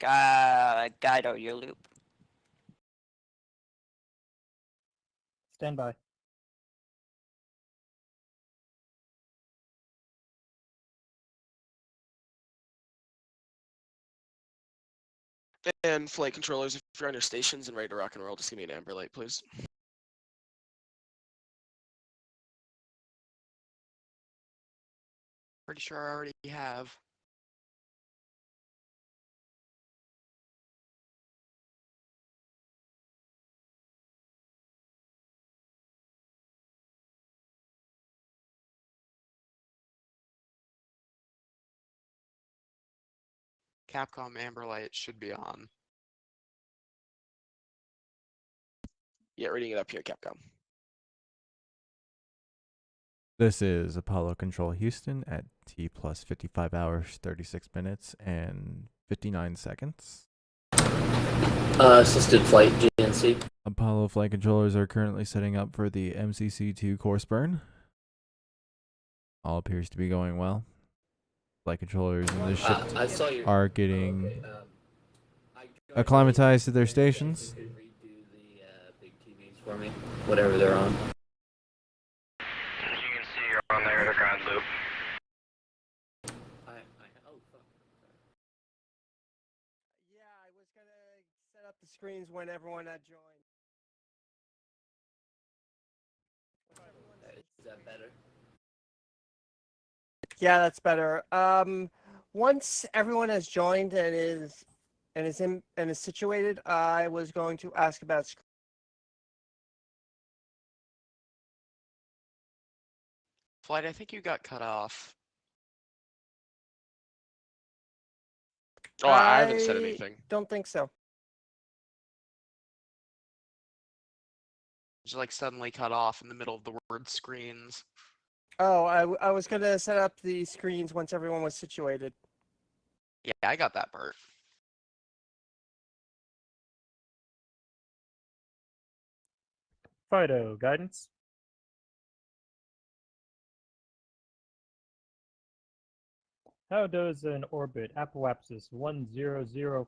GUIDO, your loop. Stand by. And flight controllers, if you're on your stations and ready to rock and roll, just give me an amber light, please. Pretty sure I already have. Capcom amber light should be on. Yeah, reading it up here, Capcom. This is Apollo Control Houston at T plus 55 hours, 36 minutes, and 59 seconds. Assisted flight, GNC. Apollo flight controllers are currently setting up for the MCC-2 course burn. All appears to be going well. Flight controllers in this ship are getting acclimatized to their stations. Could redo the big TVs for me, whatever they're on. As you can see, you're on the underground loop. Oh, fuck. Yeah, I was gonna set up the screens when everyone had joined. Is that better? Yeah, that's better. Once everyone has joined and is situated, I was going to ask about Flight, I think you got cut off. Oh, I haven't said anything. Don't think so. Just like suddenly cut off in the middle of the word screens. Oh, I was gonna set up the screens once everyone was situated. Yeah, I got that part. FIDO, guidance. How does an orbit apoapsis 100?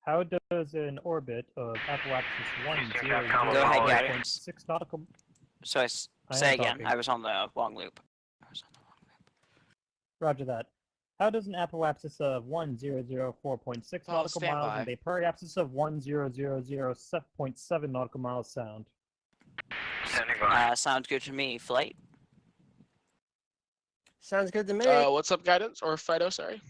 How does an orbit of apoapsis 100.6 nautical? So say again. I was on the wrong loop. Roger that. How does an apoapsis of 1004.6 nautical miles and a periapsis of 1000.7 nautical miles sound? Sounds good to me. Flight. Sounds good to me. What's up, Guidance? Or Fido, sorry.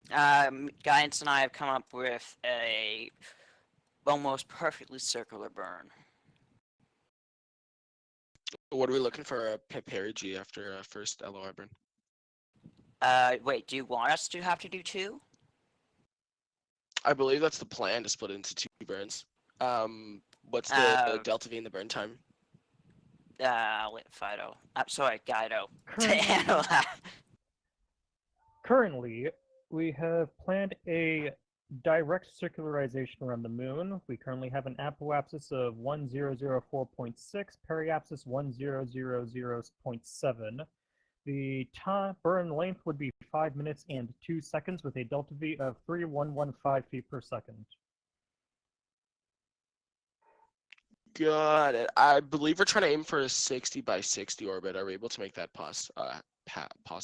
Guidance and I have come up with a almost perfectly circular burn. What are we looking for? A perigee after first LOI burn. Wait, do you want us to have to do two? I believe that's the plan, to split it into two burns. What's the Delta V in the burn time? Fido. I'm sorry, GUIDO. Currently, we have planned a direct circularization around the moon. We currently have an apoapsis of 1004.6, periapsis 1000.7. The time burn length would be 5 minutes and 2 seconds with a delta V of 3115 feet per second. Got it. I believe we're trying to aim for a 60 by 60 orbit. Are we able to make that possible?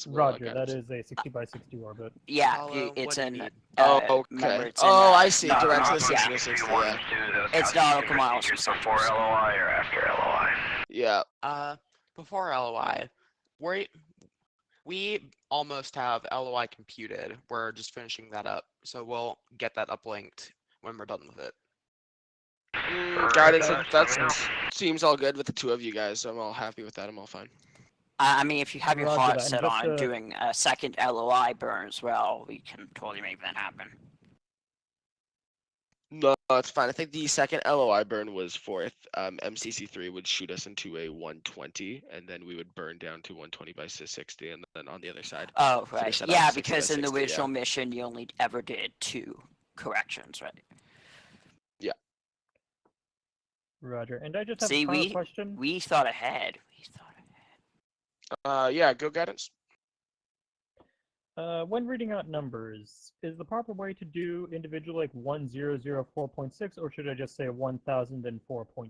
Roger, that is a 60 by 60 orbit. Yeah, Apollo, it's what do you in. need? Okay. It's in, I see. Direct to the yeah. 60 to 60. Yeah. It's nautical miles. Before LOI or after LOI? Yeah. Before LOI, we almost have LOI computed. We're just finishing that up, so we'll get that uplinked when we're done with it. Guidance, that seems all good with the two of you guys. I'm all happy with that. I'm all fine. I mean, if you have your Roger heart that, set and on just, doing a second LOI burn as well, we can totally make that happen. No, it's fine. I think the second LOI burn was fourth. MCC3 would shoot us into a 120, and then we would burn down to 120 by 60, and then on the other side. Oh, right. finish that Yeah, up 60 by because in the 60, original mission, you only ever did 2 corrections, right? Yeah. Roger, and I just have See, a final question. we thought ahead. We thought ahead. Yeah, go Guidance. When reading out numbers, is the proper way to do individual like 1004.6, or should I just say 1004.6?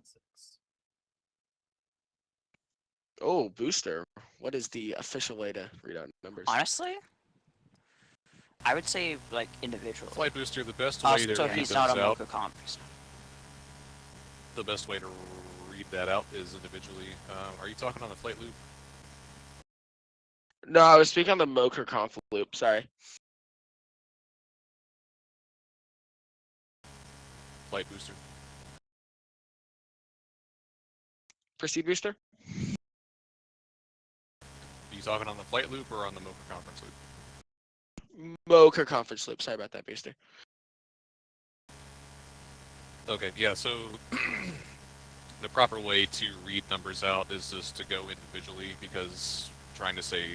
Oh, booster. What is the official way to read out numbers? Honestly, I would say like individual. Flight booster, the best way to So read he's those not a out. MOCR comp. The best way to read that out is individually. Are you talking on the flight loop? No, I was speaking on the MOCR conf loop. Sorry. Flight booster. Proceed, booster. Are you talking on the flight loop or on the MOCR conference loop? MOCR conference loop. Sorry about that, booster. Okay, yeah, so the proper way to read numbers out is just to go individually, because trying to say,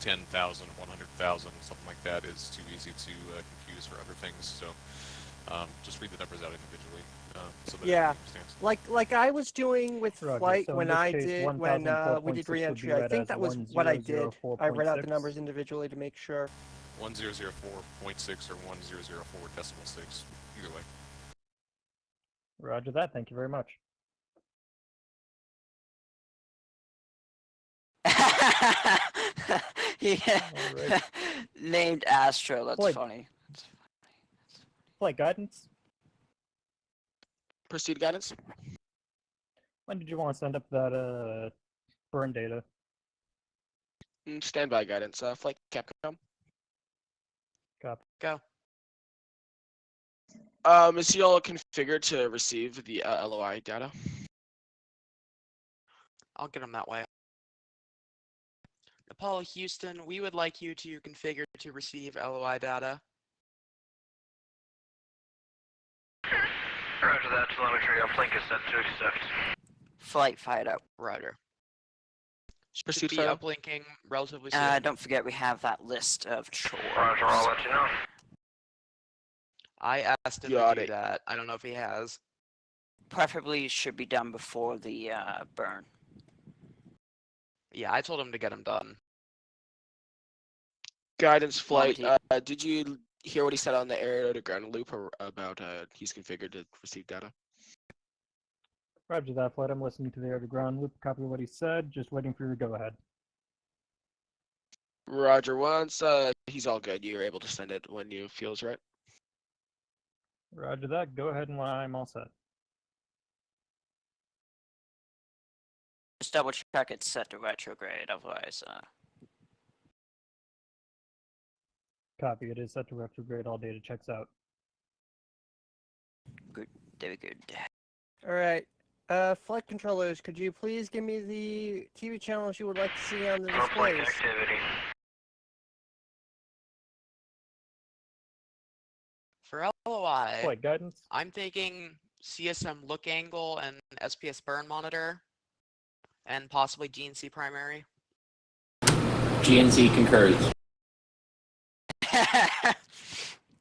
10,000, 100,000, something like that is too easy to confuse for other things. So just read the numbers out individually. So that Yeah. everybody understands. Like I was doing with Roger, flight so in when this I case, did when we 1004.6 did would be reentry. I read think as that was what I did. I read out the 1004.6. numbers individually to make sure. 1004.6 or 1004.6, either way. Roger that. Thank you very much. Yeah. Alright. Named Astro. That's Like- funny. Flight guidance. Proceed, guidance. When did you want to send up that burn data? Standby guidance. Flight CAPCOM. Copy. Go. Is he all configured to receive the LOI data? I'll get him that way. Apollo Houston, we would like you to configure to receive LOI data. Roger that, telemetry. Uplink is set to accept. Flight fight out. Roger. Should Proceed, be Pharaoh. uplinking relatively soon. Don't forget we have that list of chores. Roger, I'll let you know. I asked him Got to do it. that. I don't know if he has. Preferably should be done before the burn. Yeah, I told him to get him done. Guidance flight. Monty. Did you hear what he said on the air to ground loop about he's configured to receive data? Roger that, flight. I'm listening to the air to ground loop. Copy what he said. Just waiting for your go ahead. Roger. Once he's all good, you're able to send it when you feels right. Roger that. Go ahead and I'm all set. Just double check it's set to retrograde, otherwise, Copy. It is set to retrograde. All data checks out. very good. All right. Flight controllers, could you please give me the TV channels you would like to see on the Uplink displays? activity. For LOI, Flight guidance. I'm thinking CSM look angle and SPS burn monitor, and possibly GNC primary. GNC concurs.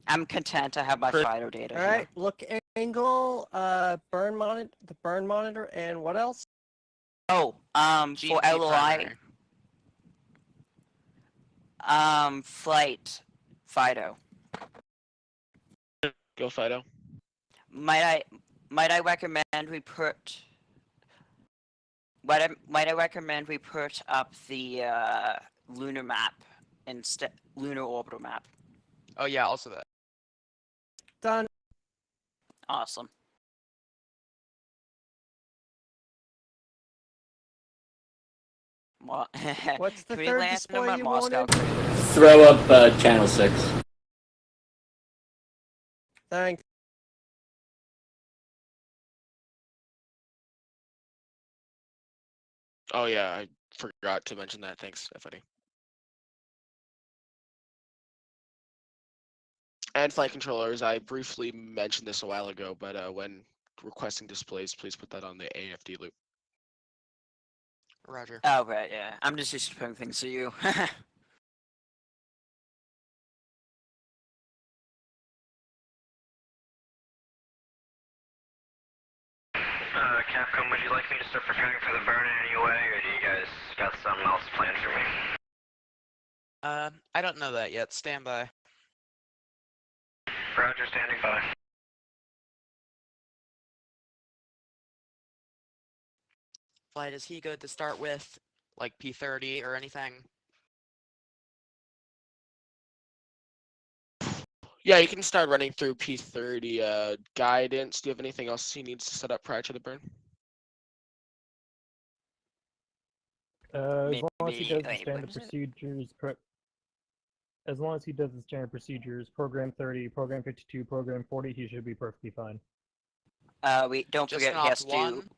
I'm content to have my Per- FIDO data. All right. Look angle, the burn monitor, and what else? Oh, for GNC LOI, primary. flight FIDO. Go Fido. Might I recommend we put? Might I recommend we put up the lunar map instead, lunar orbital map? Oh yeah, also that. Done. Awesome. Well, What's the can we third land them display at you Moscow? wanted? Throw up channel 6. Thanks. Oh yeah, I forgot to mention that. Thanks, FID. And flight controllers, I briefly mentioned this a while ago, but when requesting displays, please put that on the AFD loop. Roger. Oh right, yeah. I'm just used to putting things to you. Capcom, would you like me to start preparing for the burn in any way, or do you guys got something else planned for me? I don't know that yet. Stand by. Roger, standing by. Flight, is he good to start with, like P30 or anything? Yeah, you can start running through P30 guidance. Do you have anything else he needs to set up prior to the burn? As long as he does the wait, standard what is it? procedures, as long as he does the standard procedures, program 30, program 52, program 40, he should be perfectly fine. We don't Just forget an he has opt to. one?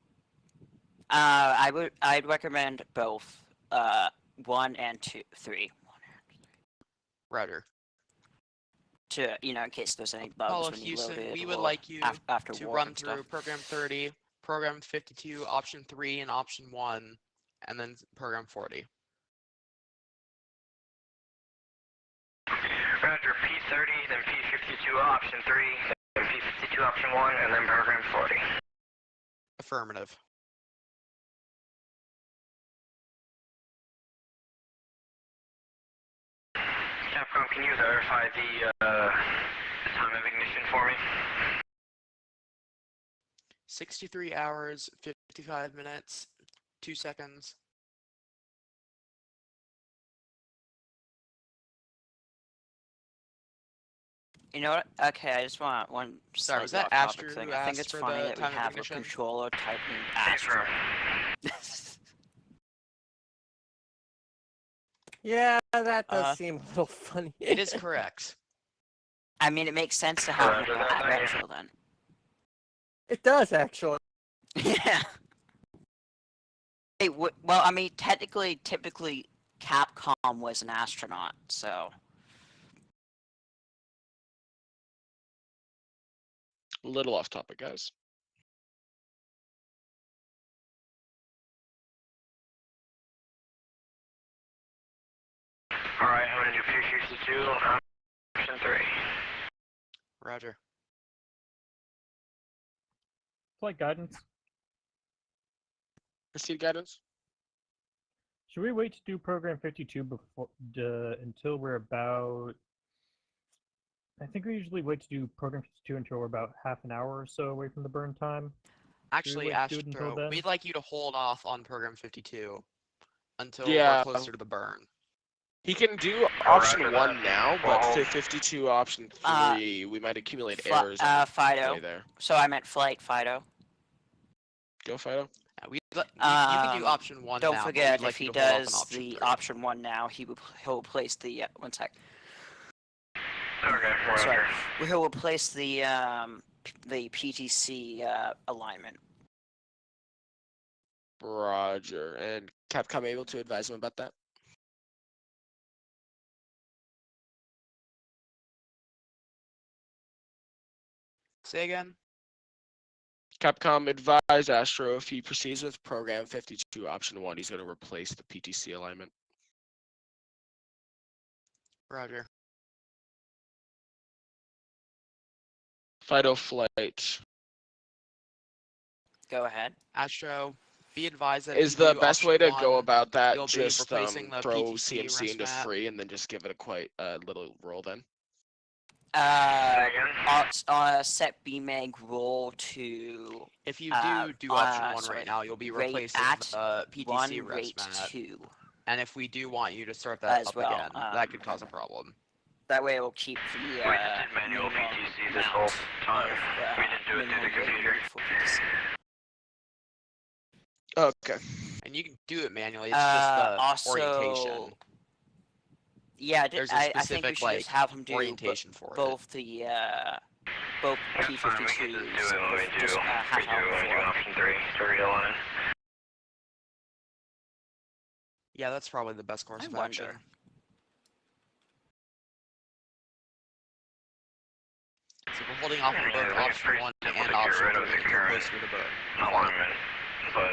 I'd recommend both. 1 and 2, 3. Roger. To in case there's any bugs Apollo when you Houston, load it. we would or like you after to warp run and through stuff. program 30, program 52, option 3, and option 1, and then program 40. Roger, P30, then P52 option 3, then P52 option 1, and then program 40. Affirmative. CAPCOM, can you verify the time of ignition for me? 63 hours, 55 minutes, 2 seconds. You know what? Okay, I just want one. Sorry, was slightly that off-topic Astro thing. who I think asked it's for funny the that we time of have a ignition? controller type named Affirm. Astro. Yeah, that does seem a little funny. It is correct. I mean, it makes sense to have Roger that, that thank you. retro then. It does actually. Yeah. Hey, well, I mean, typically, Capcom was an astronaut, so. A little off topic, guys. Alright, I'm gonna do P52 option 3. Roger. Flight guidance. Proceed guidance. Should we wait to do program 52 before until we're about? I think we usually wait to do program 52 until we're about half an hour or so away from the burn time. Actually, wait to do it until Astro, then? we'd like you to hold off on program 52 until Yeah. we're closer to the burn. He can do option Roger 1 that. now, but Well, for 52 option 3, we might accumulate errors on the Fido. way there. So I meant flight, Fido. Go, Fido. Yeah, you can do option 1 Don't now, but forget, we'd like if you he to hold off on does option the 3. option 1 now, he'll place the one sec. Okay, Sorry, Roger. he'll replace the PTC alignment. Roger. And Capcom able to advise him about that? Say again? Capcom advise Astro if he proceeds with program 52 option 1, he's going to replace the PTC alignment. Roger. Fido flight. Go ahead. Astro, be advised that Is if you the do best option way to 1, go about that you'll be just replacing the throw PTC CMC rest into map. free and then just give it a quite little roll then? Set BMEG roll to If you do option 1 sorry, right now, you'll be rate replacing at the PTC 1 rest rate map. 2. And if we do want you to start that As up well, again, that could cause a problem. That way it will keep the We just did manual minimum PTC this amount whole time. of, We didn't do it through the minimum rate computer. for PTC. Okay. And you can do it manually, it's just the Also, orientation. Yeah, There's a I think we specific, should like, just have him do orientation for it. both the both That's fine, we can P52s just do it when we do, just half hour before. option 3 to realign. Yeah, that's probably the best course I of action. wonder. So we're holding off on Yeah, both I think it's option pretty 1 simple and to get option rid 3 of the until current closer to the burn. alignment, but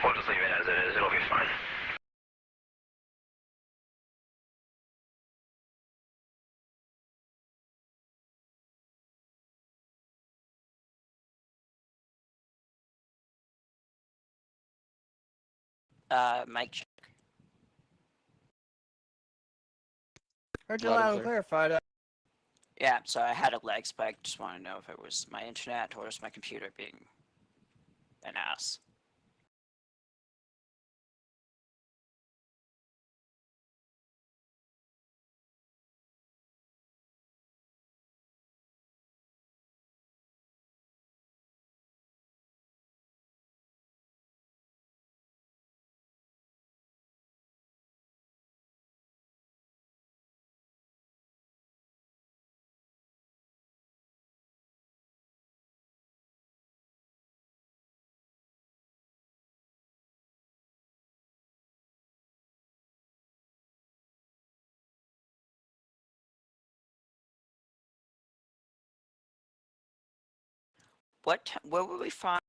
we'll just leave it as it is, it'll be fine. Mic check. Heard you Loud and loud and clear. clear, Fido. Yeah, so I had a lag spike. Just want to know if it was my internet or just my computer being an ass. Where would we find?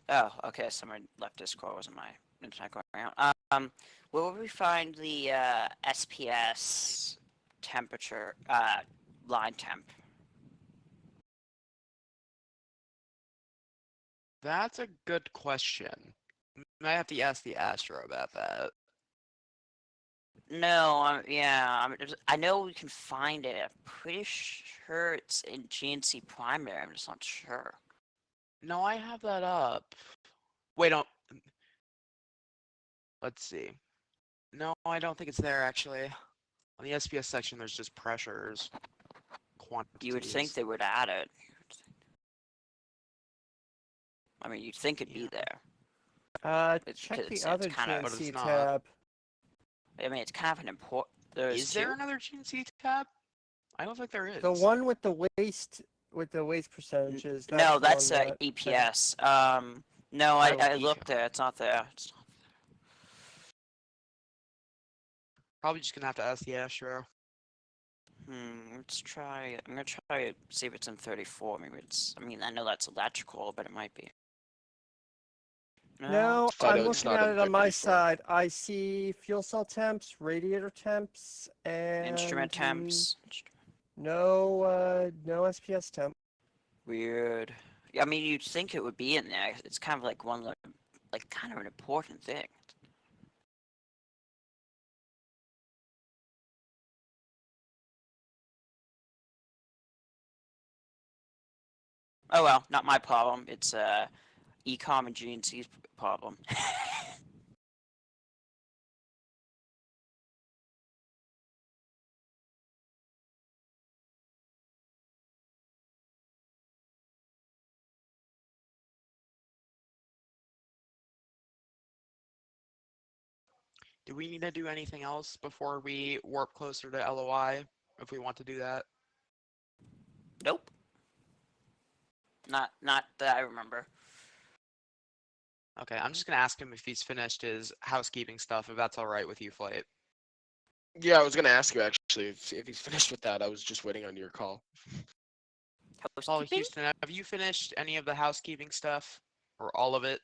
Oh, okay. Someone left Discord. Wasn't my internet going around? Where would we find the SPS temperature line temp? That's a good question. I have to ask the Astro about that. No, yeah, I know we can find it. I'm pretty sure it's in GNC primary. I'm just not sure. No, I have that up. Wait, don't. Let's see. No, I don't think it's there actually. On the SPS section, there's just pressures. Quantities. You would think they would add it. I mean, you'd think it'd be there. Check the it's other kinda- But it's GNC not. tab. I mean, it's kind of an important. Is there another GNC tab? I don't think there is. The one with the waste percentages. No, the that's one that- EPS. No, I looked there. It's not there. It's not there. Probably just gonna have to ask the Astro. Let's try. I'm gonna try to see if it's in 34. Maybe it's. I mean, I know that's electrical, but it might be. No, Fido, I'm it's looking not at in it on my 34. side. I see fuel cell temps, radiator temps, and Instrument temps. No, no SPS temp. Weird. I mean, you'd think it would be in there. It's kind of like one, like kind of an important thing. Oh well, not my problem. It's Ecom and GNC's problem. Do we need to do anything else before we warp closer to LOI if we want to do that? Nope. Not that I remember. Okay, I'm just gonna ask him if he's finished his housekeeping stuff, if that's all right with you, Flight. Yeah, I was gonna ask you actually if he's finished with that. I was just waiting on your call. Oh, Housekeeping? Houston, have you finished any of the housekeeping stuff? Or all of it?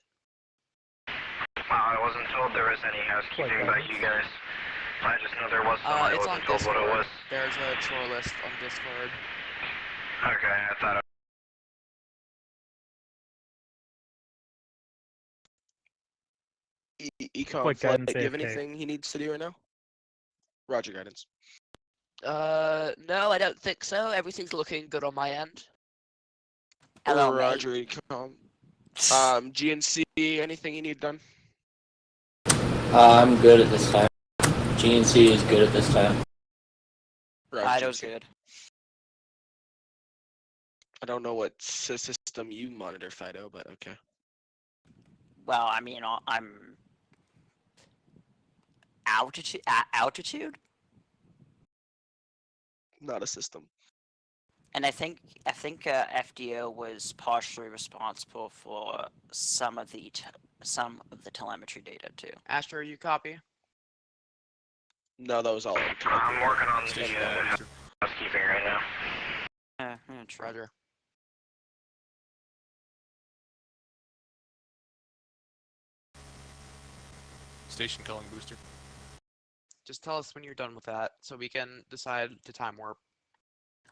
I wasn't told there was any housekeeping by you guys. I just know there was some. I It's on wasn't told what it Discord. was. There's a chore list on Discord. Okay, I thought. Ecom, Quick Flight, guidance do you have AFK. anything he needs to do right now? Roger, guidance. No, I don't think so. Everything's looking good on my end. Hello, mate. Roger, Ecom. GNC, anything you need done? I'm good at this time. GNC is good at this time. Roger, Fido's GNC. good. I don't know what system you monitor, Fido, but okay. Well, I mean, I'm altitude, Not a system. and I think FDO was partially responsible for some of the telemetry data too. Astro, you copy? No, that was all. I'm working on the Station housekeeping right now. True. Roger. Station calling booster. Just tell us when you're done with that, so we can decide to time warp.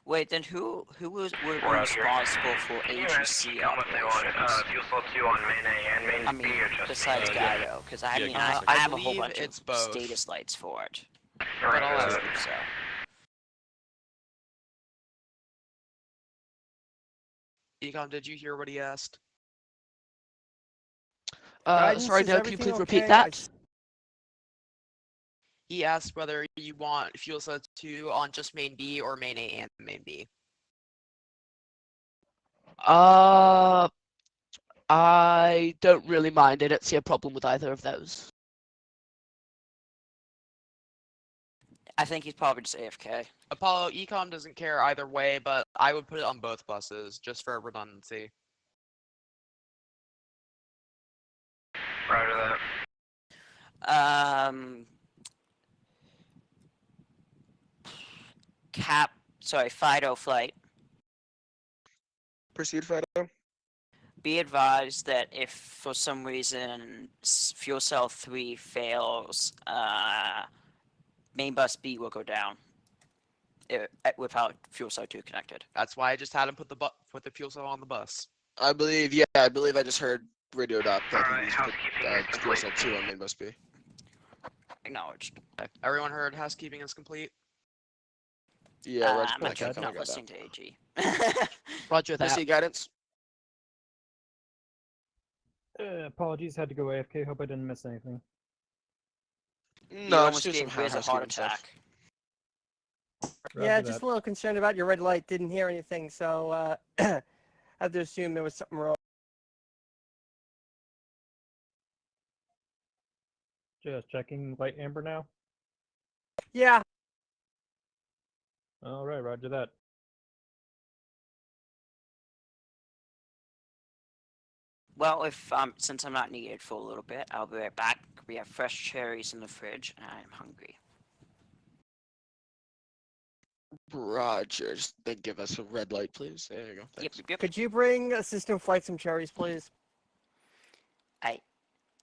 Wait, then who would be Roger. responsible for Can you AGC tell what they want, operations? fuel cell 2 on main A and main I B, mean, or just besides main A? GUIDO, because I Yeah, mean, give me a I second. I have a whole believe bunch it's of both. status lights for it. But I'll Roger ask that. So, Ecom, did you hear what he asked? Guidance, Sorry, is no, can you everything please repeat okay? that? He asked whether you want fuel cell 2 on just main B or main A and main B. I don't really mind. I don't see a problem with either of those. I think he's probably just AFK. Apollo, Ecom doesn't care either way, but I would put it on both buses, just for redundancy. Roger that. Fido flight. Proceed, Fido. Be advised that if for some reason fuel cell 3 fails, main bus B will go down without fuel cell 2 connected. That's why I just had him put the fuel cell on the bus. I believe I just heard radio dot that Alright, he needs housekeeping is to put fuel complete. cell 2 on main bus B. Acknowledged. Everyone heard housekeeping is complete? Yeah, Roger. I'm I actually got not that. listening to AG. Roger that. Proceed, guidance. Apologies, had to go AFK. Hope I didn't miss anything. You No, almost just do some gave Riz a heart housekeeping stuff. attack. Yeah, Roger just that. a little concerned about your red light. Didn't hear anything, so I had to assume there was something wrong. Just checking light amber now. Yeah. All right, roger that. Well, if since I'm not needed for a little bit, I'll be right back. We have fresh cherries in the fridge, and I'm hungry. Roger, just then give us a red light, please. There you go. Thanks. Yep. Could you bring Assistant Flight some cherries, please?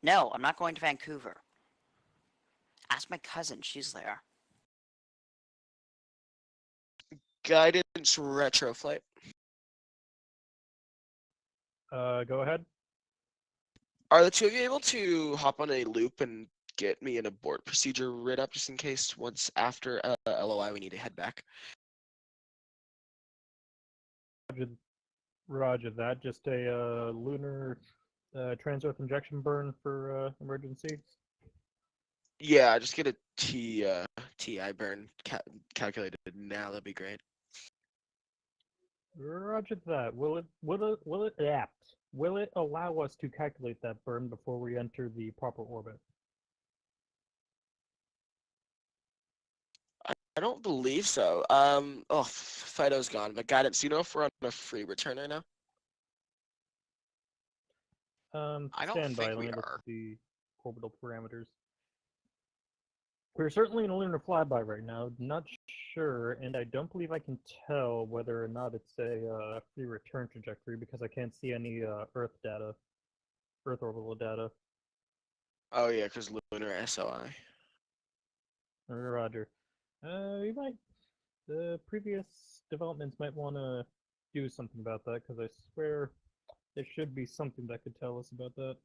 No, I'm not going to Vancouver. Ask my cousin; she's there. Guidance retro flight. Go ahead. Are the two of you able to hop on a loop and get me an abort procedure writ up just in case once after LOI we need to head back? Roger that. Just a lunar trans-earth injection burn for emergency. Yeah, just get a TI burn calculated now. That'd be great. Roger that. Will it allow us to calculate that burn before we enter the proper orbit? I don't believe so. Fido's gone, but guidance. Do you know if we're on a free return right now? I don't Stand by. think Let we me look are. at the orbital parameters. We're certainly in a lunar flyby right now. Not sure, and I don't believe I can tell whether or not it's a free return trajectory because I can't see any Earth orbital data. Oh yeah, because lunar SOI. Roger. The previous developments might want to do something about that because I swear there should be something that could tell us about that.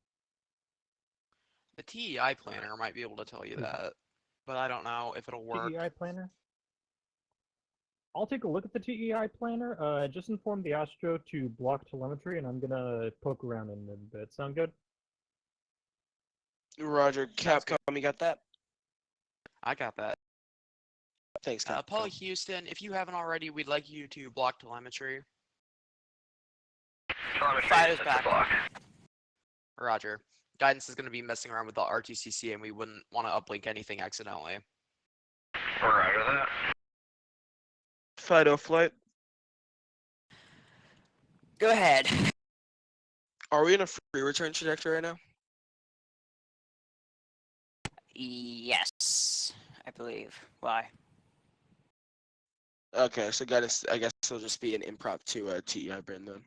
The TEI planner might be able to tell you that, but I don't know if it'll work. TEI planner? I'll take a look at the TEI planner. Just inform the Astro to block telemetry, and I'm gonna poke around in a bit. Sound good? Roger, CAPCOM, you got that? I got that. Thanks, CAPCOM. Paul Houston, if you haven't already, we'd like you to block telemetry. Fido's back. Block. Roger. Guidance is going to be messing around with the RTCC, and we wouldn't want to uplink anything accidentally. Roger that. Fido flight. Go ahead. Are we in a free return trajectory right now? Yes, I believe. Why? Okay, so guidance. I guess it'll just be an impromptu TEI burn then.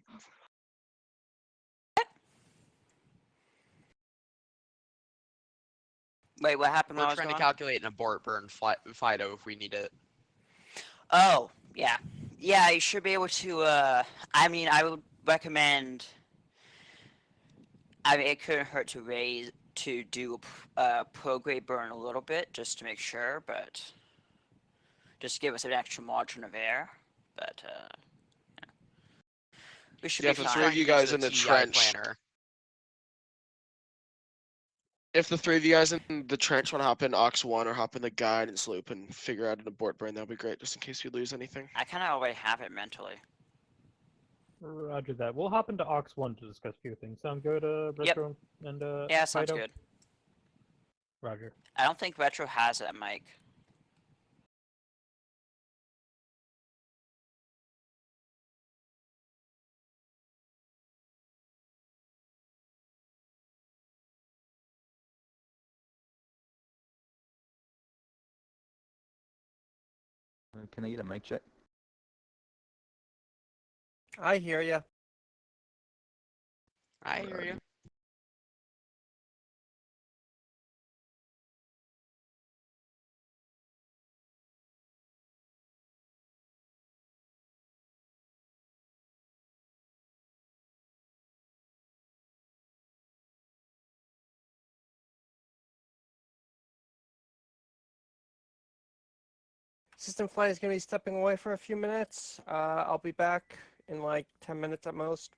Wait, what happened? We're while I was trying to gone? calculate an abort burn Fido if we need it. Oh, Yeah. Yeah, you should be able to, I mean, I would recommend, I mean, it couldn't hurt to do a prograde burn a little bit, just to make sure, but just give us an extra margin of error, but, we should Yeah, be if the three of fine. you guys Use in the TEI trench, planner. if the three of you guys in the trench want to hop in Ox 1 or hop in the guidance loop and figure out an abort burn, that'd be great, just in case we lose anything. I kind of already have it mentally. Roger that. We'll hop into Ox 1 to discuss a few things. Sound good, Yep. Retro and Yeah, sounds Guido? good. Roger. I don't think Retro has it, Mike. Can I get a mic check? I hear you. I hear you. System flight is going to be stepping away for a few minutes. I'll be back in like 10 minutes at most.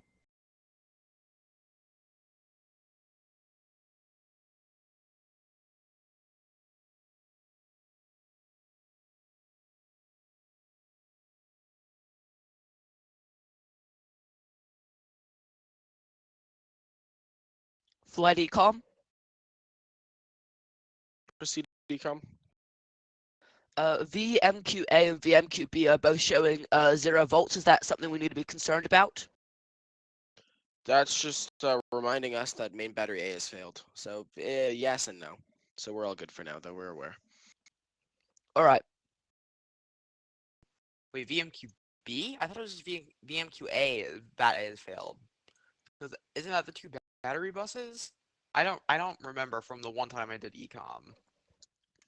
Flight ecom. Proceed, decom. VMQA and VMQB are both showing 0 volts. Is that something we need to be concerned about? That's just reminding us that main battery A has failed. So yes and no. So we're all good for now, though we're aware. All right. Wait, VMQB? I thought it was just VMQA that has failed. Isn't that the two battery buses? I don't remember from the one time I did ecom.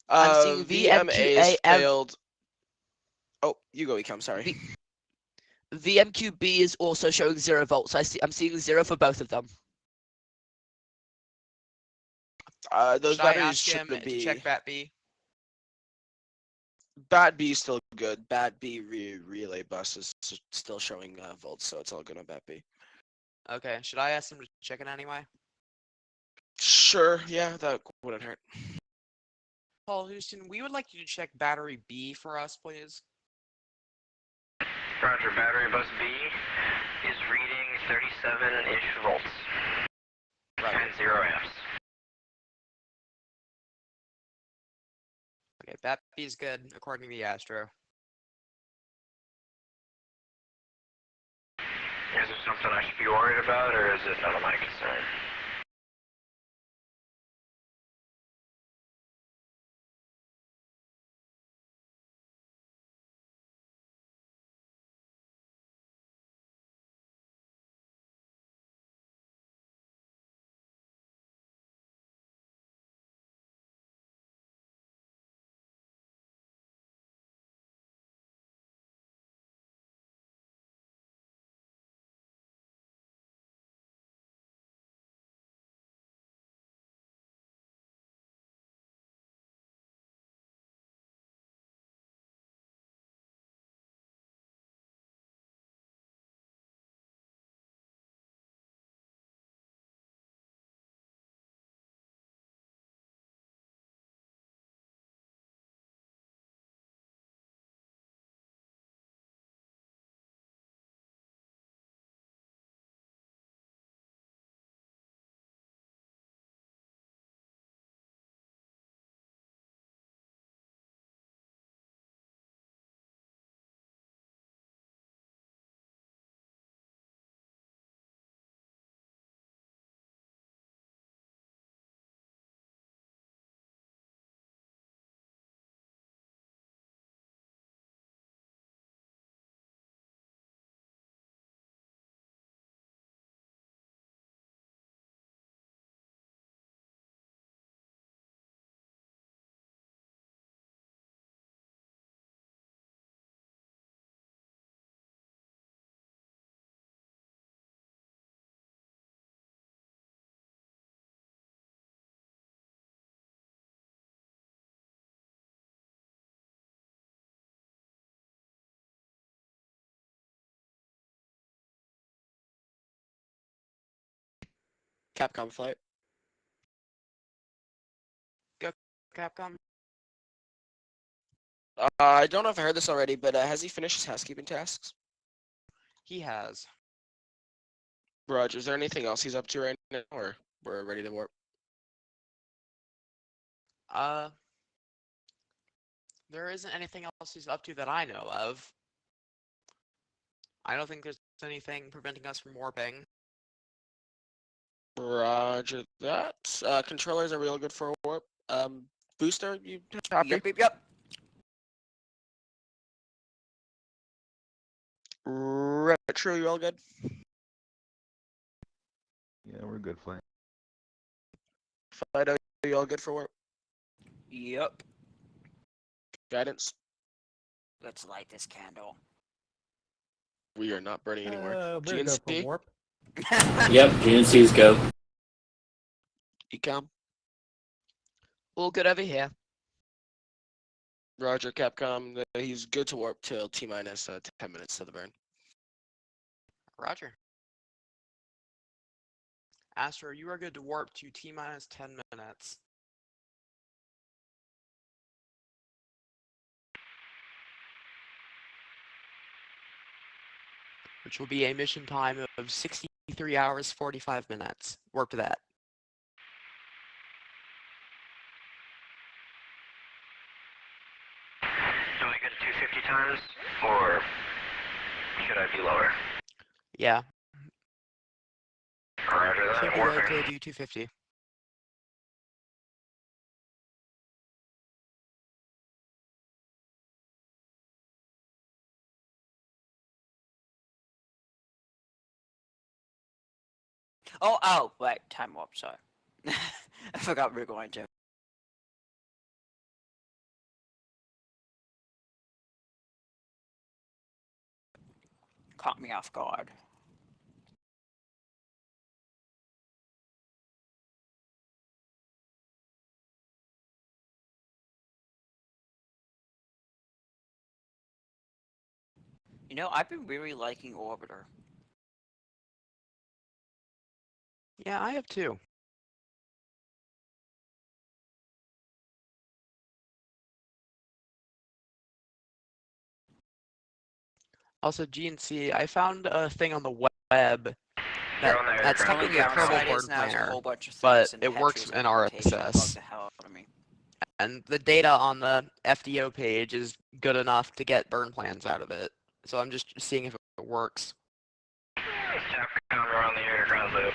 I'm seeing VMA's VMQA and failed. Oh, you go, ecom. Sorry. VMQB is also showing 0 volts. I'm seeing 0 for both of them. Those Should I batteries ask him should to be. check Bat B? Bat B is still good. Bat B relay bus is still showing volts, so it's all good on Bat B. Okay, should I ask him to check it anyway? Sure, yeah, that wouldn't hurt. Paul Houston, we would like you to check battery B for us, please. Roger, battery bus B is reading 37-ish volts. Roger. And 0 amps. Okay, Bat B is good, according to the Astro. Is there something I should be worried about, or is it none of my concern? Capcom flight. Capcom. I don't know if I heard this already, but has he finished his housekeeping tasks? He has. Roger, is there anything else he's up to right now, or we're ready to warp? There isn't anything else he's up to that I know of. I don't think there's anything preventing us from warping. Roger that. Controllers are real good for a warp. Booster, you happy? Yep. Retro, you all good? Yeah, we're good, flight. Fido, you all good for warp? Yep. Guidance? Let's light this candle. We are not burning anywhere. We're go for GNC? warp. Yep, GNC's go. Ecom? All good over here. Roger, Capcom. He's good to warp till T-minus 10 minutes to the burn. Roger. Astro, you are good to warp to T-minus 10 minutes. Which will be a mission time of 63 hours, 45 minutes. Warp to that. Do I get a 250 times, or should I be lower? Yeah. Roger that. Should be Warping. good to do 250. Oh, wait, time warp, sorry. I forgot we were going to. Caught me off guard. You know, I've been really liking Orbiter. Yeah, I have too. Also, GNC, I found a thing on the web that's You're on technically there. a Kerbal Outside Burn is now a planner, whole bunch of but things, and it works Petra's in implementation bugged RSS. the hell out of me. And the data on the FDO page is good enough to get burn plans out of it. So I'm just seeing if it works. Capcom, we're on the air ground loop.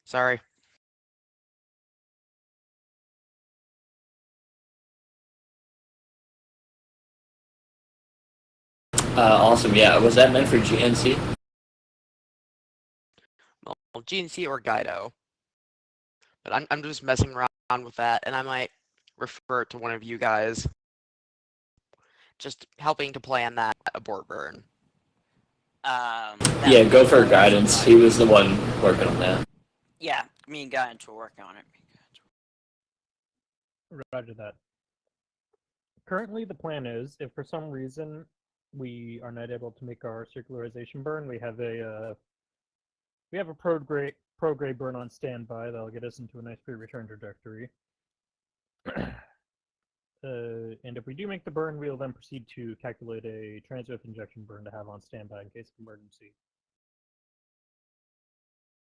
Sorry. Awesome. Yeah, was that meant for GNC? Well, GNC or GUIDO. But I'm just messing around with that, and I might refer it to one of you guys. Just helping to plan that abort burn. Yeah, go for guidance. He was the one working on that. Yeah, me and Guidance were working on it. Roger that. Currently, the plan is, if for some reason we are not able to make our circularization burn, we have a prograde burn on standby that'll get us into a nice pre-return trajectory. And if we do make the burn, we'll then proceed to calculate a transverse injection burn to have on standby in case of emergency.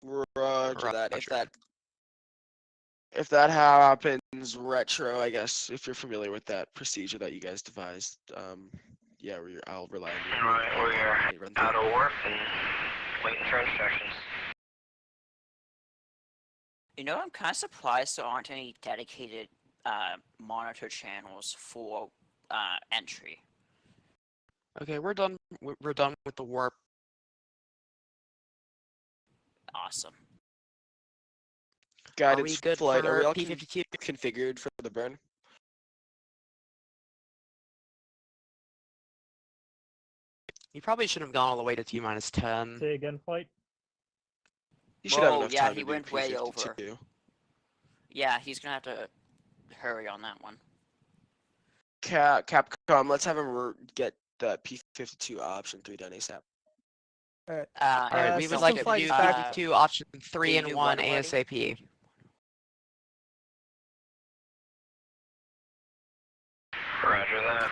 Roger that. If that happens, Retro, I guess, if you're familiar with that procedure that you guys devised, yeah, I'll rely on you. Alright, we're out of warp and waiting for instructions. You know, I'm kind of surprised there aren't any dedicated monitor channels for entry. Okay, we're done. We're done with the warp. Awesome. Guidance good flight, are we for all P52? configured for the burn? You probably should have gone all the way to T-minus 10. Say again, flight? You should have Whoa, enough yeah, time he to went do way P52. over. Yeah, he's gonna have to hurry on that one. Capcom, let's have him get the P52 option 3 done ASAP. Alright. Alright, we would system like to flight do is back. P52 option 3 you and do 1 one already? ASAP. Roger that.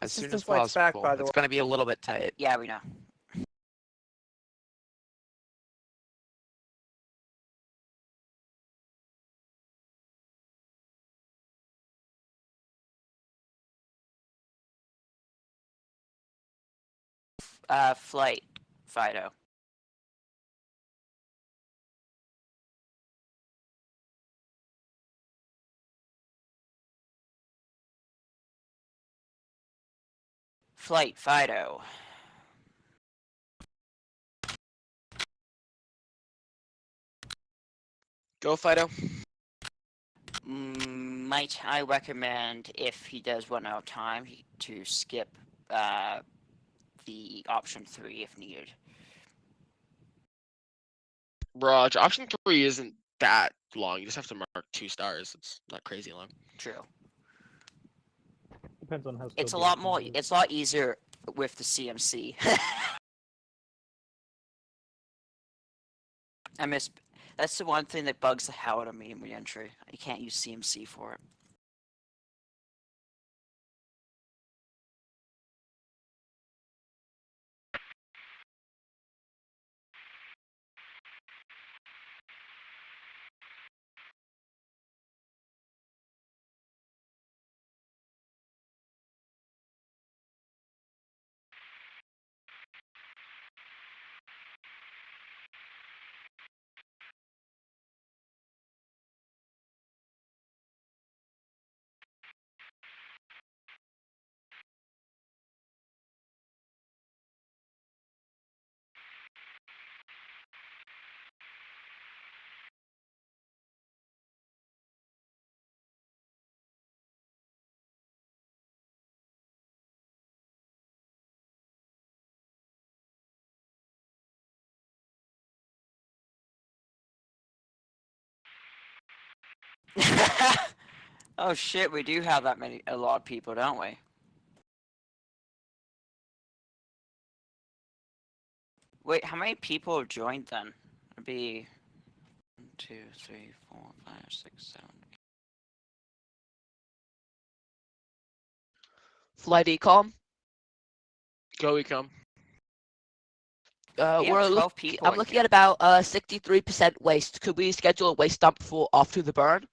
As soon System as flight's back, possible. by the It's way. going to be a little bit tight. Yeah, we know. Flight, Fido. Flight, Fido. Go, Fido. Might I recommend, if he does run out of time, to skip the option 3 if needed. Raj, option 3 isn't that long. You just have to mark 2 stars. It's not crazy long. True. Depends on how. It's a skilled the lot option more. is. It's a lot easier with the CMC. I miss. That's the one thing that bugs the hell out of me in Reentry. You can't use CMC for it. Oh shit, we do have a lot of people, don't we? Wait, how many people have joined then? It'd be 1, 2, 3, 4, 5, 6, 7. Flight ecom. Go, Ecom. We have We're 12 people. I'm in looking here. at about 63% waste. Could we schedule a waste dump for after the burn?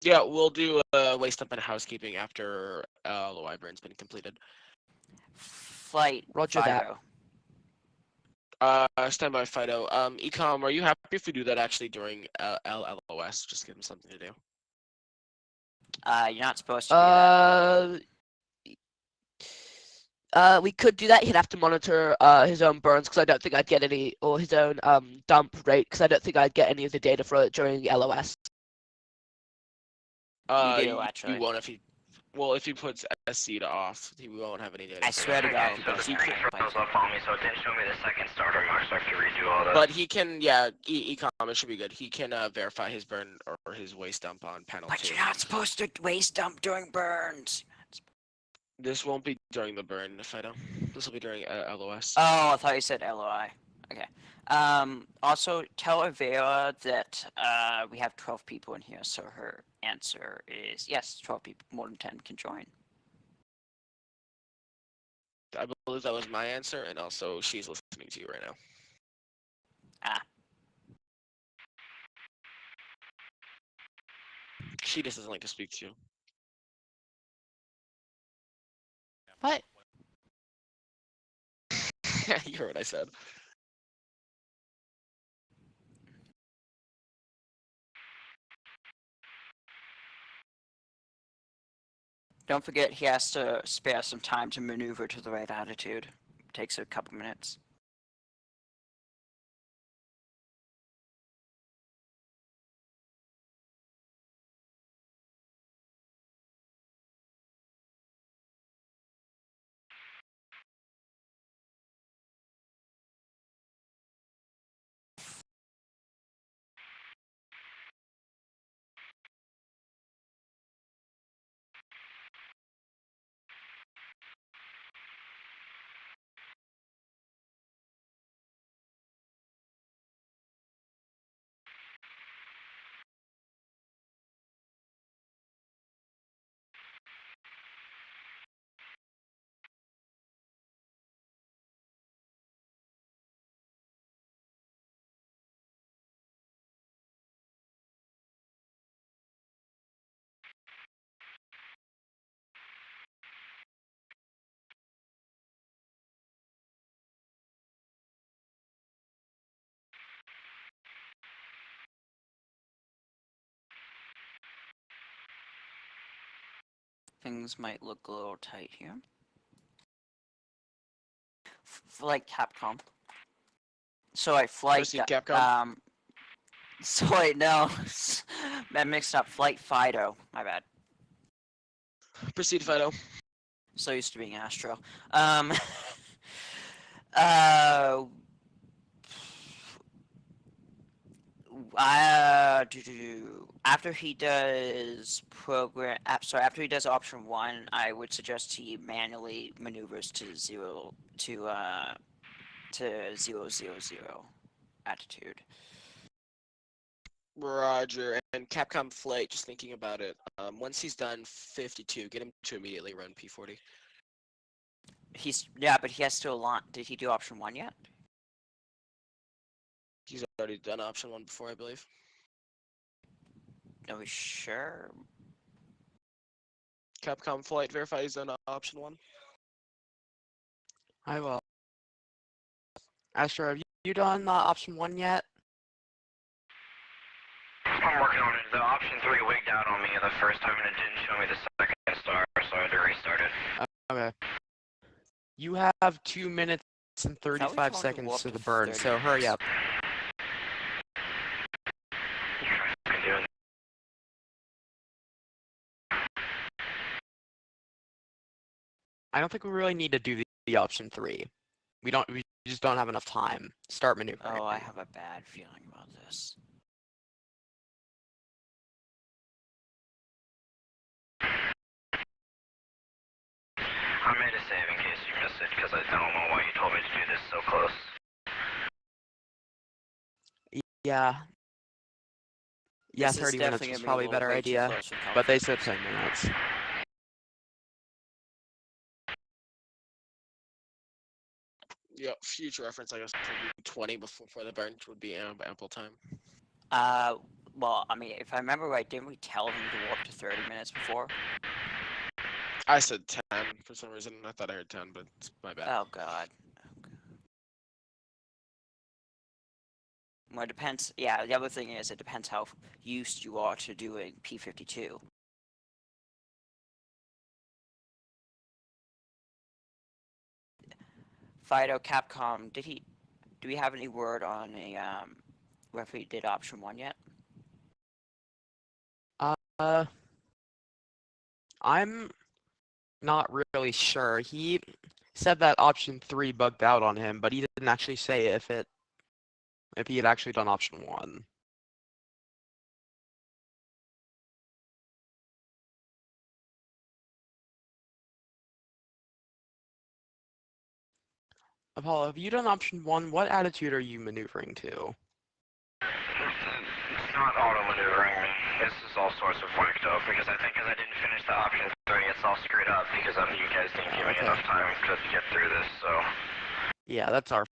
Yeah, we'll do waste up and housekeeping after LOI Burn's been completed. Flight. Roger that. Fido. Stand by, Fido. Ecom, are you happy if we do that actually during LLOS? Just give him something to do. You're not supposed to do that. We could do that. He'd have to monitor his own burns because I don't think I'd get any, or his own dump rate because I don't think I'd get any of the data for it during LOS. You do, actually. You won't if he. Well, if he puts SC to off, he won't have any data. I swear to God. So the screen froze up on me, so it didn't show me the second starter mark, so I have to redo all that. But he can, yeah, Ecom, it should be good. He can verify his burn or his waste dump on panel 2. But you're not supposed to waste dump during burns. This won't be during the burn, Fido. This will be during LOS. Oh, I thought you said LOI. Okay. Also, tell Avira that we have 12 people in here, so her answer is yes, 12 people, more than 10 can join. I believe that was my answer, and also she's listening to you right now. Ah. She just doesn't like to speak to you. What? You heard what I said. Don't forget, he has to spare some time to maneuver to the right attitude. Takes a couple minutes. Things might look a little tight here. Like Capcom. So I flight. Proceed, Capcom. So wait, no, I mixed up. Flight Fido. My bad. Proceed, Fido. So used to being Astro. After he does after he does option 1, I would suggest he manually maneuvers to 0 attitude. Roger. And Capcom flight, just thinking about it. Once he's done 52, get him to immediately run P40. But he has to launch. Did he do option 1 yet? He's already done option 1 before, I believe. Are we sure? Capcom flight, verify he's done option 1. I will. Astro, have you done option 1 yet? I'm working on it. The option 3 wigged out on me the first time and it didn't show me the second star, so I had to restart it. Okay. You have 2 minutes and 35 seconds to the burn, so hurry up. I don't think we really need to do the option 3. We just don't have enough time. Start maneuvering. Oh, I have a bad feeling about this. I made a save in case you missed it, because I don't know why you told me to do this so close. Yeah. Yeah, This is 30 minutes definitely was gonna be probably a better way too idea, close for but they said 10 minutes. Yeah, future reference, I guess 20 before the burn would be ample time. Well, I mean, if I remember right, didn't we tell him to warp to 30 minutes before? I said 10 for some reason. I thought I heard 10, but it's my bad. Oh, God. Well, it depends. Yeah, the other thing is, it depends how used you are to doing P52. Fido, Capcom, do we have any word on whether he did option 1 yet? I'm not really sure. He said that option 3 bugged out on him, but he didn't actually say if he had actually done option 1. Apollo, have you done option 1? What attitude are you maneuvering to? It's not auto-maneuvering me. This is all sorts of whacked up, because I think I didn't finish the option 3, it's all screwed up, because you guys didn't give me enough time to get through this, so... Yeah, that's our...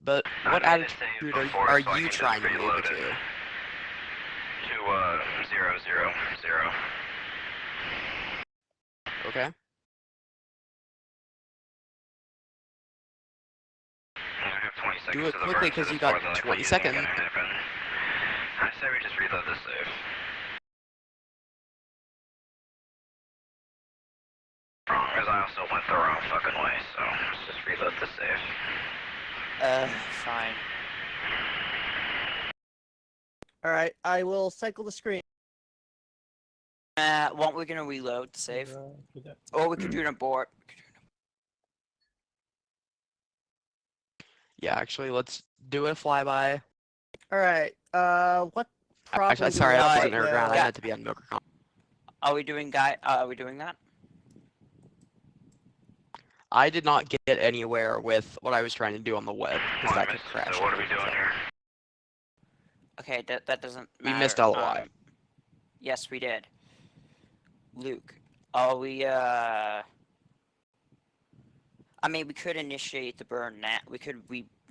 But what attitude are you trying to maneuver to? To, 0, 0, 0. Okay. I have 20 seconds Do it to the quickly, burn, so because you that's got more than likely 20 isn't seconds. gonna happen. I say we just reload this save. Because I also went the wrong fucking way, so let's just reload the save. Fine. Alright, I will cycle the screen. What we're gonna reload the save? Or we could do an abort. Yeah, actually, let's do a flyby. Alright, what problem Actually, do sorry, we I have wasn't right air now? ground. I meant to be on MOCR. Are we doing that? I did not get anywhere with what I was trying to do on the web, because that could crash. So what are we doing here? Okay, that doesn't We matter. missed LOI. Yes, we did. Luke, are we, I mean, we could initiate the burn now.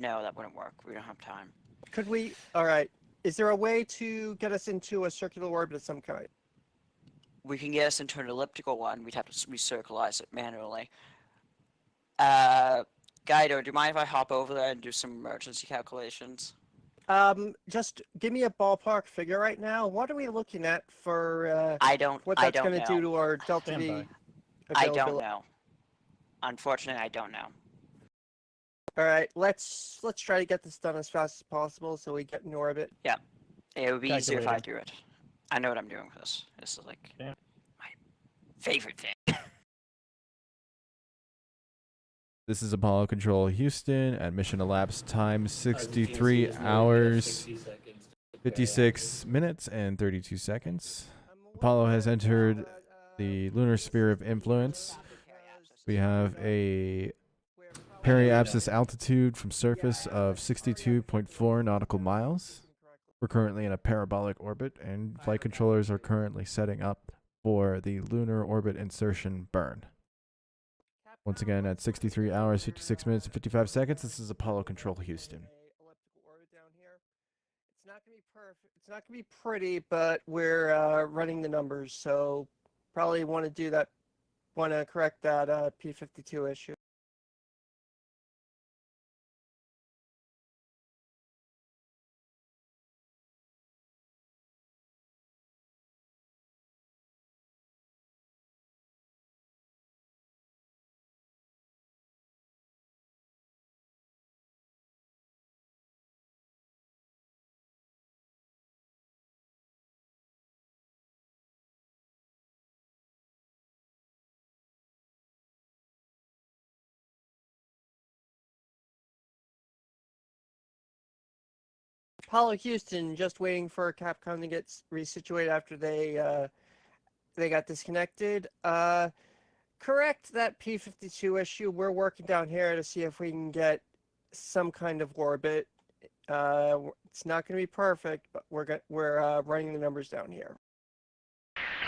No, that wouldn't work. We don't have time. Could we, alright, is there a way to get us into a circular orbit of some kind? We can get us into an elliptical one. We'd have to recircularize it manually. GUIDO, do you mind if I hop over there and do some emergency calculations? Just give me a ballpark figure right now. What are we looking at for I don't. what I that's don't going to do know. to our Delta Stand V by. I don't availability? know. Unfortunately, I don't know. All right, let's try to get this done as fast as possible so we get in orbit. It would be easier if I Calculating. do it. I know what I'm doing for this. This is like Damn. my favorite thing. This is Apollo Control Houston at mission elapsed time 63 hours, 56 minutes, and 32 seconds. Apollo has entered the lunar sphere of influence. We have a periapsis altitude from surface of 62.4 nautical miles. We're currently in a parabolic orbit, and flight controllers are currently setting up for the lunar orbit insertion burn. Once again, at 63 hours, 56 minutes, and 55 seconds, this is Apollo Control Houston. Elliptical orbit down here. It's not going to be perfect. It's not going to be pretty, but we're running the numbers, so probably want to do that. Want to correct that P52 issue. Apollo Houston, just waiting for CAPCOM to get resituated after they got disconnected. Correct that P52 issue. We're working down here to see if we can get some kind of orbit. It's not going to be perfect, but we're running the numbers down here.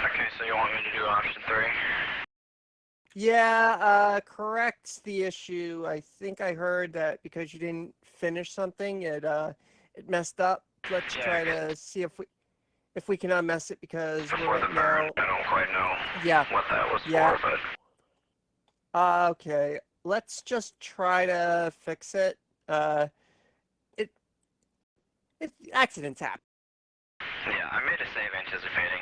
Okay, so you want me to do option 3? Yeah, corrects the issue. I think I heard that because you didn't finish something, it messed up. Let's try to see if we can unmess it because Before we're the right burn, now. I don't quite know Yeah. what that was Yeah. for, but Okay, let's just try to fix it. It accidents happen. yeah, I made a save anticipating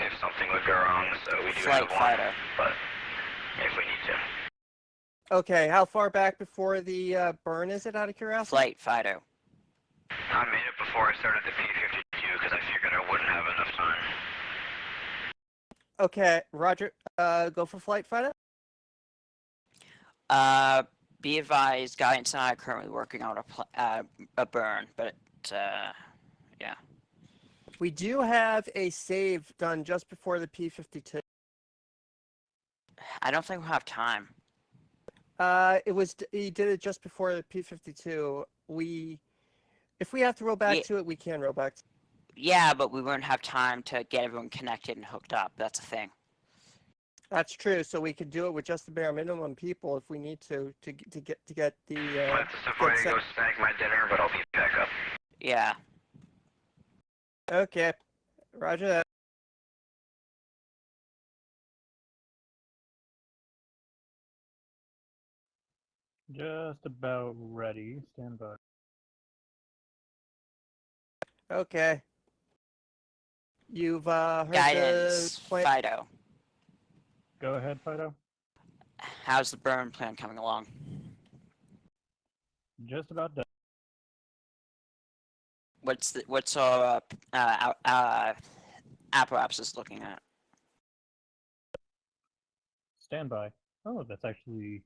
if something would go wrong, so we do Flight have one, fighter. but if we need to. Okay, how far back before the burn is it, out of curiosity? Flight fighter. I made it before I started the P52 because I figured I wouldn't have enough time. Okay, Roger. Go for flight fighter. Be advised, Guidance and I are currently working on a burn, but yeah. We do have a save done just before the P52. I don't think we'll have time. He did it just before the P52. If we have to roll back to it, we can roll back. Yeah, but we won't have time to get everyone connected and hooked up. That's the thing. That's true. So we could do it with just the bare minimum people if we need to get the. I have to step away to go snag my dinner, but I'll be back up. Yeah. Okay, Roger that. Just about ready. Stand by. Okay. You've heard Guidance, the plan. Fido. Go ahead, Fido. How's the burn plan coming along? Just about done. What's our apoapsis looking at? Stand by. Oh, that's actually...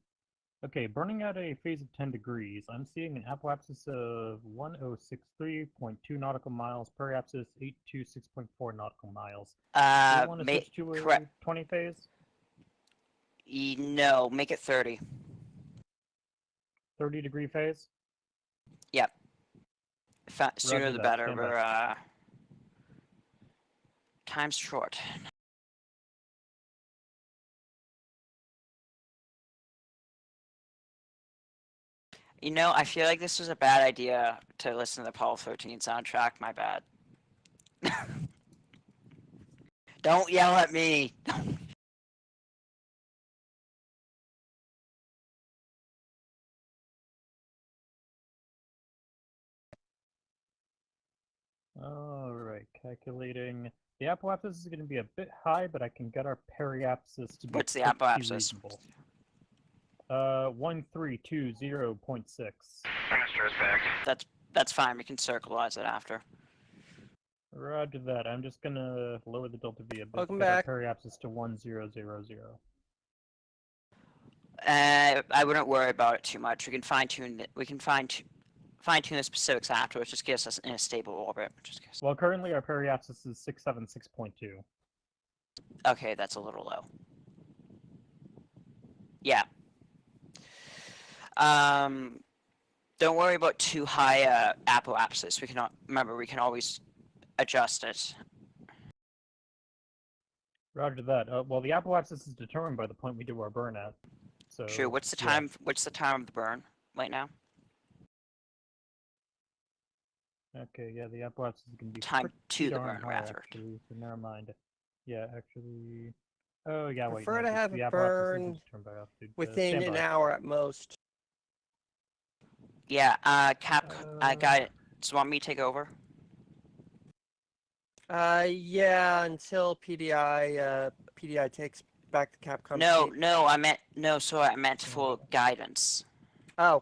Okay, burning at a phase of 10 degrees. I'm seeing an apoapsis of 1063.2 nautical miles, periapsis 826.4 nautical miles. Do you want to switch to a 20 phase? No, make it 30. 30 degree phase? Yep. Sooner Roger the that. better. Stand by. We're time's short. You know, I feel like this was a bad idea to listen to the Apollo 13 soundtrack. My bad. Don't yell at me. Alright, calculating. The apoapsis is going to be a bit high, but I can get our periapsis to be What's the pretty apoapsis? reasonable. 1320.6. Astro's back. That's fine. We can circularize it after. Roger that. I'm just gonna lower the delta V a bit. Welcome get our back. periapsis to 1000. I wouldn't worry about it too much. We can fine tune it. We can fine tune the specifics afterwards. Just gets us in a stable orbit. Well, currently our periapsis is 676.2. Okay, that's a little low. Yeah. Don't worry about too high apoapsis. We can remember we can always adjust it. Roger that. Well, the apoapsis is determined by the point we do our burn at. So. True. What's the yeah. time? What's the time of the burn right now? Okay, yeah, the apoapsis is going to be Time pretty to the darn burn, high, rather. actually, so never mind. Yeah, actually. Oh, yeah, wait. Prefer no, to have the a apoapsis burn isn't determined by altitude. within Stand an by. hour at most. Yeah. Guidance. Want me to take over? Yeah, until PDI takes back the CAPCOM. No. I meant Sorry, I meant for guidance. Oh.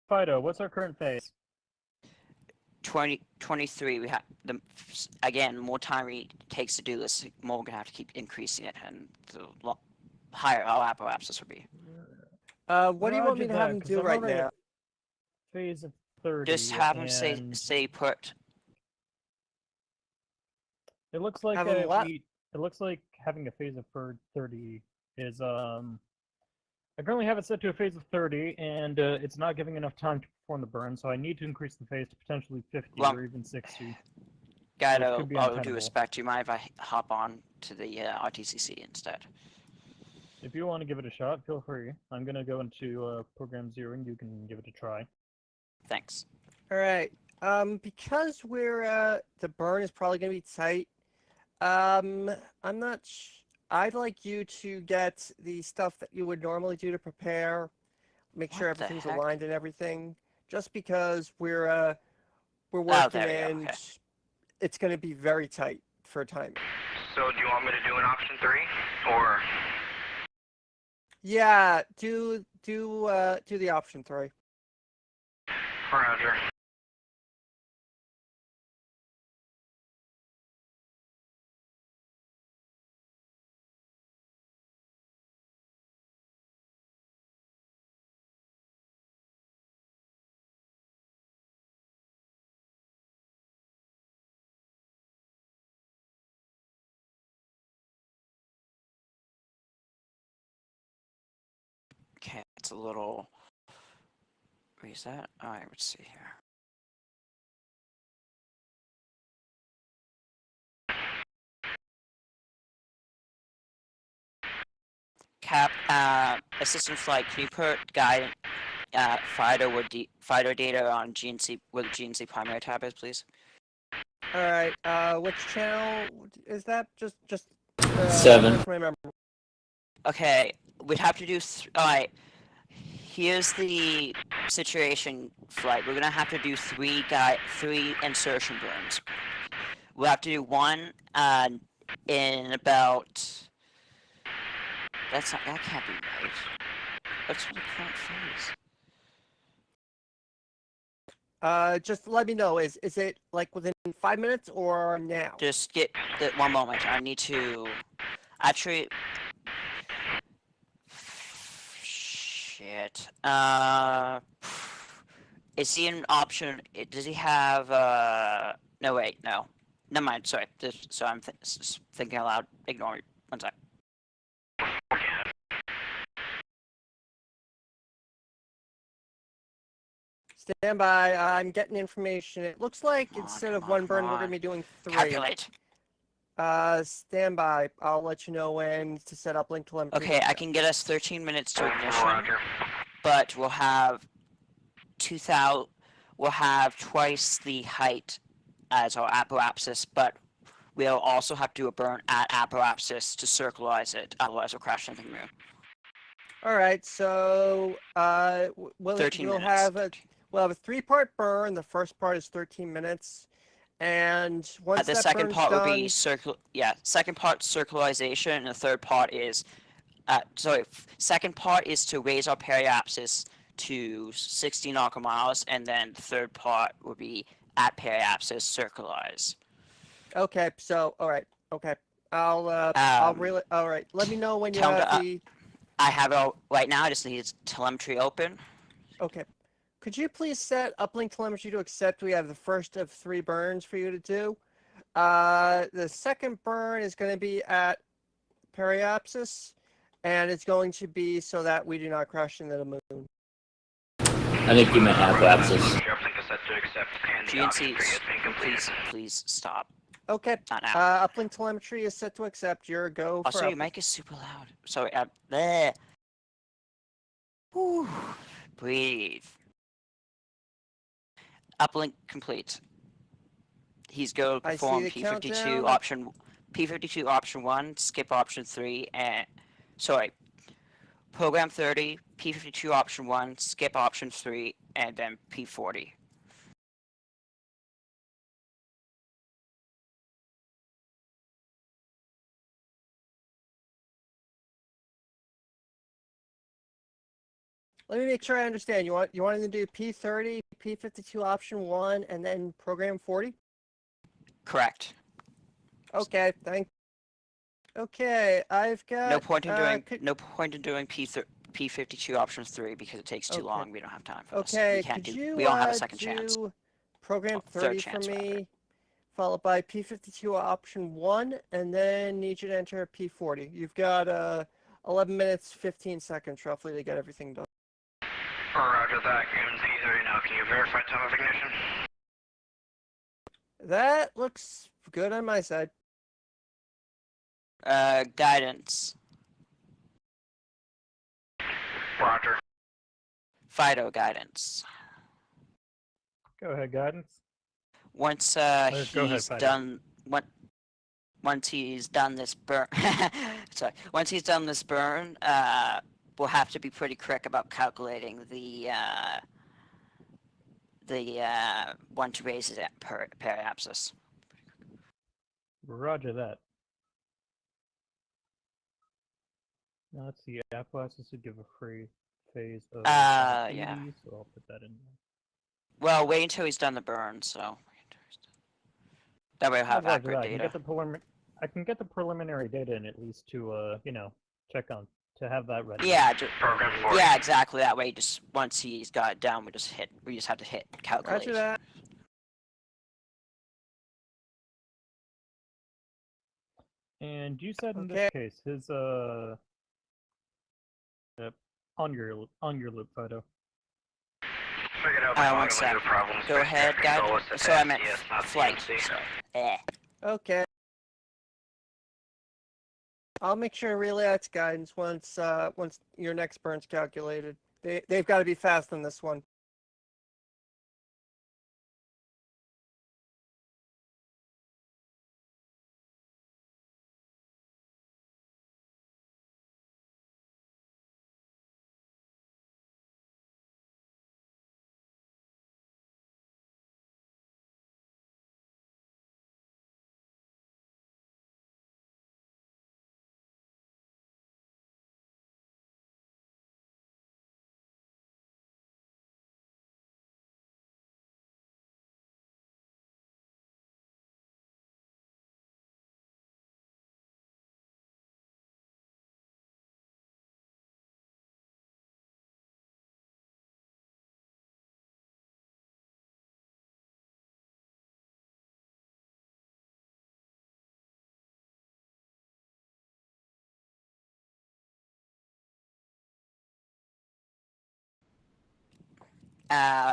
Fido, what's our current phase? 23. We have again. More time it takes to do this, more we're gonna have to keep increasing it, and the higher our apoapsis will be. What do you want me to have him 'cause do I'm right already now? at Phase of 30. Just have him and say put. It looks like Have him what? it looks like having a phase of 30 is I currently have it set to a phase of 30, and it's not giving enough time to perform the burn, so I need to increase the phase to potentially 50 Well, or even 60. Guido, could be all due untenable. respect, do you mind if I hop on to the RTCC instead? If you want to give it a shot, feel free. I'm going to go into Program 0, and you can give it a try. Thanks. All right. Because we're the burn is probably gonna be tight. I'm not. I'd like you to get the stuff that you would normally do to prepare, make sure What the everything's heck? aligned and everything. Just because we're working there we go, and okay. it's gonna be very tight for timing. So do you want me to do an option 3, or? Yeah, do the option 3. Roger. Okay, it's a little. Reset. All right, let's see here. Assistant flight. Can you put guidance FIDO data on GNC where the GNC primary tab is, please? All right. Which channel is that? Just 7. refresh my memory. Okay, we'd have to do. All right. Here's the situation, flight. We're gonna have to do three insertion burns. We'll have to do one in about. That can't be right. What's the current phase? Just let me know. Is it like within 5 minutes or now? Just get one moment. I need to actually. Shit. Is he an option? Does he have? No, wait, no. Never mind. Sorry. So I'm thinking aloud. Ignore me. One sec. Stand by. I'm getting information. It looks like instead of one burn, we're gonna be doing 3. Calculate. Stand by. I'll let you know when to set up link telemetry. Okay, I can get us 13 minutes to ignition, Roger. but we'll have we'll have twice the height as our apoapsis, but we'll also have to do a burn at apoapsis to circularize it, otherwise we'll crash into the moon. All right. So we'll 13 minutes. we'll have a 3-part burn. The first part is 13 minutes. And once the that second burn's part done, will be second part circularization, and the third part is second part is to raise our periapsis to 60 nautical miles, and then the third part will be at periapsis circularize. Okay, so all right, okay. I'll really all right. Let me know when you tell him have to, the. I have it right now. I just need telemetry open. Okay, could you please set uplink telemetry to accept? We have the first of 3 burns for you to do. The second burn is going to be at periapsis, and it's going to be so that we do not crash into the moon. I think you may have lapses. GNC, please stop. Okay. Not now. Uplink telemetry is set to accept. Your go. Also, for your mic is super loud. Sorry. There. Whew. Breathe. Uplink complete. He's go I see perform the P52 countdown. option 1, skip option 3, and program 30, P52 option 1, skip option 3, and then P40. Let me make sure I understand. You wanted to do P30, P52 option 1, and then program 40? Correct. Okay, Okay, I've got. No point in doing P52 option 3 because it takes too Okay. long. We don't have time for this. Okay, We can't could do. you We don't have a second chance. do program Third 30 chance, for me, rather. followed by P52 option 1, and then need you to enter P40. You've got 11 minutes, 15 seconds roughly to get everything done. Roger that. P30 now. Can you verify time of ignition? That looks good on my side. Guidance. Roger. Fido guidance. Go ahead, guidance. Once Go ahead, he's Fido. done once he's done this burn once he's done this burn, we'll have to be pretty quick about calculating the one to raise it at periapsis. Roger that. Now let's see. Appalachians would give a free phase of 80, yeah. so I'll put that in there. Well, wait until he's done the burn, so that way we'll have Roger accurate that. data. I can get the preliminary data in at least to check on to have that ready. Yeah, Program 40. yeah, exactly. That way, just once he's got it down, we just have to hit calculate. Roger that. And you said in Okay. this case his on your loop photo. Figured out One sec. Go ahead, guide. So I meant flight. So, Okay. I'll make sure to relay that's guidance once your next burn's calculated. They've got to be fast on this one.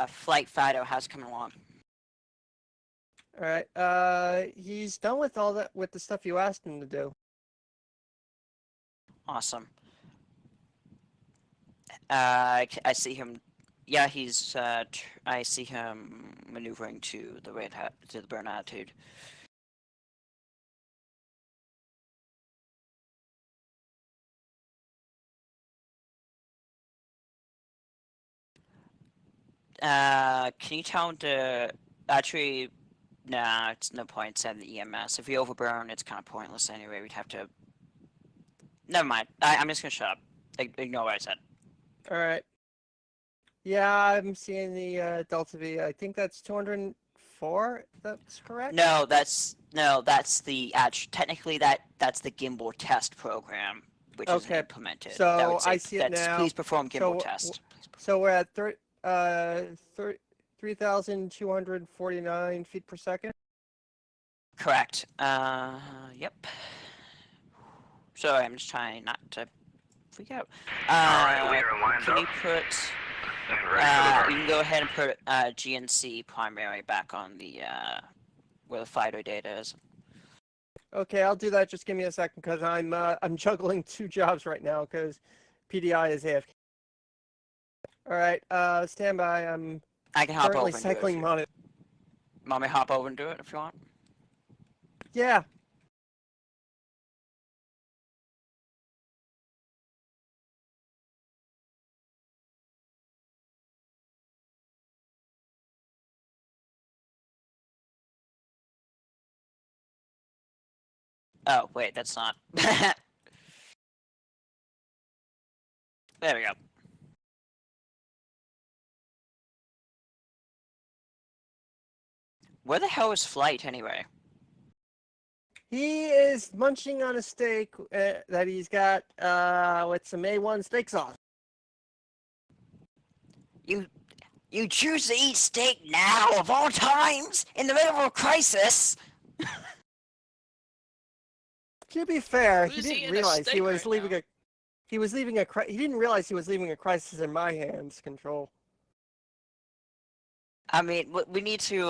Flight Fido, how's it coming along? All right. He's done with all that with the stuff you asked him to do. Awesome. I see him. Yeah, he's. I see him maneuvering to the burn attitude. Can you tell him to actually? Nah, it's no point sending the EMS. If we overburn, it's kind of pointless anyway. We'd have to. Never mind. I'm just gonna shut up. Ignore what I said. All right. Yeah, I'm seeing the Delta V. I think that's 204. That's correct. No, that's the technically that's the gimbal test program, which is implemented. So that would say, I see it now. Please perform gimbal test. So we're at 3,249 feet per second. Correct. Yep. Sorry, I'm just trying not to freak out. Alright, we are lined can up. you put? And ready for the burn. You can go ahead and put GNC primary back on the where the FIDO data is. Okay, I'll do that. Just give me a second, because I'm juggling 2 jobs right now because PDI is AFK. All right, stand by. I can hop over currently and cycling do it. monitor. Want me to hop over and do it if you want? Yeah. Oh, wait, that's not. There we go. Where the hell is Flight anyway? He is munching on a steak that he's got with some A1 steak sauce. You choose to eat steak now of all times in the middle of a crisis. To be fair, Who's he eating didn't a realize he steak was right leaving now? he didn't realize he was leaving a crisis in my hands. Control. I mean, we need to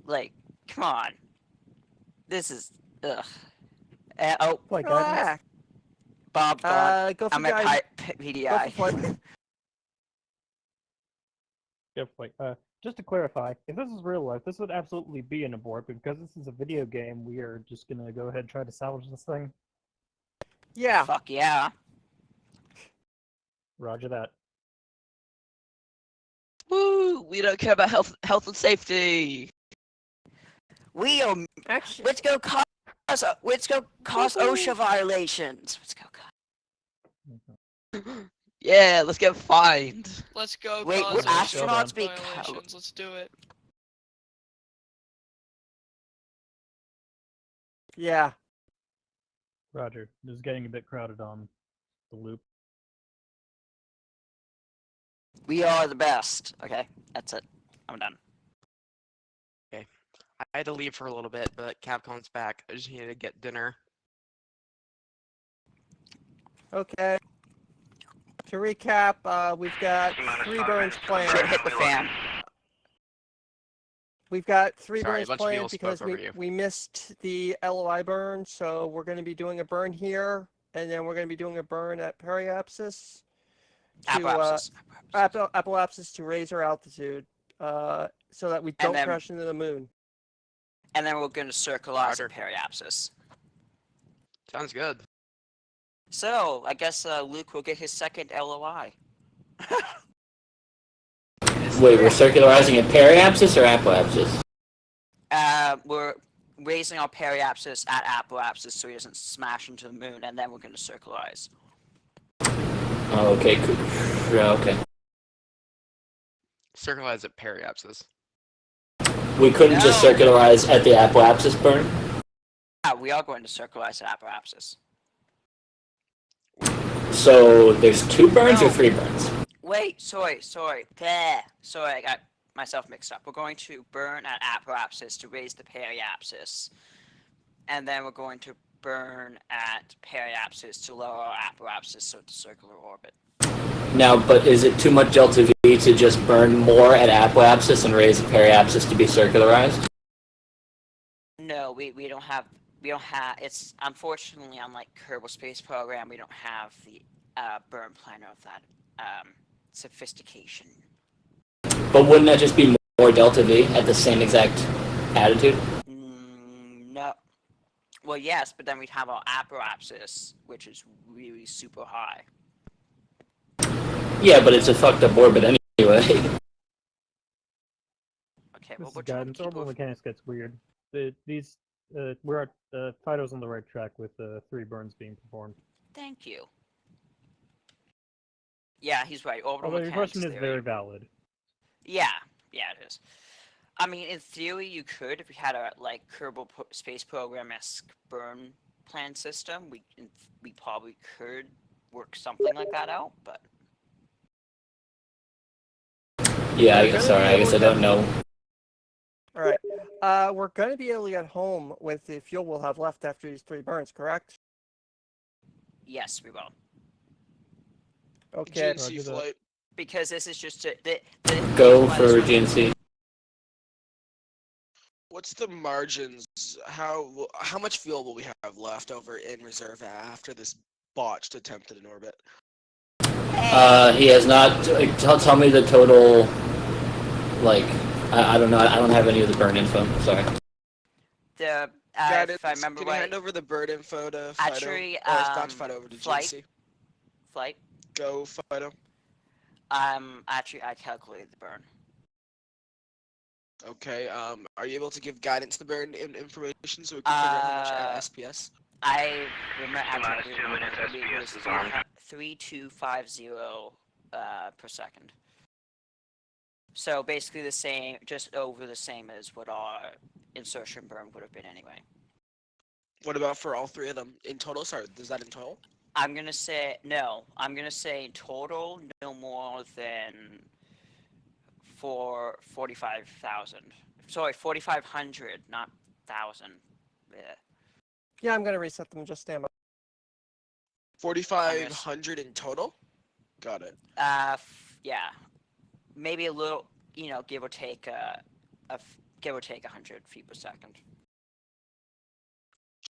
like, come on. This is ugh. Oh my God. Bob, Go for I'm at PDI. Go for it. Just to clarify, if this is real life, this would absolutely be an abort, but because this is a video game, we are just gonna go ahead and try to salvage this thing. Yeah. Fuck yeah. Roger that. Woo! We don't care about health and safety. We are. Actually, let's go cause OSHA violations. Let's go. Yeah, let's get fined. Let's go. Wait, cause would OSHA astronauts be violations. Let's do it. Yeah. Roger. This is getting a bit crowded on the loop. We are the best. Okay, that's it. I'm done. Okay. I had to leave for a little bit, but Capcom's back. I just needed to get dinner. Okay. To recap, we've got 3 burns planned. Shit hit the fan. We've got 3 Sorry, a burns bunch of planned people spoke because over you. we missed the LOI burn, so we're going to be doing a burn here, and then we're going to be doing a burn at periapsis. Apoapsis to raise our altitude, so that we don't crash into the moon. And then we're going to circularize at periapsis. Sounds good. So, I guess Luke will get his second LOI. Wait, we're circularizing at periapsis or apoapsis? We're raising our periapsis at apoapsis so he doesn't smash into the moon, and then we're going to circularize. Oh, okay, cool. Okay. Circularize at periapsis. We couldn't just circularize at the apoapsis burn? Yeah, we are going to circularize at apoapsis. So there's 2 burns or 3 burns? Wait, sorry. Bleh. Sorry, I got myself mixed up. We're going to burn at apoapsis to raise the periapsis. And then we're going to burn at periapsis to lower our apoapsis so it's a circular orbit. Now, but is it too much delta V to just burn more at apoapsis and raise the periapsis to be circularized? No, we don't have, it's unfortunately unlike Kerbal Space Program, we don't have the burn planner of that sophistication. But wouldn't that just be more delta V at the same exact attitude? No. Well, yes, but then we'd have our apoapsis, which is really super high. Yeah, but it's a fucked up orbit anyway. Okay, This well, is we're trying to guidance. keep Orbital over- mechanics gets weird. We're at Fido's on the right track with 3 burns being performed. Thank you. Yeah, he's right. Orbital Although your mechanics question is theory. very valid. Yeah, it is. I mean, in theory, you could if you had a like Kerbal Space Program-esque burn plan system. We probably could work something like that out, but Yeah, I guess I don't know. All right. We're going to be able to get home with the fuel we'll have left after these 3 burns, correct? yes, we will. Okay. GNC flight. Because this is just Go for GNC. What's the margins? How much fuel will we have left over in reserve after this botched attempt at an orbit? He has not. Tell me the total. Like, I don't know. I don't have any of the burn info. Sorry. If I remember can you right, hand over the bird info to Fido? actually, Or not to Fido, over to GNC. Flight. Go, Fido. Actually, I calculated the burn. Okay, are you able to give guidance to the burn information so we can figure out how much SPS? I remember actually 2 minutes SPS is on. 3250 per second. So basically the same, just over the same as what our insertion burn would have been anyway. What about for all 3 of them in total? Sorry, is that in total? I'm gonna say no. I'm gonna say in total no more than 45,000. Sorry, 4,500, not 1,000. Yeah. Yeah, I'm going to reset them. Just stand by. 4,500 in total? Got it. Yeah, maybe a little. Give or take 100 feet per second.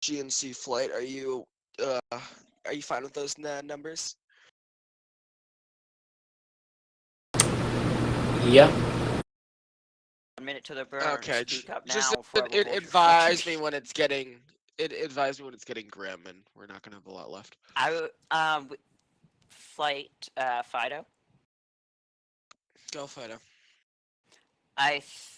GNC flight, are you fine with those numbers? Yeah. 1 minute to the burn. Okay, Speak up just now before I will hold advise your me when it's getting grim, and we're not gonna have a lot left. Flight Fido. Go, Fido.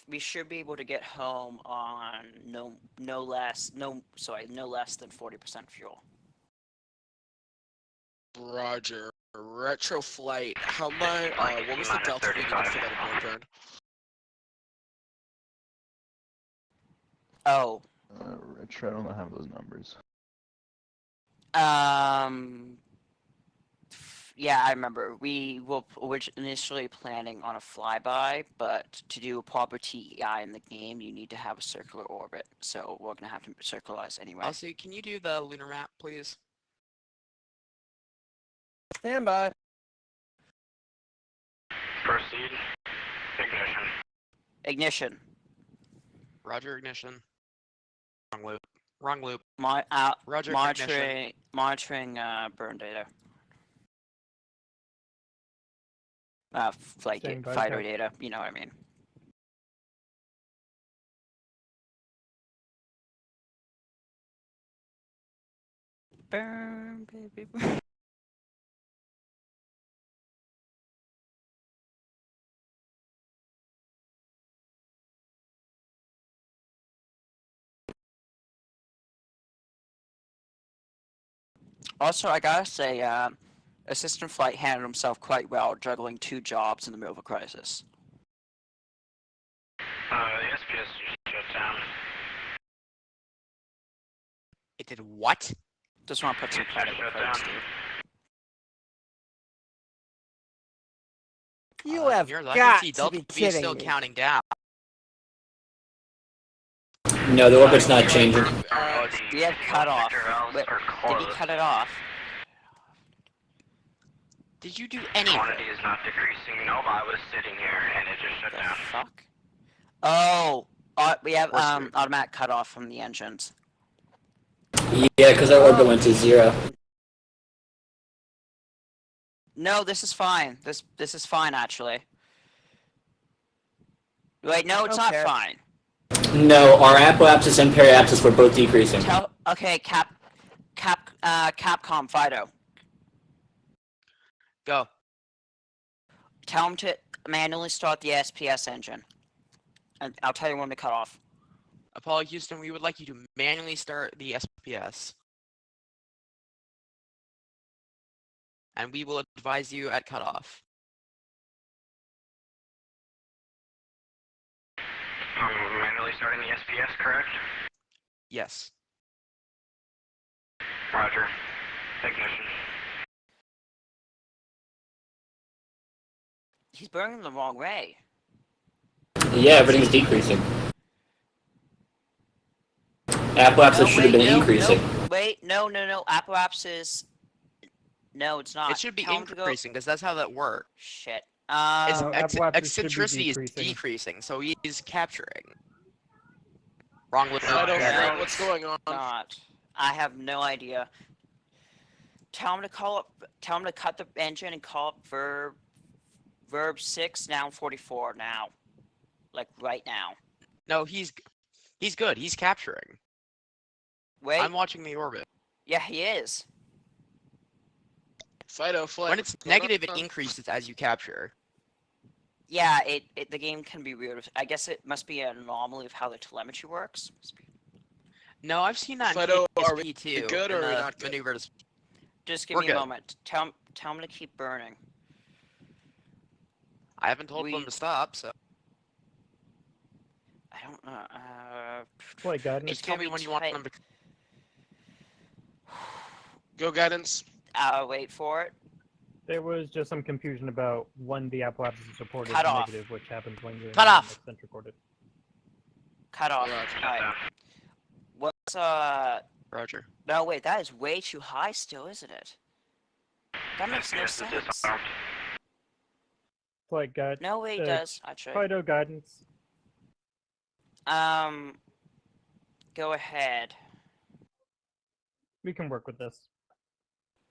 We should be able to get home on no less than 40% fuel. Roger. Retro flight. How much? What was the delta we needed for that abort burn? Oh. Retro, I don't have those numbers. Yeah, I remember. We were initially planning on a flyby, but to do a proper TEI in the game, you need to have a circular orbit. So we're gonna have to circularize anyway. Also, can you do the lunar map, please? Stand by. Proceed. Ignition. Ignition. Roger, ignition. Wrong loop. Wrong loop. Roger, ignition. Monitoring burn data. Flight fighter data. You know what I mean. Burn, baby. Burn. Also, I gotta say, Assistant Flight handled himself quite well, juggling 2 jobs in the middle of a crisis. The SPS Shutdown. It did what? Just want to put some credit where credit's due. You have Here's- I got can see to Delta be V is kidding still me. counting down. No, the orbit's not changing. We had cut off. Did he cut it off? Did you do anything? Quantity is not decreasing. No, I was sitting here and it just shut The down. fuck? Oh, we have automatic cutoff from the engines. Yeah, because our orbit went to 0. No, this is fine. This is fine actually. Wait, no, it's not Okay. fine. No, our apoapsis and periapsis were both decreasing. Okay, Capcom Fido. Go. Tell him to manually start the SPS engine. And I'll tell you when to cut off. Apollo Houston, we would like you to manually start the SPS. And we will advise you at cutoff. Manually starting the SPS, correct? Yes. Roger. Ignition. He's burning the wrong way. Yeah, everything's decreasing. Apoapsis should have been increasing. No. Apoapsis. No, it's not. It should be Tell him to go- increasing, because that's how that works. Shit. His No, Apoapsis should be eccentricity is decreasing. decreasing, so he's capturing. Wrong with I don't Yeah. know what's going on. Not. I have no idea. Tell him to call up. Tell him to cut the engine and call up verb 6 now 44 now, like right now. No, he's good. He's capturing. Wait. I'm watching the orbit. Yeah, he is. Fido, flight. When it's negative, it increases as you capture. Yeah, the game can be weird. I guess it must be an anomaly of how the telemetry works. No, I've seen that in Fido, are we PSP too. good or in are we the not good? maneuvers. Just give We're me good. a moment. Tell him to keep burning. I haven't told them to stop, so I don't know. Flight guidance. It's tell gonna me be when you want tight. them to. Go guidance. Wait for it. There was just some confusion about when the apoapsis is reported Cut as off. negative, which happens when you're in Cut an off. eccentric orbit. Cut off. Roger. Alright. What's Roger. No, wait. That is way too high, still, isn't it? That makes no SPS is sense. disarmed. Flight guide. No way, it does. Actually. Fido guidance. Go ahead. We can work with this.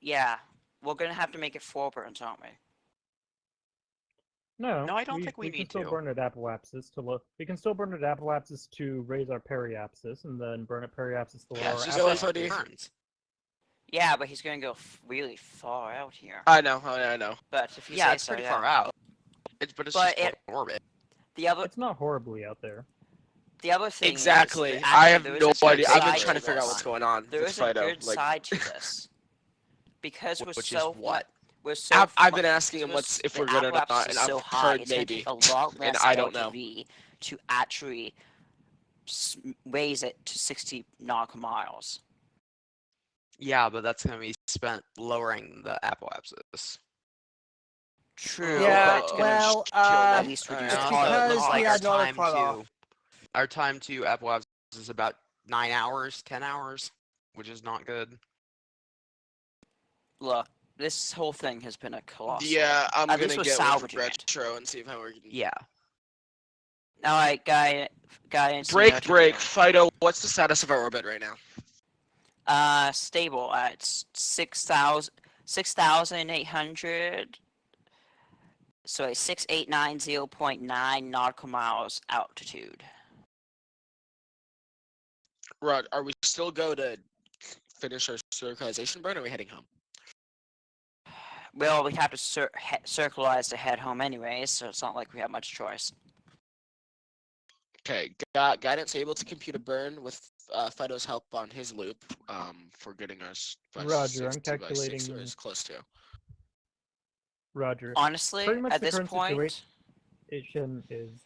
Yeah, we're gonna have to make it 4 burns, aren't we? No, No, I don't think we can need still to. burn at apoapsis to look. We can still burn at apoapsis to raise our periapsis, and then burn at periapsis to lower Yeah, our it's just go apoapsis. FOD. burns. Yeah, but he's gonna go really far out here. I know. But if you Yeah, say it's so, pretty yeah. far out. But it's But just in orbit. The other It's not horribly out there. thing Exactly. is, I have there is no a good idea. I've been side trying to to figure out this. what's going on There with is a Fido. good side to this. Because we're Which so is what? we're so I've fu- been asking him if the we're good or apoapsis not, is and so I've high, heard it's gonna maybe. take a lot less I don't Delta know. V to actually raise it to 60 nautical miles. Yeah, but that's gonna be spent lowering the apoapsis. True. Yeah, but it's gonna well, at least reduce it's the because looks we like had our not a cutoff. Our time to apoapsis is about 9 hours, 10 hours, which is not good. Look, this whole thing has been a colossal. Yeah, I'm At gonna least we're get with salvaging it. retro and see how we can. Yeah. All right, guys. Break. Fido, what's the status of our orbit right now? Stable at 6,800. Sorry, 6890.9 nautical miles altitude. Rod, are we still go to finish our circularization burn, or are we heading home? Well, we have to circularize to head home anyways, so it's not like we have much choice. Okay, guidance able to compute a burn with Fido's help on his loop for getting us. Roger, I'm calculating. Or as close to. Roger. Honestly, Pretty much at the this current point, situation is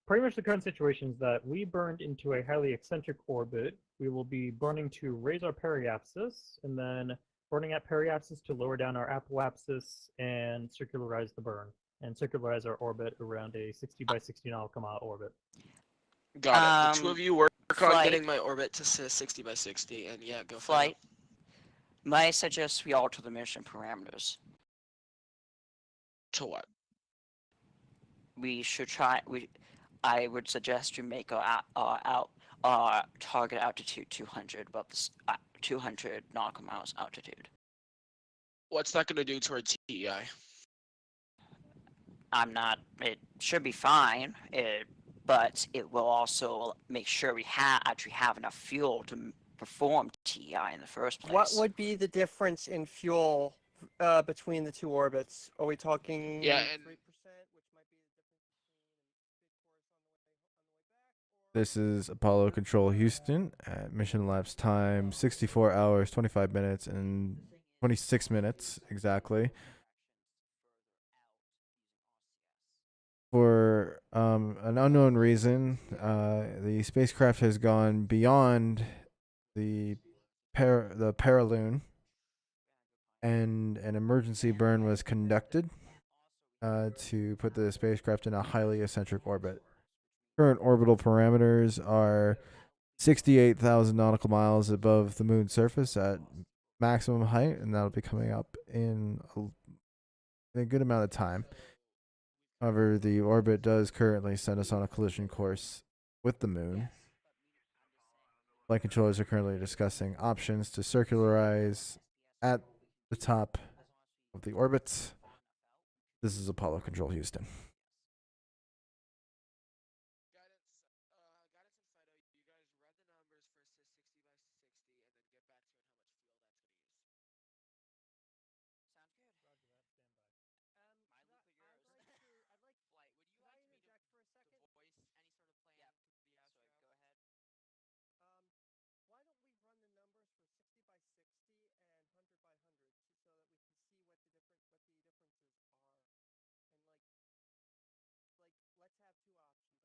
pretty much the current situation is that we burned into a highly eccentric orbit. We will be burning to raise our periapsis, and then burning at periapsis to lower down our apoapsis and circularize the burn, and circularize our orbit around a 60 by 60 nautical mile orbit. Got it. The two of you work on Flight. getting my orbit to 60 by 60, and yeah, go Flight. May I suggest we alter the mission parameters? To what? We should try. I would suggest we make our target altitude 200, above this 200 nautical miles altitude. What's that going to do to our TEI? I'm not. It should be fine. But it will also make sure we actually have enough fuel to perform TEI in the first place. What would be the difference in fuel between the two orbits? Are we talking? Yeah, and This is Apollo Control Houston at mission elapsed time 64 hours, 25 minutes, and 26 minutes exactly. For an unknown reason, the spacecraft has gone beyond the Paraloon, and an emergency burn was conducted to put the spacecraft in a highly eccentric orbit. Current orbital parameters are 68,000 nautical miles above the moon's surface at maximum height, and that'll be coming up in a good amount of time. However, the orbit does currently send us on a collision course with the moon. Flight controllers are currently discussing options to circularize at the top of the orbit. This is Apollo Control Houston. Why don't we run the numbers for 60 by 60 and 100 by 100 so that we can see what the differences are, and let's have two options. I think. Yeah. I mean, But we need say a 60 by 60 is just going to be more efficient with Yeah, TEI. 60 by 60. That's our ideal. That's our target.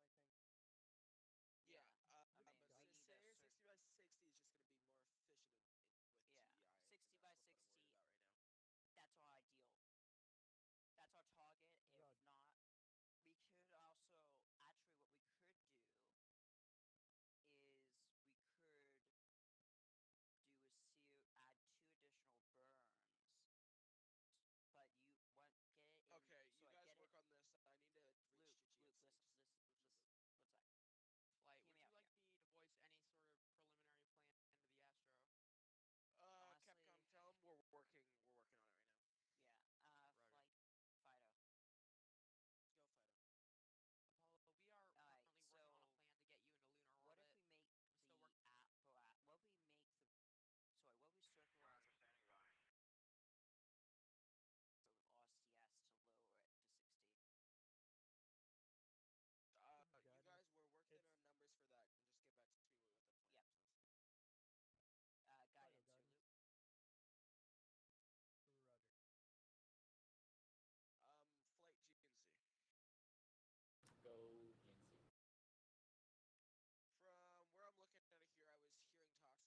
If not, we could also actually what we could do is we could add 2 additional burns, but you want get it in. Okay, so you I guys get work it. on this. I need to reach Luke, to GNC. listen. What's that? Flight, Hear would me you out like here. me to voice any sort of preliminary plan to the Astro? Honestly, Capcom, tell them we're working on it right now. Yeah. Roger. Flight Fido. Let's go, Fido. Apollo, we are Alright, currently so working on a plan to get you into lunar orbit. what if we make Still the work- what if we make the what if we circularize the RCS to lower it to 60? You guys, we're working on numbers for that, and just get back to me with the plan. Yep. Guidance, Luke. Roger. Flight GNC. Go GNC. From where I'm looking at it here, I was hearing talks of a possible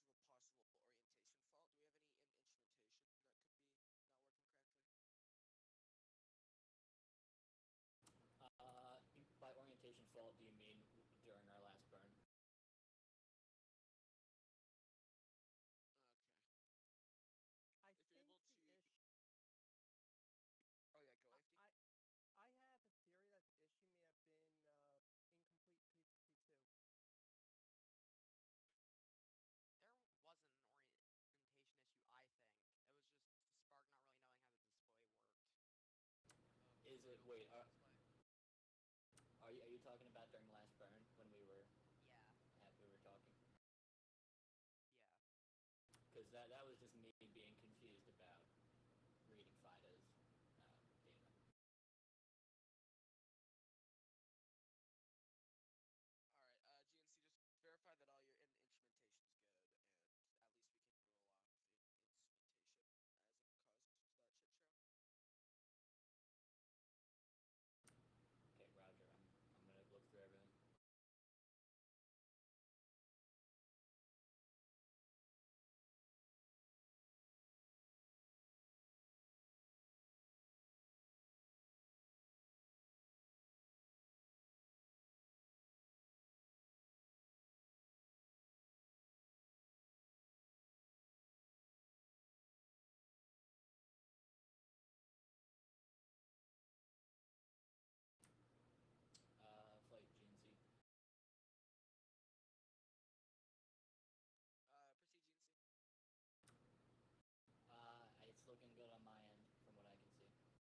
orientation fault. Do we have any instrumentation that could be not working correctly? By orientation fault, do you mean during our last burn? Okay. I If think you're able to. Oh yeah, go AFD. I have a theory that the issue may have been incomplete P52. There wasn't an orientation issue, I think. It was just the spark not really knowing how the display worked. Is it? Wait. Are you talking about during the last burn when we were? Yeah. We were talking. Yeah. Because that was just me being confused about reading Fido's data. All right, GNC, just verify that all your instrumentation is good, and at least we can roll off the instrumentation as it caused that shit show. Okay, Roger. I'm gonna look through everything. Flight GNC. Proceed GNC. It's looking good on my end from what I can see. Roger.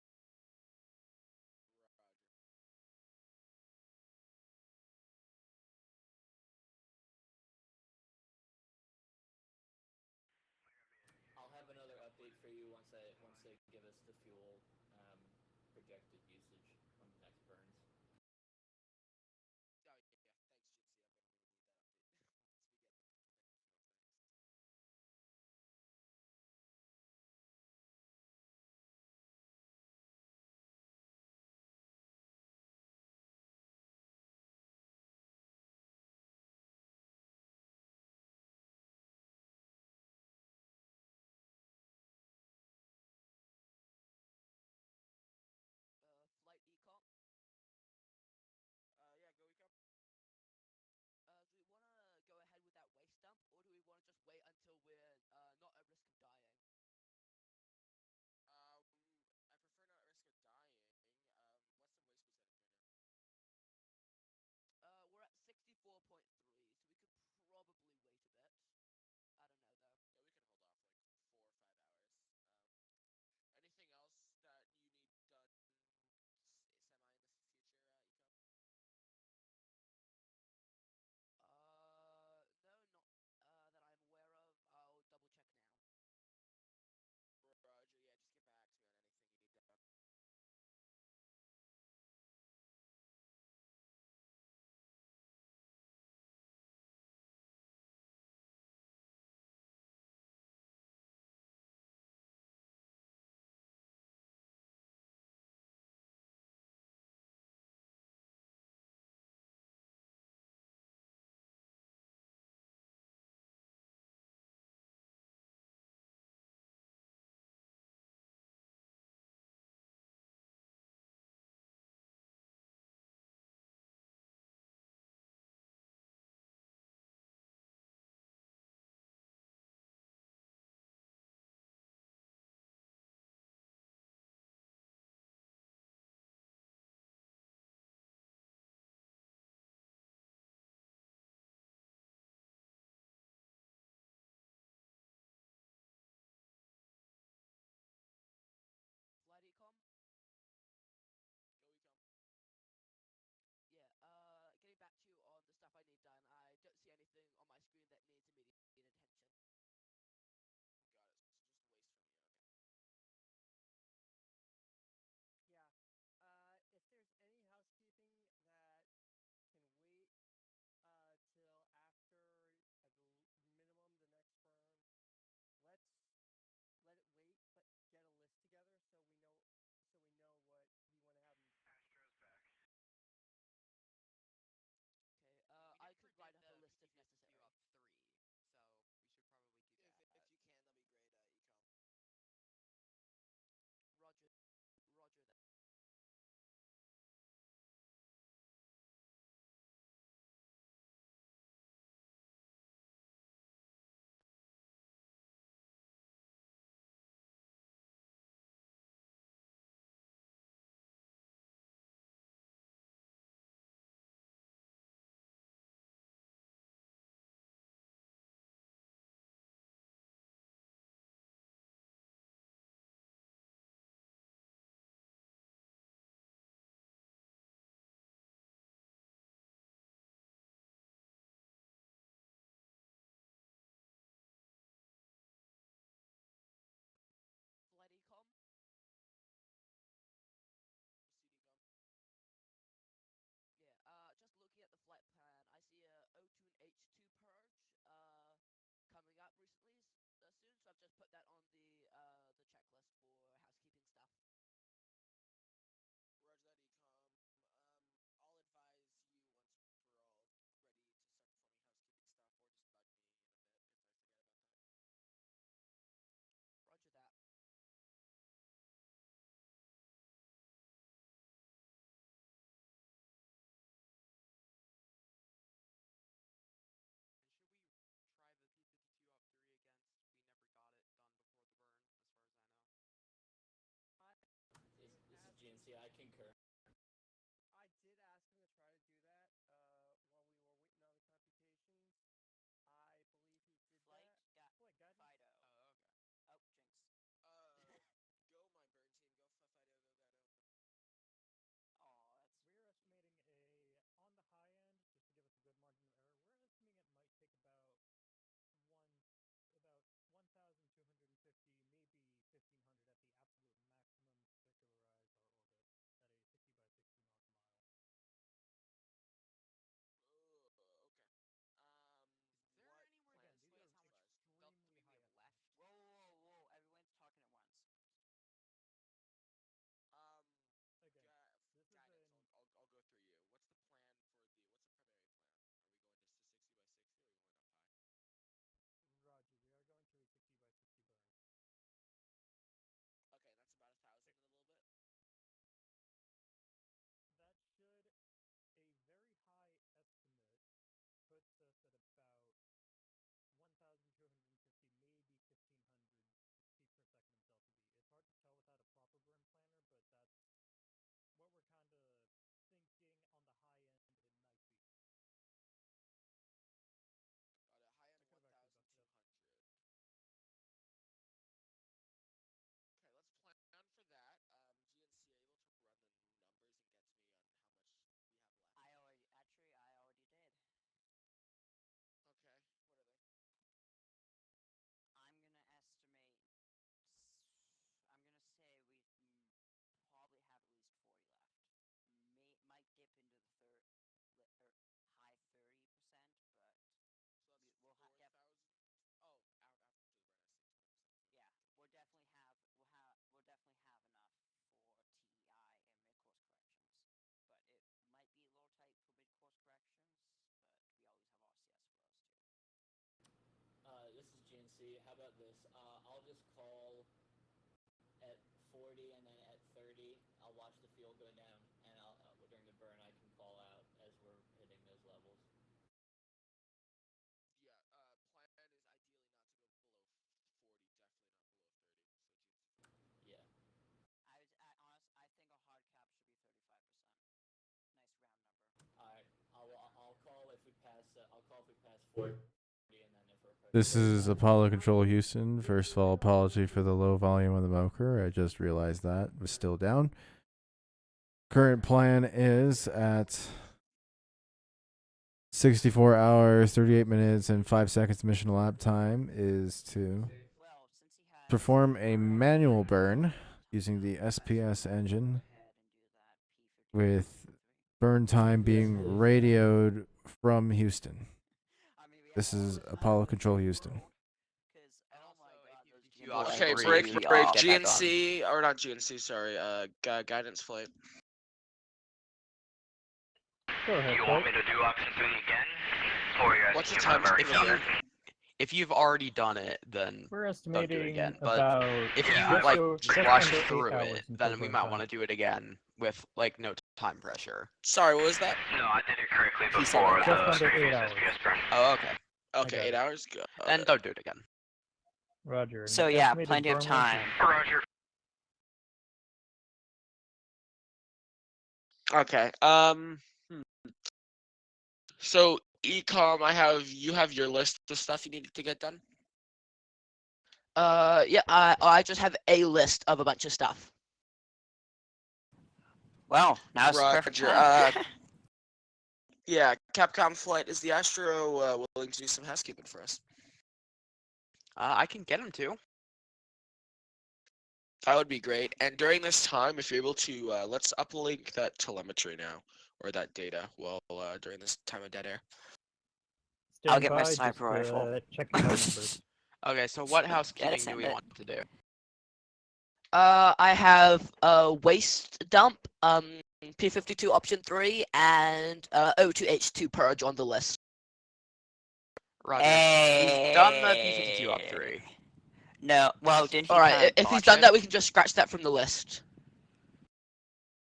I'll have another update for you once they give us the fuel projected usage from the next burns. Oh yeah, thanks GNC. I'm gonna up recently soon, so I've just put that on the checklist for housekeeping stuff. Roger that, Ecom. I'll advise you once we're all ready to start performing housekeeping stuff, or just bug me in a bit if I forget about that. Roger that. And should we try the P52 Opt 3 again since we never got it done before the burn, as far as I know? This is GNC. I concur. I did ask him to try to do that while we were waiting on the computations. I believe he did Flight, that. Flight guidance. Fido. Oh, okay. Oh, Jinx. Go my burn team. Go Fido. Go Guido. Oh, that's. We're estimating on the high end, just to give us a good margin of error. We're estimating it might take about 1,250, maybe 1,500 at the absolute maximum to circularize our orbit at a 60 by 60 nautical mile. Okay. Is there anywhere Again, to these say are how much extremely delta V we high have estimates. left? Whoa! Everyone's talking at once. Again, this is Guidance. an I'll go through you. What's the plan for what's the primary plan? Are we going just to 60 by 60, or are we going up high? Roger. We are going to a 60 by 60 burn. Okay, that's about 1,000 and a little bit. That should, a very high estimate, puts us at about 1,250, maybe 1,500 feet per second of Delta V. It's hard to tell without a proper burn planner, but that's what we're kind of thinking on the high end. It might be. Got a high end 1,200. Okay, let's plan for that. GNC able to run the numbers and get to me on how much we have left. I already did. Okay, what are they? I'm gonna estimate. I'm gonna say we probably have at least 40 left. Might dip into the high 30%, but So that's we'll 4,000. Oh, after the burn, I see 20%. yeah, we'll definitely have enough for TEI and mid-course corrections. But it might be a little tight for mid-course corrections, but we always have RCS for those too. This is GNC. How about this? I'll just call at 40, and then at 30, I'll watch the fuel go down, and during the burn, I can call out as we're hitting those levels. Yeah, plan is ideally not to go below 40, definitely not below 30. So GNC. Yeah. I think a hard cap should be 35%. Nice round number. All right. I'll call if we pass. I'll call if we pass 40, and then if we're. This is Apollo Control Houston. First of all, apology for the low volume on the MOCR. I just realized that it was still down. Current plan is at 64 hours, 38 minutes, and 5 seconds mission lap time is to perform a manual burn using the SPS engine with burn time being radioed from Houston. This is Apollo Control Houston. Okay, break. GNC, or not GNC, sorry, guidance flight. Go ahead, you want me to do option 3 again? Or you guys What's the think time? I've already done it? If you've already done it, then we're don't do it estimating again. But about if you just rush through it, then we might want to do it again with like no time pressure. Sorry, what was that? No, I did it correctly before the just under 8 previous hours. SPS burn. Oh, okay. Okay, 8 hours? Go. Then don't do it again. Roger. So yeah, plenty of time. Roger. Okay. So Ecom, you have your list of stuff you needed to get done. Yeah, I just have a list of a bunch of stuff. Well, now it's perfect Roger. time. Yeah, CAPCOM flight, is the Astro willing to do some housekeeping for us? I can get him to. That would be great. And during this time, if you're able to, let's uplink that telemetry now, or that data, during this time of dead air. I'll get my sniper rifle. Checking my numbers. Okay, so what Gotta housekeeping do send we it. want to do? I have waste dump, P52 option 3, and O2H2 purge on the list. Roger. He's done the P52 Opt 3. No, well, didn't he? Alright, kinda if he's botch done it? that, we can just scratch that from the list.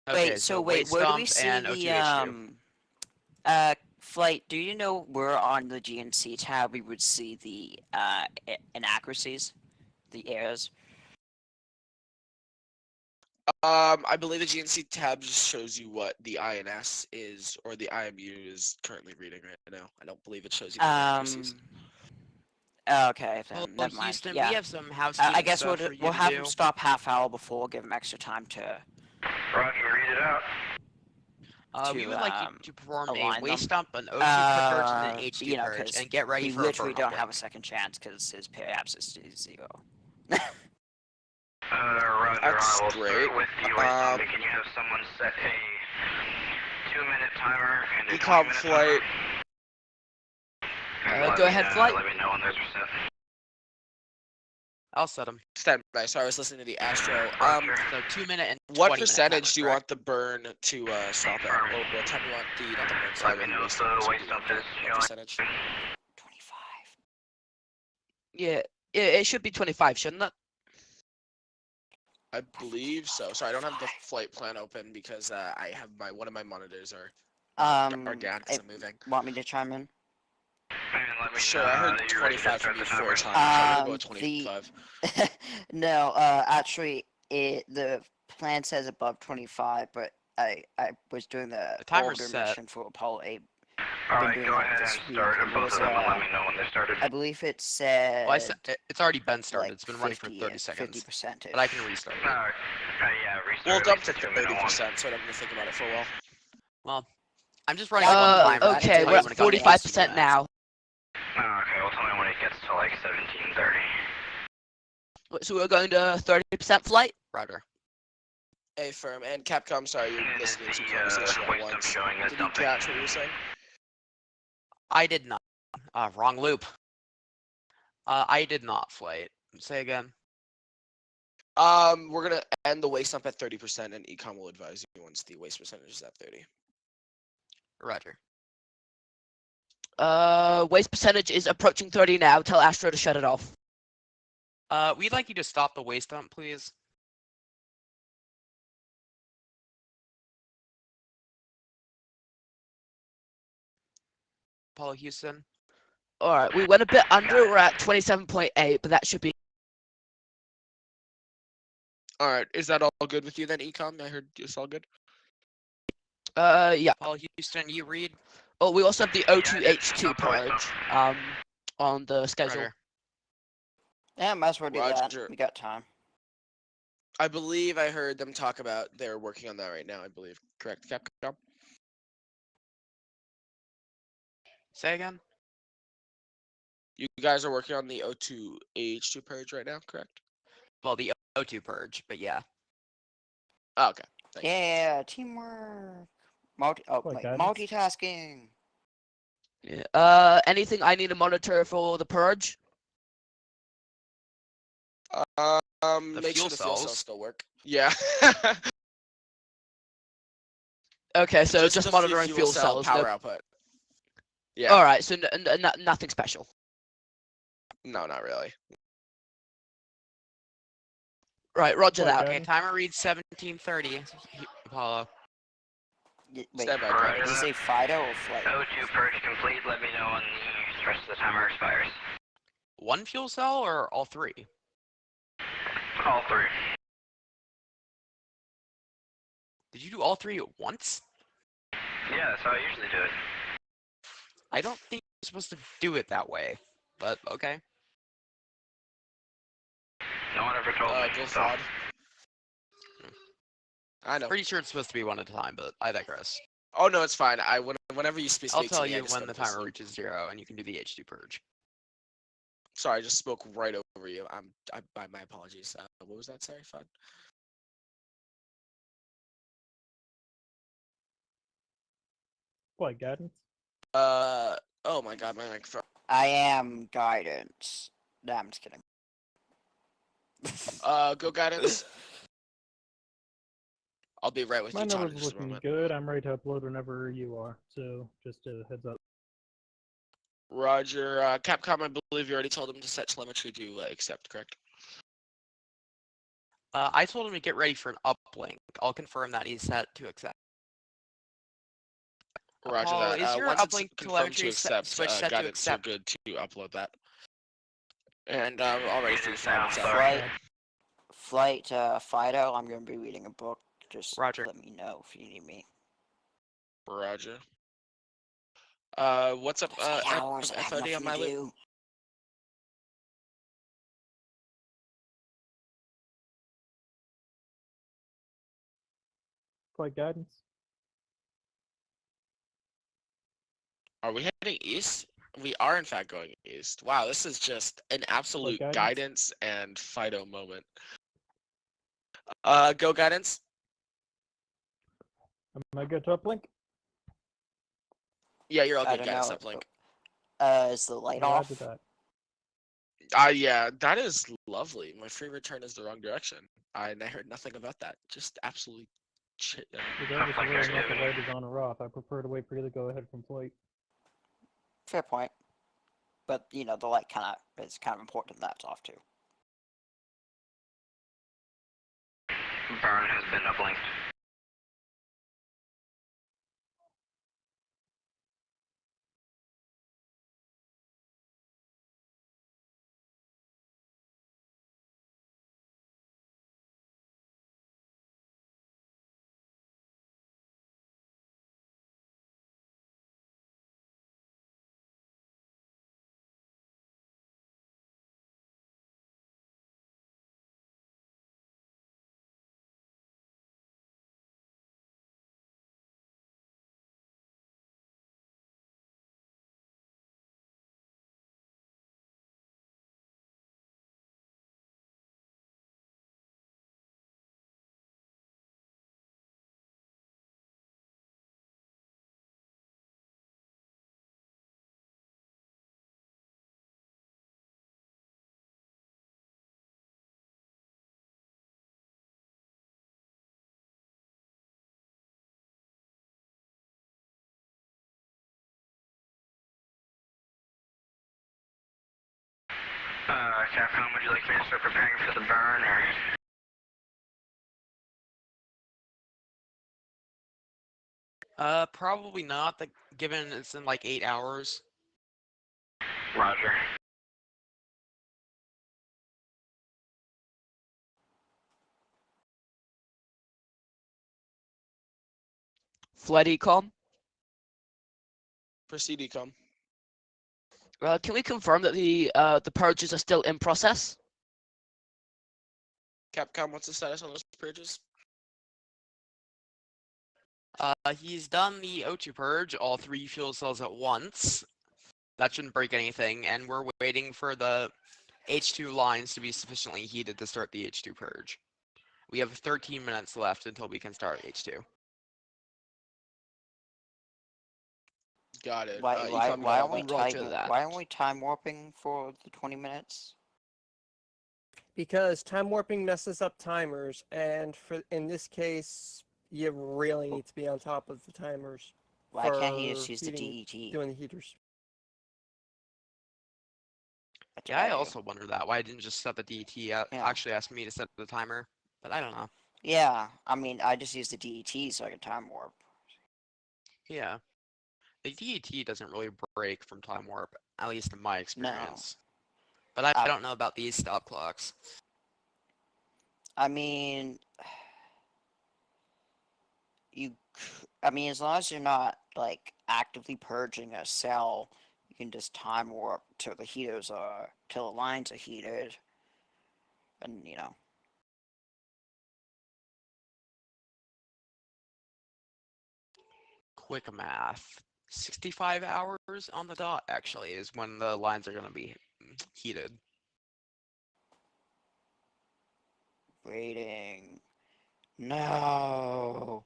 Okay, Wait, so wait, waste where do we dump see and the O2H2. flight? Do you know where on the GNC tab we would see the inaccuracies, the errors? I believe the GNC tab just shows you what the INS is, or the IMU is currently reading right now. I don't believe it shows you the inaccuracies. Okay, then Well, never mind. Houston, Yeah, we have some housekeeping I guess stuff we'll for you we'll to have do. him stop half hour before, give him extra time to. Roger, read it out. We would like you to perform a align waste them. dump, an O2 purge, and an H2 You know, purge, 'cause and get ready we for literally a burn don't have a uplink. second chance because his PAO is 0. Roger, That's I will great. start with the waste dump. Can you have someone set a 2-minute timer and a Ecom 20-minute flight. timer? Go ahead, flight. Let me know when those are set. I'll set them. Stand by. Sorry, I was listening to the Astro. So 2-minute and What 20-minute percentage timer, do you want the burn to stop at? Or what time do you want the not the burn? Sorry, Let me the know waste if dump. the So waste dump is what showing. percentage? 25. Yeah, it should be 25, shouldn't it? I believe so. Sorry, I don't have the flight plan open because I have one of my monitors are down because I'm moving. Want me to chime in? And let me Sure, know I heard that you're ready to 25 start from the you 4 timer. times. So I'm gonna go The 25. no, actually, the plan says above 25, but I was doing the The timer's older set. mission for Apollo 8. Alright, doing go that ahead this and week, start and it both was, of them and let me know when they started. I believe it said. Well, it's already been started. Like It's been running for 30 seconds. 50%. But I can restart it. Yeah, restart. We'll at dump least to the 2-minute one. 30%, so I don't have to think about it for a while. Well, I'm just running one timer. that Okay, until we're you at wanna go to the 45% SPS. now. Okay, well tell me when it gets to like 17:30. So we're going to 30% flight? Roger. A firm and Capcom. Sorry, you're And listening to the conversation at waste dump once. showing is Did you dumping. catch what you were saying? I did not. Wrong loop. I did not flight. Say again. We're gonna end the waste dump at 30%, and Ecom will advise you once the waste percentage is at 30. Roger. Waste percentage is approaching 30 now. Tell Astro to shut it off. We'd like you to stop the waste dump, please. Apollo Houston. Alright, we went a bit under. We're at 27.8, but that should be. Alright, is that all good with you then, Ecom? I heard it's all good. Yeah. Apollo Houston, you read. Oh, we also have the O2H2 purge on the schedule. Roger. Yeah, might as well do Roger. that. We got time. I believe I heard them talk about they're working on that right now. I believe, correct, Capcom? Say again. You guys are working on the O2H2 purge right now, correct? Well, the O2 purge, but yeah. Oh, okay. Thank you. Yeah, teamwork. Multitasking. Yeah. Anything I need to monitor for the purge? Make fuel sure the fuel cells cells. still work. Yeah. Okay, so just the monitoring fuel cell cells. power No... output. Yeah. Alright, so nothing special. No, not really. Right, roger that. Okay, timer reads 17:30. Apollo. Wait, Stand by, Roger did you that. say Fido or Flight? O2 purge complete. Let me know when the rest of the timer expires. One fuel cell or all three? All three. Did you do all three at once? Yeah, that's how I usually do it. I don't think you're supposed to do it that way, but okay. No one ever told me. Go so. Todd. I know. Pretty sure it's supposed to be one at a time, but I digress. Oh no, it's fine. Whenever you speak I'll to tell me, I you just when let the it just- timer reaches 0, and you can do the H2 purge. Sorry, I just spoke right over you. My apologies. What was that? Sorry, Fud. What, guidance? Oh my God, my microphone. I am guidance. Nah, I'm just kidding. Go guidance. I'll be right with My you, Todd, in number's just a looking moment. good. I'm ready to upload whenever you are. So just a heads up. Roger. Capcom, I believe you already told him to set telemetry to accept, correct? I told him to get ready for an uplink. I'll confirm that he's set to accept. Roger Apollo, that. is your Once it's uplink confirmed to telemetry accept, switch set to guidance, you're accept? good to upload that. And all ready for your Now, flight. sorry. Flight Fido, I'm going to be reading a book. Just Roger. let me know if you need me. Roger. What's up, There's 8 hours. I have FOD on nothing my to loop? do. Flight guidance. Are we heading east? We are in fact going east. Wow, this is just an absolute guidance? guidance and Fido moment. Go guidance. Am I good to uplink? Yeah, you're all I good, don't guys. know. Uplink. Is the light Roger off? that. Yeah, that is lovely. My free return is the wrong direction. I heard nothing about that. Just absolutely shit. Regardless of whether or not the light is on or off, I prefer to wait for you to go ahead from flight. Fair point. But, you know, the light is kind of important that it's off too. Burn has been uplinked. Capcom, would you like me to start preparing for the burn, or? Probably not, given it's in like 8 hours. Roger. Flight ecom. Proceed, ecom. Can we confirm that the purges are still in process? Capcom, what's the status on those purges? He's done the O2 purge, all 3 fuel cells at once. That shouldn't break anything, and we're waiting for the H2 lines to be sufficiently heated to start the H2 purge. We have 13 minutes left until we can start H2. Got it. Why Ecom, why got aren't we that. Roger that. why aren't we time warping for the 20 minutes? Because time warping messes up timers, and in this case, you really need to be on top of the timers. Why can't he for just use the heating- DET? Doing the heaters. That's Yeah, I what do. also wonder that. Why I didn't just set the DT out? Yeah. Actually asked me to set the timer, but I don't know. Yeah, I mean, I just use the DET so I can time warp. Yeah. The DET doesn't really break from time warp, at least in my experience. But I don't know about these stop clocks. I mean, I mean, as long as you're not like actively purging a cell, you can just time warp till the lines are heated, and you know. Quick math. 65 hours on the dot, actually, is when the lines are going to be heated. Waiting. No.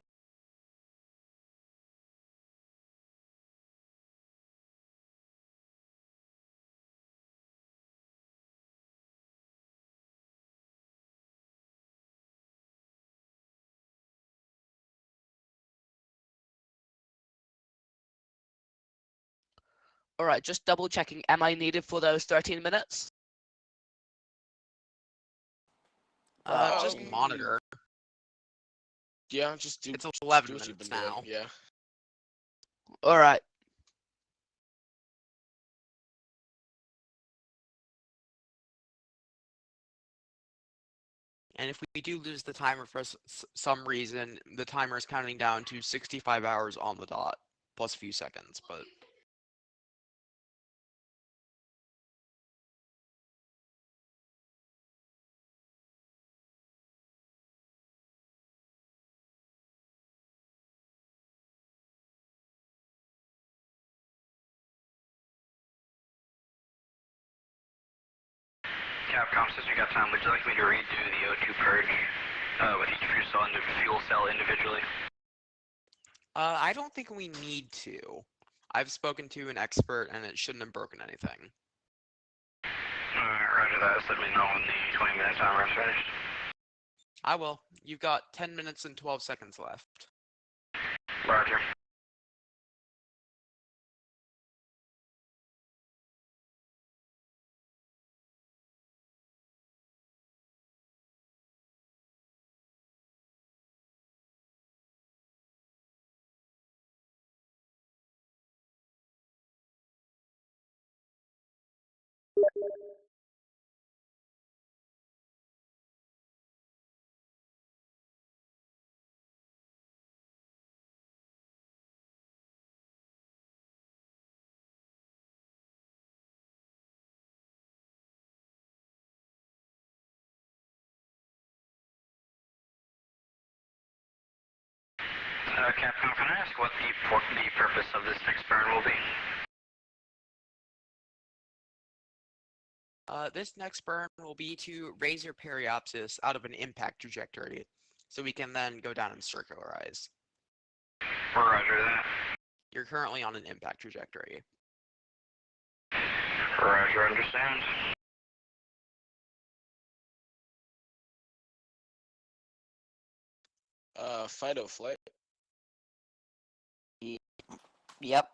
Alright, just double checking. Am I needed for those 13 minutes? Just monitor. Yeah, just do. It's just 11 do what you've minutes been doing. now. Yeah. Alright. And if we do lose the timer for some reason, the timer is counting down to 65 hours on the dot, plus a few seconds, but... Capcom says you got time. Would you like me to redo the O2 purge with each fuel cell individually? I don't think we need to. I've spoken to an expert and it shouldn't have broken anything. Alright, roger that. Just let me know when the 20-minute timer is finished. I will. You've got 10 minutes and 12 seconds left. Roger. Capcom, can I ask what the purpose of this next burn will be? This next burn will be to raise your periapsis out of an impact trajectory, so we can then go down and circularize. Roger that. You're currently on an impact trajectory. Roger, understand. Fido flight. Yep.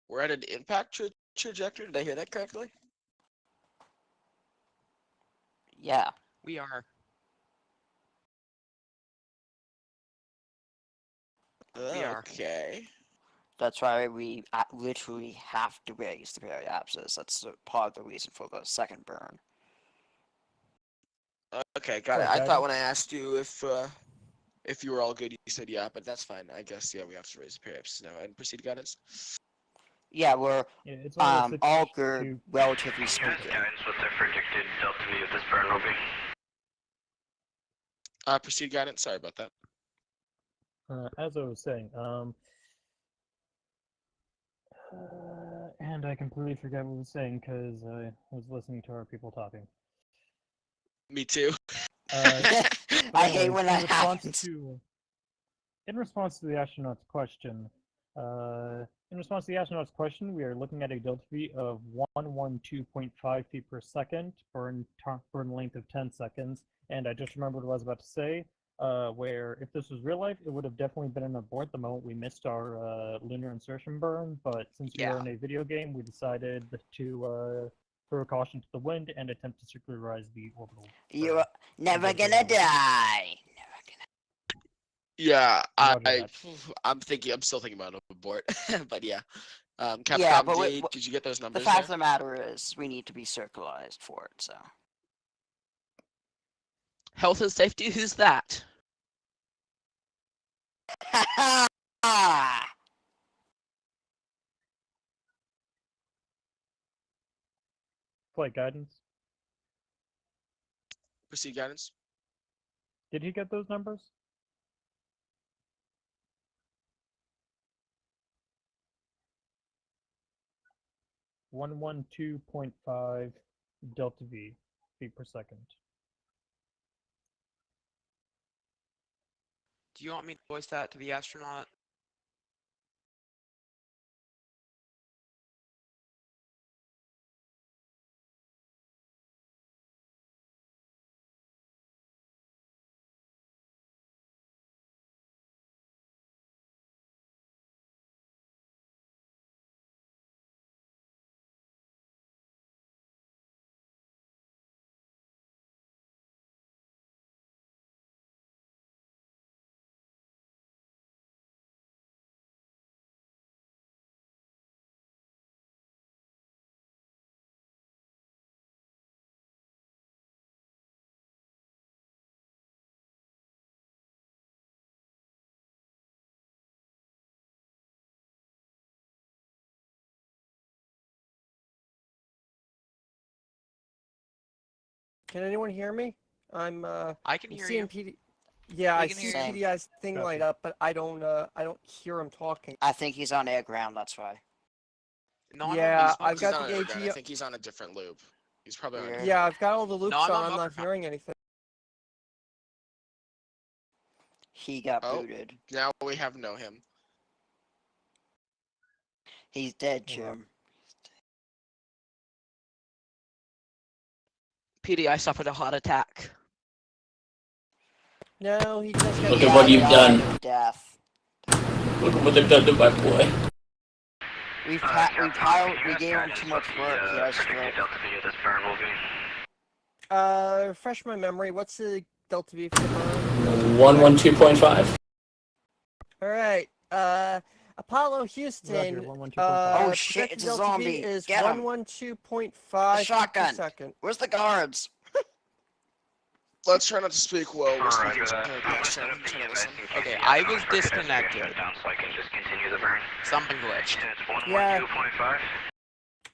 We're at an impact trajectory. Did I hear that correctly? Yeah. We are. We are. Okay. That's why we literally have to raise the periapsis. That's part of the reason for the second burn. Okay, got it. Sorry, I thought guys. when I asked you if you were all good, you said yeah, but that's fine. I guess yeah, we have to raise the periapsis now and proceed guidance. Yeah, we're Yeah, it's only a all 6 good, to- relatively Guys, speaking. guidance what the predicted Delta V of this burn will be. Proceed guidance. Sorry about that. As I was saying, and I completely forgot what I was saying because I was listening to our people talking. Me too. I hate Anyways, when that happens. In response to the astronaut's question, we are looking at a delta V of 112.5 feet per second, burn length of 10 seconds, and I just remembered what I was about to say, where if this was real life, it would have definitely been an abort the moment we missed our lunar insertion burn, but since we are in a video game, we decided to throw caution to the wind and attempt to circularize the orbital. You're never gonna die. Yeah, Roger I'm still thinking about abort, but yeah. Capcom, Yeah, but did you get those the numbers? fact of the matter is, we need to be circularized for it, so. Health and safety, who's that? Flight guidance. Proceed guidance. Did he get those numbers? (112.5) delta V feet per second. Do you want me to voice that to the astronaut? Can anyone hear me? I'm I can hear seeing you. Yeah, We I can see hear you. PDI's thing Copy. light up, but I don't hear him talking. I think he's on air ground, that's why. No, I'm Yeah, on I've He's got on the an overground. AG. I think he's on a different loop. He's probably on. Weird. Yeah, I've got all the loops I'm on. on I'm not MOCR. hearing anything. He got Oh. booted. Now we have no him. He's dead, Hold on. Jim. PDI suffered a heart attack. No, he just got. Look at what you've died done. of Death. Look at what they've done to my boy. We gave him too much work. He has stroke. Delta V of this burn will be. Refresh my memory. What's the Delta V for the burn? 112.5. All right. Apollo Houston. Roger, 112.5. Oh, shit, projected it's a Delta V zombie. is Get him. 112.5 Shotgun. per second. Where's the guards? Let's try not to speak while we're speaking to I'm the gonna Astro. set up the Try to event listen. in case Okay, the I Astro was forget SPS disconnected. Shutdown, so I can just continue the burn. Something glitched. It's Yeah. 112.5.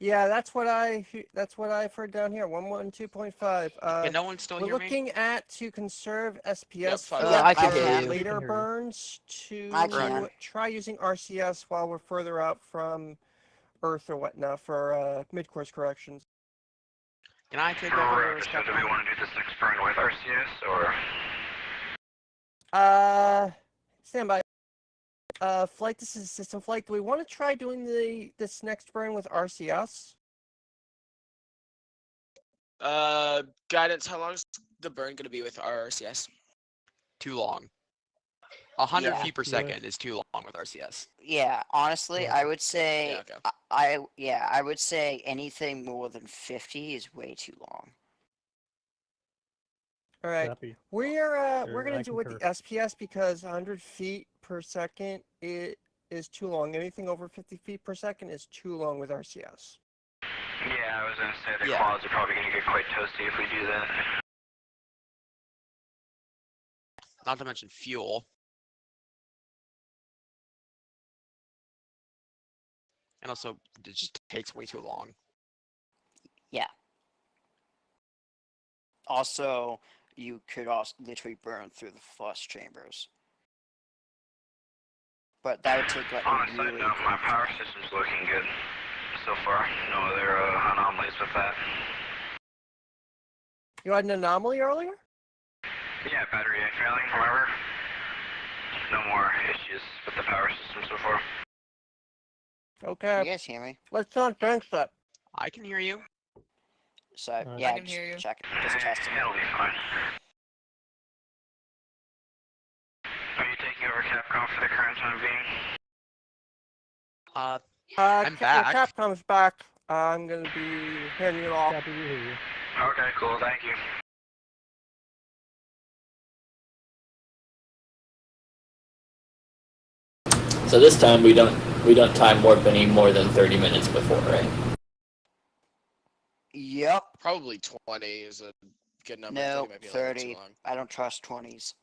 Yeah, that's what I've heard down here. 112.5. Can no one still We're hear me? looking at to conserve SPS for Yeah, I can our hear you. later I can hear you. burns to I can. try using RCS while we're further out from Earth or whatnot for mid-course corrections. Can I take Alright, over? so do we want to do this next burn with RCS, or? Stand by. Flight, this is system flight. Do we want to try doing this next burn with RCS? Guidance. How long is the burn going to be with RCS? Too long. 100 Yeah. feet per Yeah. second is too long with RCS. Yeah, honestly, Yeah. I would say Yeah, okay. I would say anything more than 50 is way too long. All right. Copy. We're Sure, gonna I do it with the concur. SPS because 100 feet per second is too long. Anything over 50 feet per second is too long with RCS. Yeah, I was gonna say the Yeah. quads are probably gonna get quite toasty if we do that. Not to mention fuel. And also, it just takes way too long. Also, you could also literally burn through the flush chambers. But that would take like On a a side really note, my long power time. system's looking good so far. No other anomalies with that. You had an anomaly earlier? Yeah, battery failing, remember? No more issues with the power system so far. Okay. You guys hear me? Let's not jinx that. I can hear you. So Alright. yeah, I can hear you. check, just testing It'll it. be fine. Are you taking over CAPCOM for the current time being? I'm back. CAPCOM's back. I'm gonna be handing it off. Copy, we hear you. Okay, cool, thank you. So this time we don't time warp any more than 30 minutes before, right? Yep. Probably 20 is a good number. No, 30 might be a little bit 30. too long. I don't trust 20s.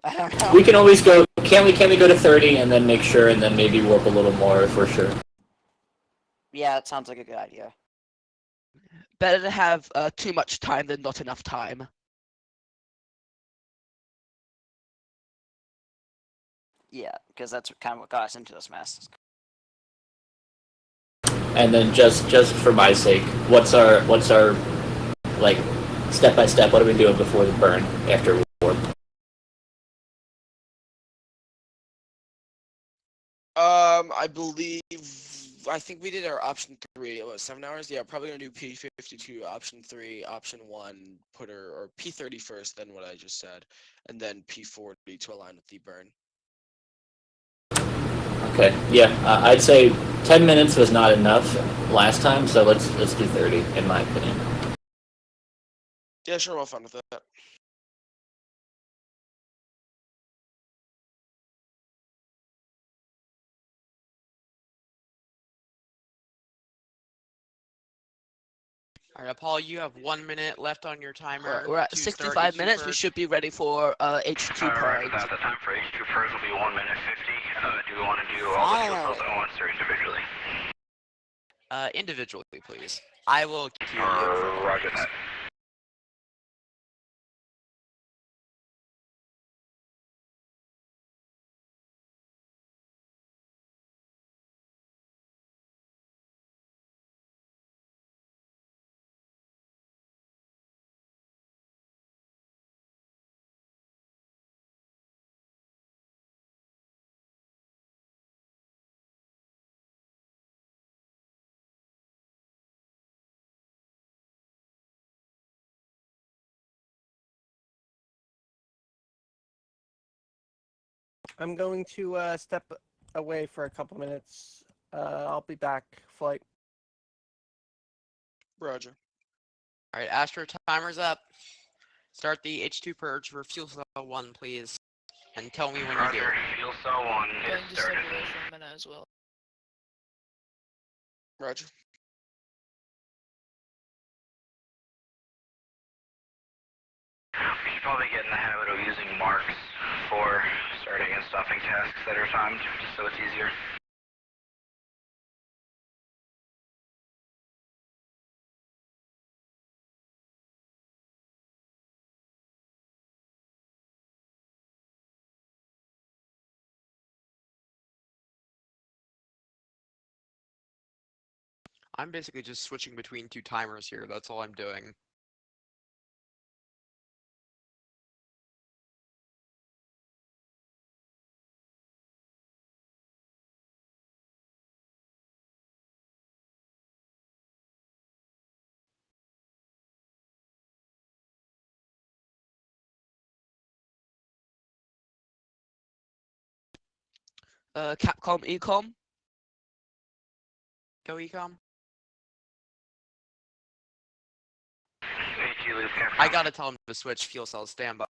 I don't know. We can always go. Can we go to 30 and then make sure, and then maybe warp a little more if we're sure. Yeah, it sounds like a good idea. Better to have too much time than not enough time. Yeah, because that's kind of what got us into this mess. And then just for my sake, what's our like step by step? What are we doing before the burn after warp? I think we did our option 3. What, 7 hours? Yeah, probably gonna do P52 option 3, option 1, or P30 first, then what I just said, and then P40 to align with the burn. Okay, yeah, I'd say 10 minutes was not enough last time, so let's do 30 in my opinion. Yeah, sure, we'll have fun with that. All right, Paul, you have 1 minute left on your timer. We're at to start 65 H2 minutes. We purge. should be ready for H2 Alright, purge. the time for H2 purge will be 1 minute 50. Do we want to do all the fuel cells at once or individually? Individually, please. I will queue you for the Roger rounds. that. I'm going to step away for a couple minutes. I'll be back. Flight. Roger. All right, Astro, timer's up. Start the H2 purge for fuel cell 1, please. And tell me when you do. Roger, fuel cell 1 Going is to step started. away for a minute as well. Roger. We should probably get in the habit of using marks for starting and stopping tasks that are timed, just so it's easier. I'm basically just switching between 2 timers here. That's all I'm doing. Capcom, Ecom. Go Ecom. I I gotta tell him to switch fuel cell standby.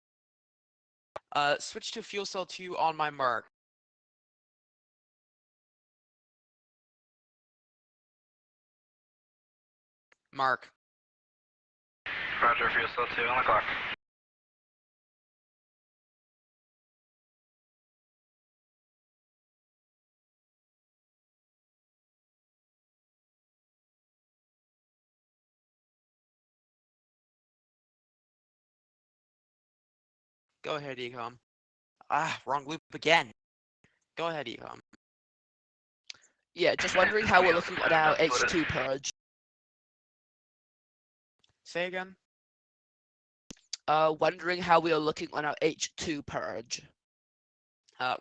Switch to fuel cell 2 on my mark. Mark. Roger, fuel cell 2 on the clock. Go ahead, Ecom. Ah, wrong loop again. Go ahead, Ecom. Yeah, just wondering how we're looking on our H2 purge. Say again. Wondering how we are looking on our H2 purge.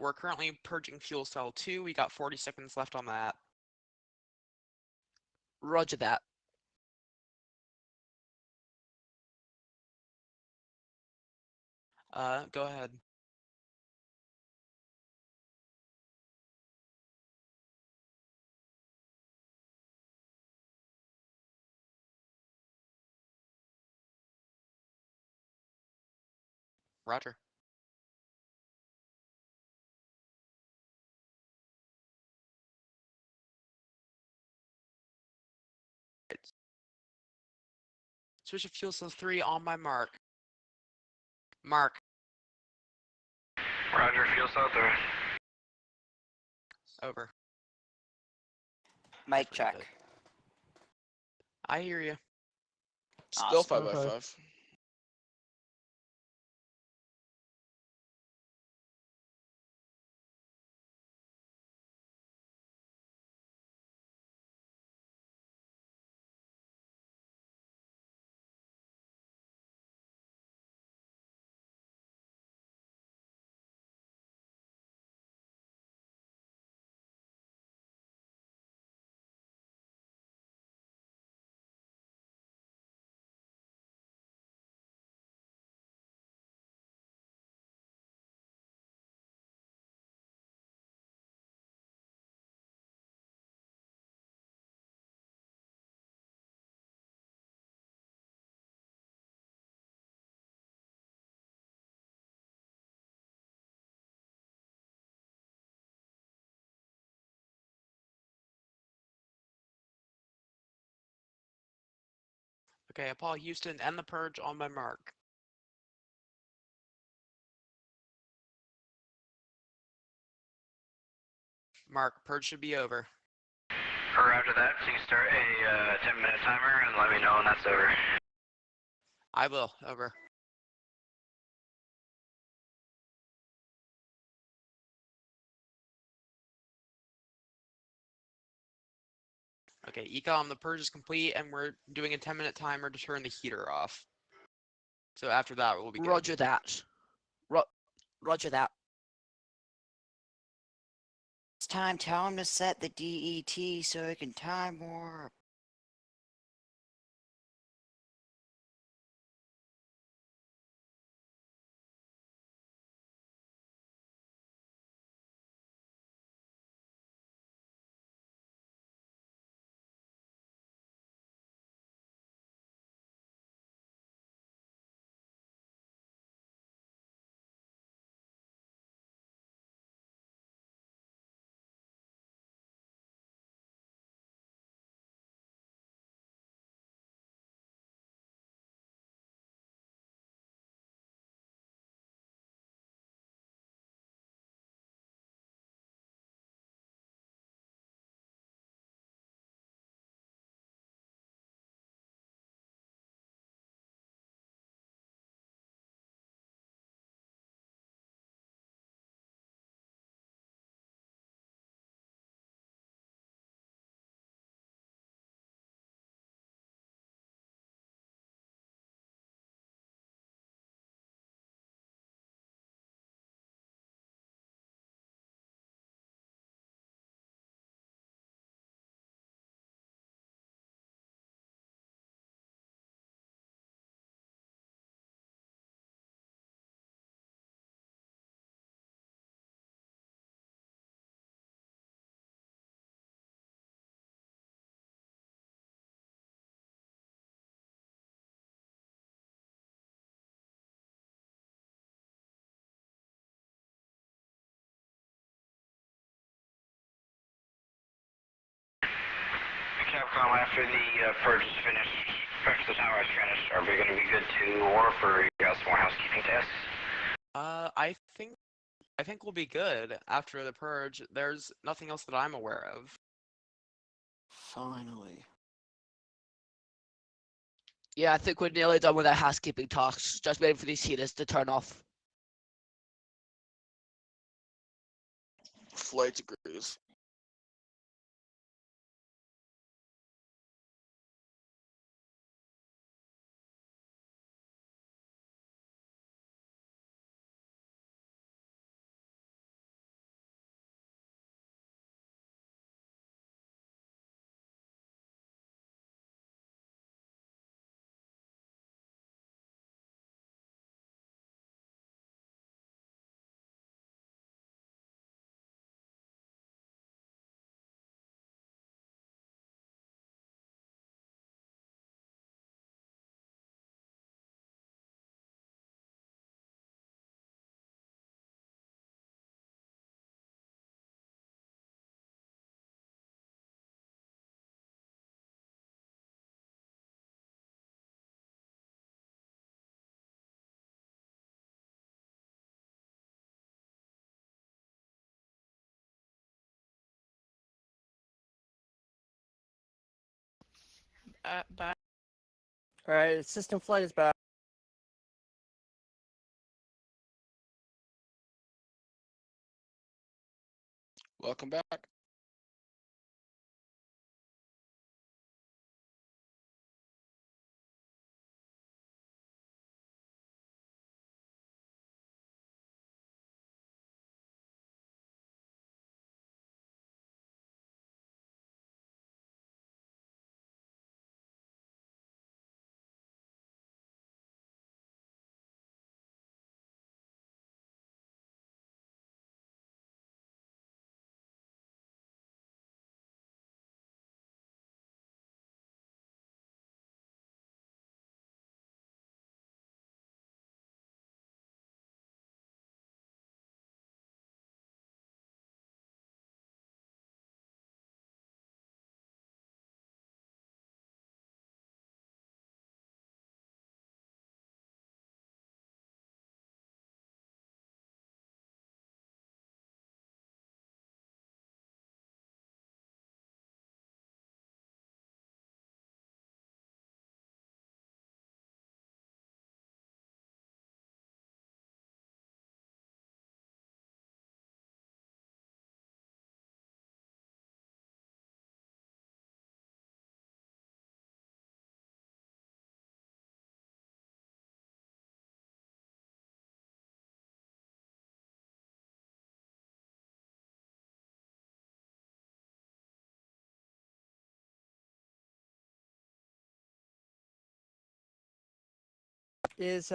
We're currently purging fuel cell 2. We got 40 seconds left on that. Roger that. Go ahead. Roger. Switch to fuel cell 3 on my mark. Mark. Roger, fuel cell 3. Over. Mic Pretty check. good. I hear you. Still Awesome. 5x5. Okay, Apollo Houston, end the purge on my mark. Mark, purge should be over. Roger that, please start a 10-minute timer and let me know when that's over. I will. Over. Okay, Ecom, the purge is complete, and we're doing a 10-minute timer to turn the heater off. So after that, we'll be good. Roger that. Roger that. It's time. Tell him to set the DET so he can time warp. CAPCOM, after the purge is finished, after the tower is finished, are we going to be good to warp, or you got some more housekeeping tasks? I think we'll be good after the purge. There's nothing else that I'm aware of. Finally. Yeah, I think we're nearly done with our housekeeping tasks. Just waiting for these heaters to turn off. Flight degrees. Bye. Alright, system flight is back. Welcome back. Is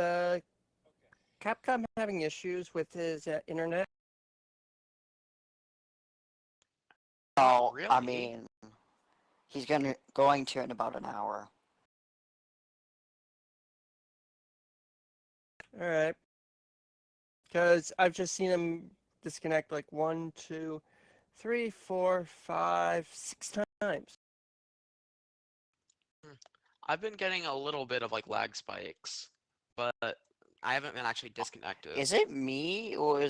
Capcom having issues with his internet? Oh, Really? I mean, he's going to in about an hour. Alright. Because I've just seen him disconnect like 1, 2, 3, 4, 5, 6 times. I've been getting a little bit of like lag spikes, but I haven't been actually disconnected. Is it me, or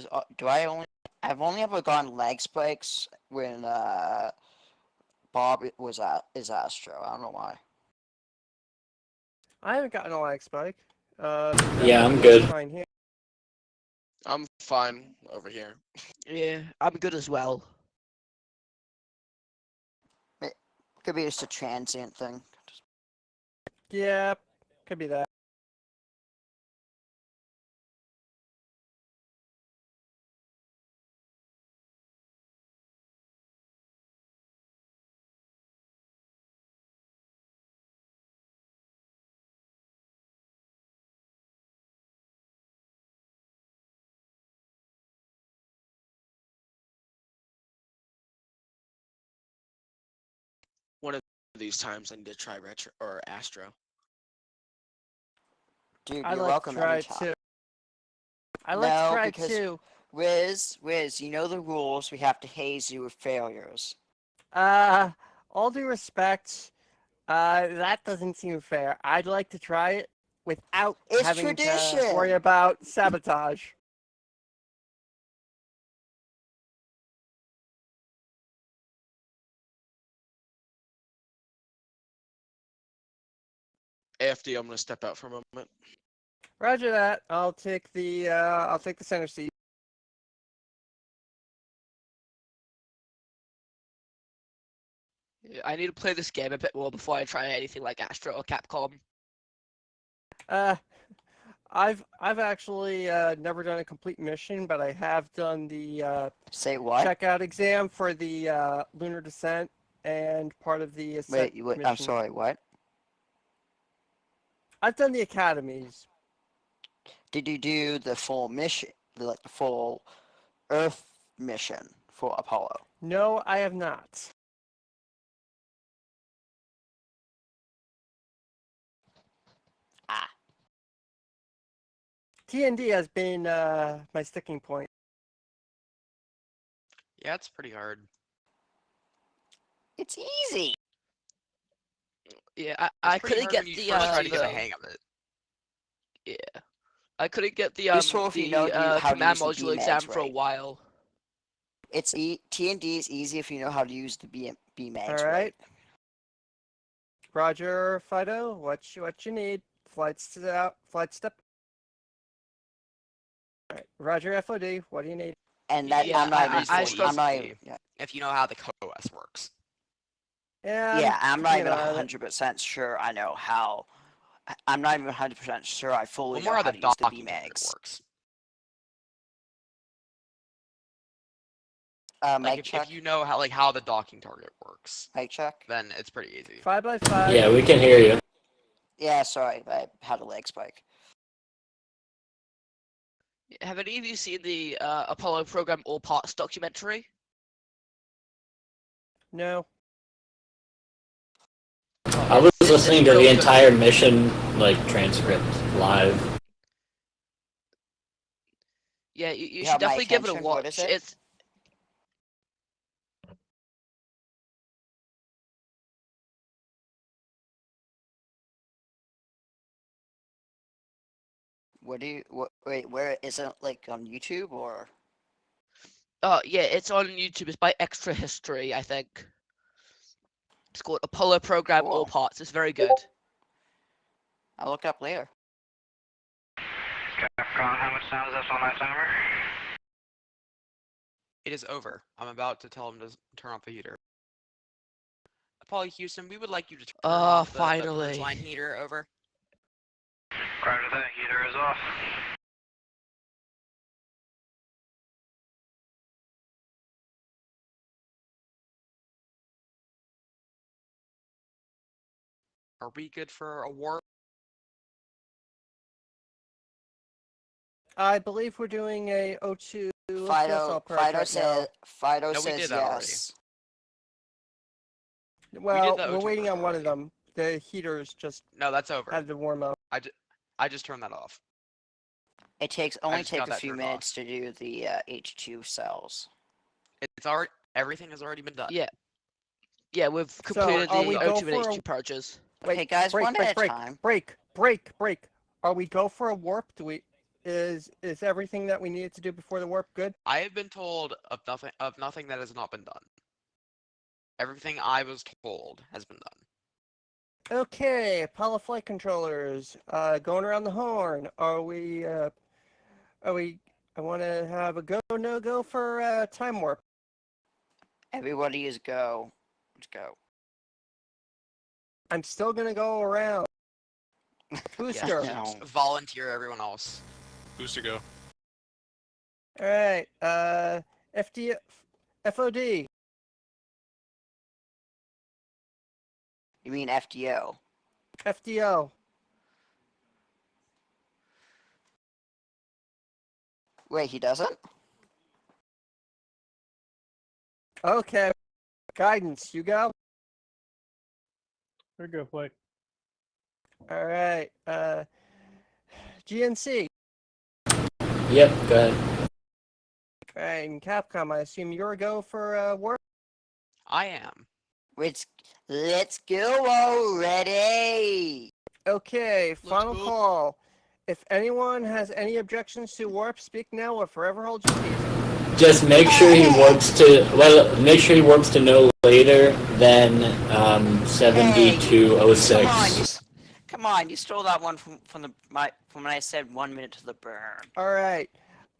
I've only ever gotten lag spikes when Bob is Astro. I don't know why. I haven't gotten a lag spike. Yeah, I'm good. Fine here. I'm fine over here. Yeah, I'm good as well. It could be just a transient thing. Yeah, could be that. One of these times I need to try Retro or Astro. Dude, I'd you're like welcome to try anytime. too. I'd like to try because too. Wiz, you know the rules. We have to haze you with failures. all due respect, that doesn't seem fair. I'd like to try it without It's having tradition. to worry about sabotage. AFD, I'm gonna step out for a moment. Roger that. I'll take the center seat. I need to play this game a bit more before I try anything like Astro or Capcom. I've actually never done a complete mission, but I have done the Say what? checkout exam for the lunar descent and part of the ascent Wait, I'm mission. sorry, what? I've done the academies. Did you do the full mission, like the full Earth mission for Apollo? No, I have not. Ah. TND has been my sticking point. Yeah, it's pretty hard. It's easy. Yeah, I It's pretty couldn't hard get when you the first try to get the hang of it. Yeah, I couldn't get the Useful if you know how to command use the module exam BMAGs for a right. while. It's TND is easy if you know how to use the BMAGs All right. Roger, Fido, what you need? Flight step. All right. Roger, FOD, what do you need? And that Yeah, I'm not even. I I'm not. easily. Yeah. If you know how the COS works. Yeah, I'm not you even know, 100% sure I know how. I'm not even 100% sure I fully Well, know more how how to the use the docking target BMAGs. works. Mic Like check. if you know how the docking target works, Mic check. then it's pretty easy. 5x5. Yeah, we can hear you. Yeah, sorry, I had a leg spike. Have any of you seen the Apollo program All Parts documentary? No. I was listening to the entire mission, like, transcript live. Yeah, you You should have my definitely give it a attention, what watch. is it? It's Wait, where is it, like, on YouTube or? yeah, it's on YouTube. It's by Extra History, I think. It's called Apollo Program All Cool. Parts. It's very good. I'll look up later. Capcom, how much time is this on that timer? It is over. I'm about to tell him to turn off the heater. Apollo Houston, we would like you to turn off the finally. purge line heater. Over. Roger that, heater is off. Are we good for a warp? I believe we're doing a O2 fuel cell purge Fido right says, Fido No, we says did that already. yes. now. Well, the we're O2 waiting purge on one of already. them. The heaters just No, that's over. had to warm up. I just turned that off. It I only just takes got a that few turned minutes to do the H2 cells. It's already everything has already been done. Yeah, we've completed are the we go O2 and for a- H2 purges. Okay, guys, break, one break, at a break, time. break. Are we go for a warp? Is everything that we needed to do before the warp good? I have been told of nothing that has not been done. Everything I was told has been done. Okay, Apollo flight controllers, going around the horn. Are we? I want to have a go no go for time warp. Everybody is go. Let's go. I'm still gonna go around. Booster. Yeah. Just volunteer everyone else. Booster go. All right. FOD. You mean FDO? FDO. Wait, he doesn't? Okay. Guidance. You go. There you go, Flake. All right. GNC. Yep, go ahead. All right. And Capcom. I assume you're a go for warp. I am. Let's go already. Okay, final call. If anyone has any objections to warp, speak now or forever hold your peace. Just make sure he warps to no later than 7206. Come on, you stole that one from when I said 1 minute to the burn. All right.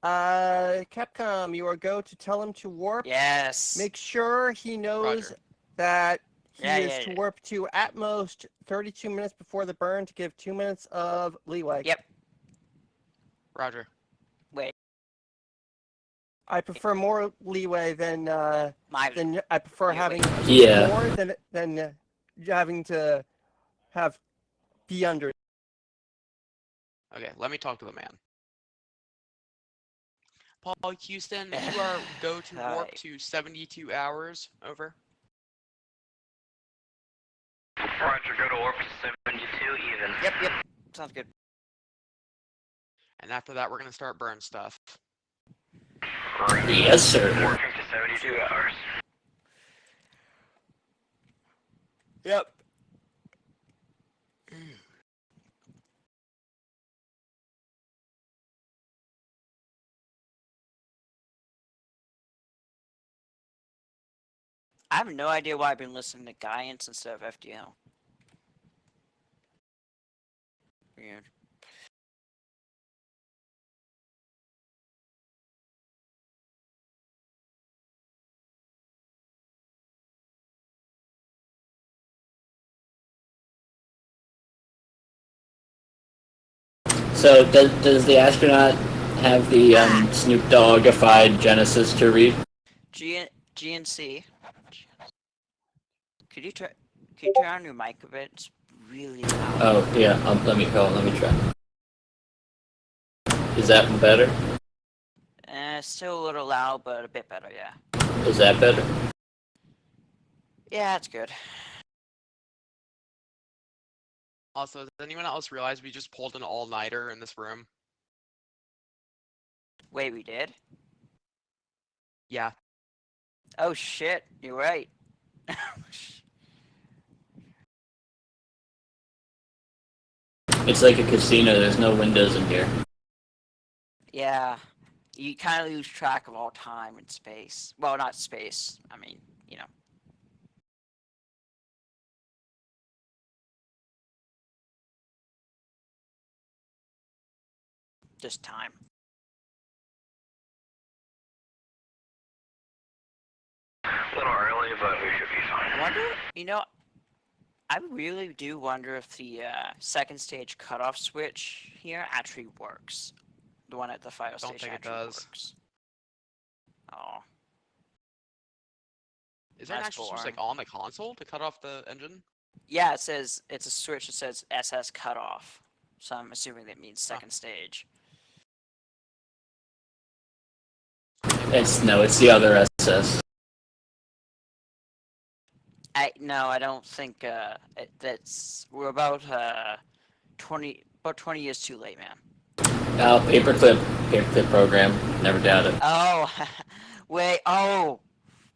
Capcom, you are go to tell him to warp. Yes. Make sure he knows that he is to warp to at most 32 minutes before the burn to give 2 minutes of leeway. Yep. Roger. Wait. I prefer more leeway than I prefer having Yeah. more than having to have be under. Okay, let me talk to the man. Paul Houston, you are go to warp to 72 hours. Over. Roger, go to warp to 72 even. Yep. Sounds good. And after that, we're gonna start burn stuff. Yes, sir. Warping to 72 hours. Yep. I have no idea why I've been listening to Guidance instead of FDL. Weird. So does the astronaut have the Snoop Doggified Genesis to read? GNC. Could you turn on your mic a bit? It's really loud. Oh yeah, let me try. Is that better? Still a little loud, but a bit better, yeah. Is that better? Yeah, it's good. Also, does anyone else realize we just pulled an all-nighter in this room? Wait, we did? Yeah. Oh shit, you're right. It's like a casino, there's no windows in here. Yeah, you kind of lose track of all time and space. Well, not space, I mean, you know. Just time. A little early, but we should be fine. I wonder, I really do wonder if the second stage cutoff switch here actually works. The one at the fire station. Don't think it actually does. works. Oh. Is there an actual switch like on the console to cut off the engine? Yeah, it says it's a switch that says SS cutoff. So I'm assuming that means second stage. It's the other SS. I don't think we're about 20 years too late, man. Paperclip program. Never doubt it. Oh, wait. Oh,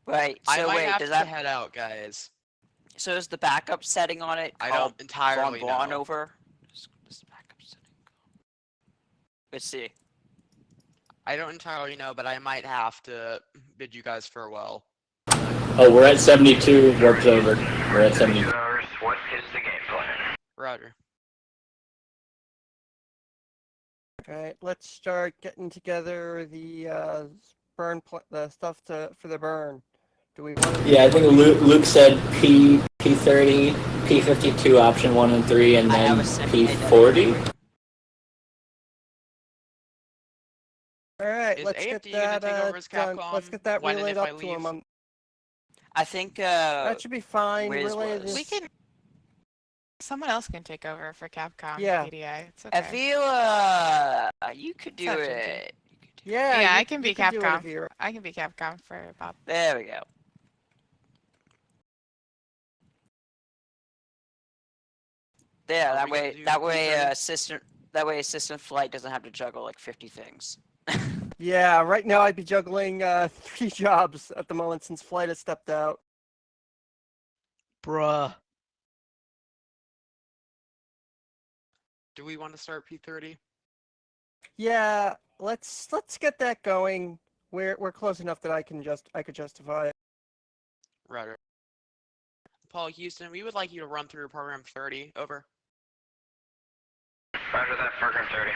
right. So I might have does to that head out, guys? So is the backup setting on it? I don't entirely know. Over. Is the backup setting? Let's see. I don't entirely know, but I might have to bid you guys farewell. Oh, we're at 72. Warp's over. We're at 72. What is the game plan? Roger. Alright, let's start getting together the the stuff for the burn. Do we want to? Yeah, I think Luke said P30, P52 option 1 and 3, and then P40. Alright, Is let's AFD get gonna that take over as done. Capcom Let's get that when and relayed if I up to him. leave? I think that should be fine. Wiz Relay was. this. We can. Someone else can take over for Capcom. Yeah. PDI. It's okay. Avila, you could do Such a it. Yeah, Yeah, you- I can be you can do it, Capcom. Avira. I can be Capcom for about. There we go. There, Are that we gonna way, do that way, P30? assistant flight doesn't have to juggle like 50 things. Yeah, right now I'd be juggling 3 jobs at the moment since flight has stepped out. Bruh. Do we want to start P30? Yeah, let's get that going. We're close enough that I could justify it. Right. Paul Houston, we would like you to run through program 30. Over. Roger that, program 30.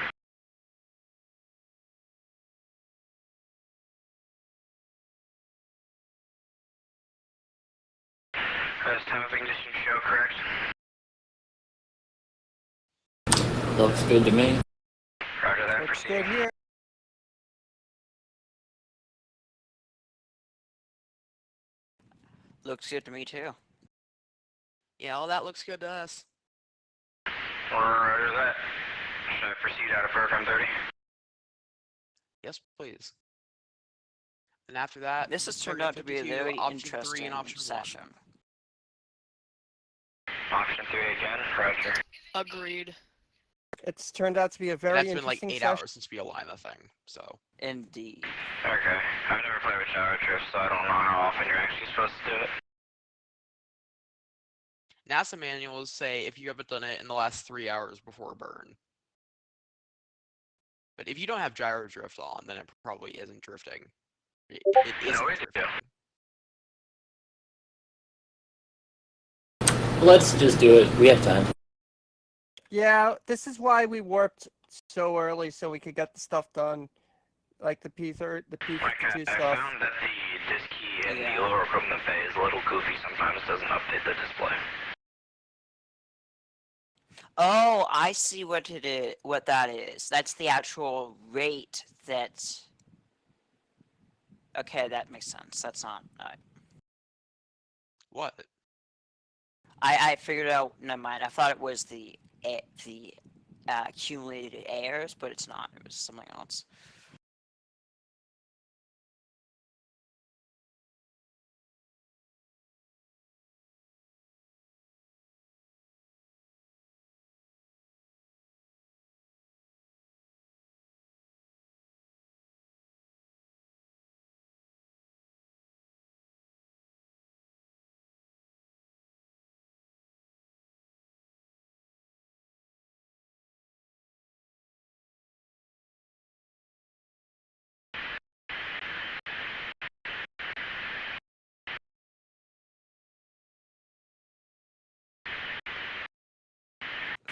Best time of ignition show, correct? Looks good to me. Roger that, Looks proceed. good here. Looks good to me too. Yeah, all that looks good to us. Roger that. Should I proceed out of program 30? Yes, please. And after that, This has turned program out to be a 52, very option 3 interesting and option 1. session. Option 3 again, roger. Agreed. It's turned out to be a very And that's been like interesting 8 session. hours since we aligned the thing, so. Indeed. Okay. I've never played with gyro drift, so I don't know how often you're actually supposed to do it. NASA manuals say if you haven't done it in the last 3 hours before burn. But if you don't have gyro drift on, then it probably isn't drifting. It isn't No, we drifting. Let's just do it. We have time. Yeah, this is why we warped so early so we could get the stuff done, like the P30, the P52 I stuff. found that the disk key in Yeah. the lower equipment bay is a little goofy sometimes, doesn't update the display. Oh, I see what it is. What that is. That's the actual rate that. Okay, that makes sense. That's not. What? I figured out. Never mind. I thought it was the accumulated errors, but it's not. It was something else.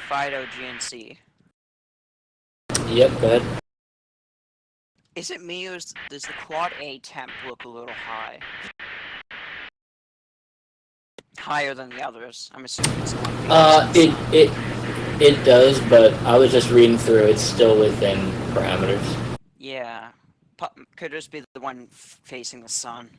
Fido GNC. Yep, go ahead. Is it me or does the quad A temp look a little high? Higher than the others. I'm assuming it's not. It does, but I was just reading through. It's still within parameters. Yeah. Could just be the one facing the sun.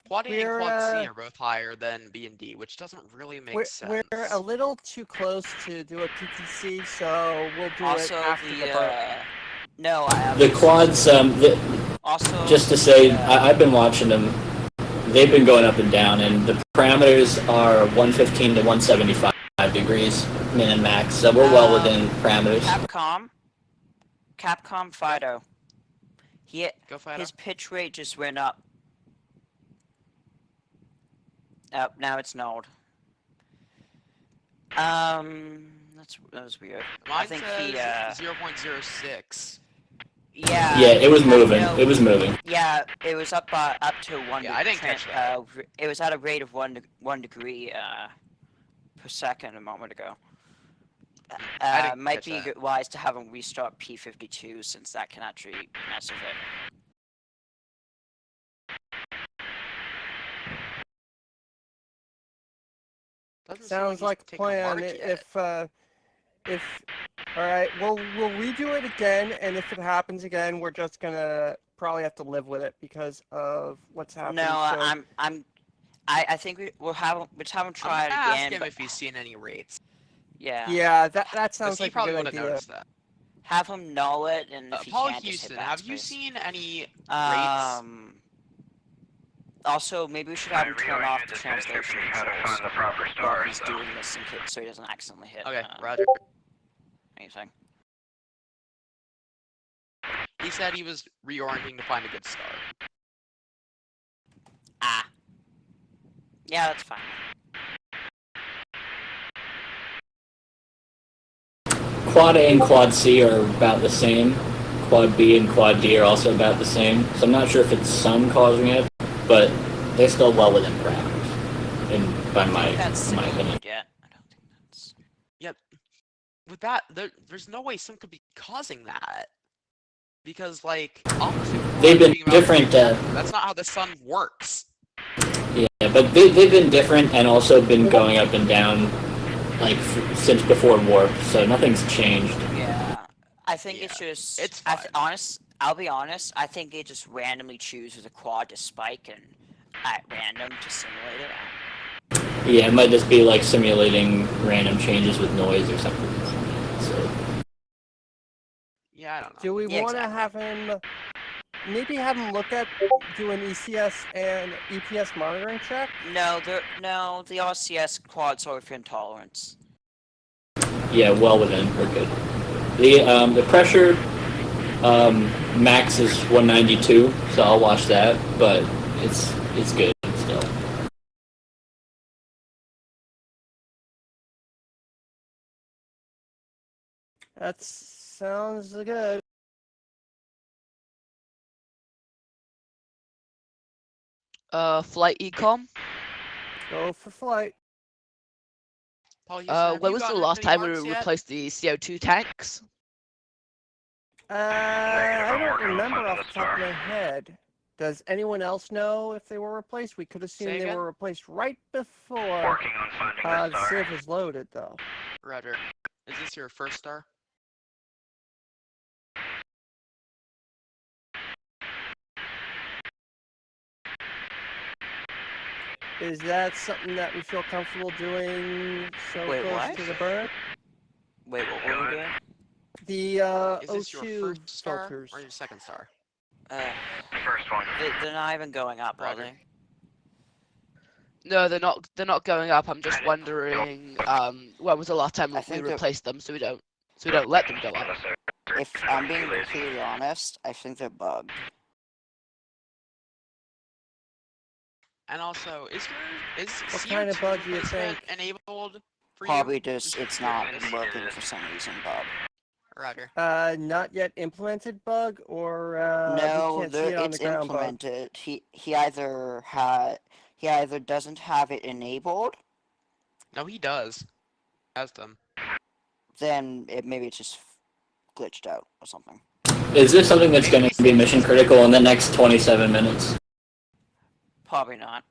Quad A and Quad C We're are both higher than B and D, which doesn't really make sense. we're a little too close to do a PTC, so we'll do Also, it after the burn. No, I have The quads, also, just to say, I've been watching them. They've been going up and down, and the parameters are 115 to 175 degrees, min and max, so we're well within parameters. Capcom Fido. Go Fido. His pitch rate just went up. Oh, now it's nulled. That was weird. Mine I think says 0.06. Yeah. Yeah, it was moving. It was moving. Yeah, it was up to 1. Yeah, I didn't catch that. It was at a rate of 1 degree per second a moment ago. Might be wise to have him restart P52 since that can actually mess with it. Sounds like a plan. If all right, we'll redo it again, and if it happens again, we're just gonna probably have to live with it because of what's happening. No, I think we'll have him try it again. Ask him if he's seen any rates. Yeah. Yeah, that sounds like he probably a would good have idea. noticed that. Have him null it, and if he Paul can't, Houston, just hit have you backspace. seen any rates? Also, maybe we should have him turn off the translation How to controls find the proper while stars, he's though. doing this, so he doesn't accidentally hit. Okay, roger. Anything. He said he was reorienting to find a good start. Ah. Yeah, that's fine. Quad A and Quad C are about the same. Quad B and Quad D are also about the same. So I'm not sure if it's sun causing it, but they're still well within parameters, by my opinion. Yet. I don't think that's. Yep. With that, there's no way sun could be causing that. Because, like, obviously, They've been different. That's not how the sun works. Yeah, but they've been different and also been going up and down, like, since before warp, so nothing's changed. Yeah. I think it's just. It's fine. I'll be honest. I think it just randomly chooses a quad to spike and at random to simulate it. Yeah, it might just be like simulating random changes with noise or something. So. Yeah, I don't know. Do we want to have him, maybe have him look at, do an ECS and EPS monitoring check? No, the RCS quads are within tolerance. Yeah, well within. We're good. The pressure max is 192, so I'll watch that. But it's good still. That sounds good. Flight ecom. Go for flight. When was the last time we replaced the CO2 tanks? I don't remember off the top of my head. Does anyone else know if they were replaced? We could assume they were replaced right before the Civ was loaded, though. Roger. Is this your first star? Is that something that we feel comfortable doing so close to the burn? Wait, what were we doing? The Is this your O2 first star filters. or your second star? First one. They're not even going up, are Roger. they? No, they're not. They're not going up. I'm just wondering. When was the last time we replaced them, so we don't let them go up. If I'm being completely honest, I think they're bugged. And also, is What kind of bug do you think? enabled for Probably you? just it's not working for some reason, Bob. Roger. Not yet implemented bug, or No, we can't see it on it's the ground bug. implemented. He either doesn't have it enabled. No, he does. Has them. Then maybe it's just glitched out or something. Is this something that's going to be mission critical in the next 27 minutes? Probably not.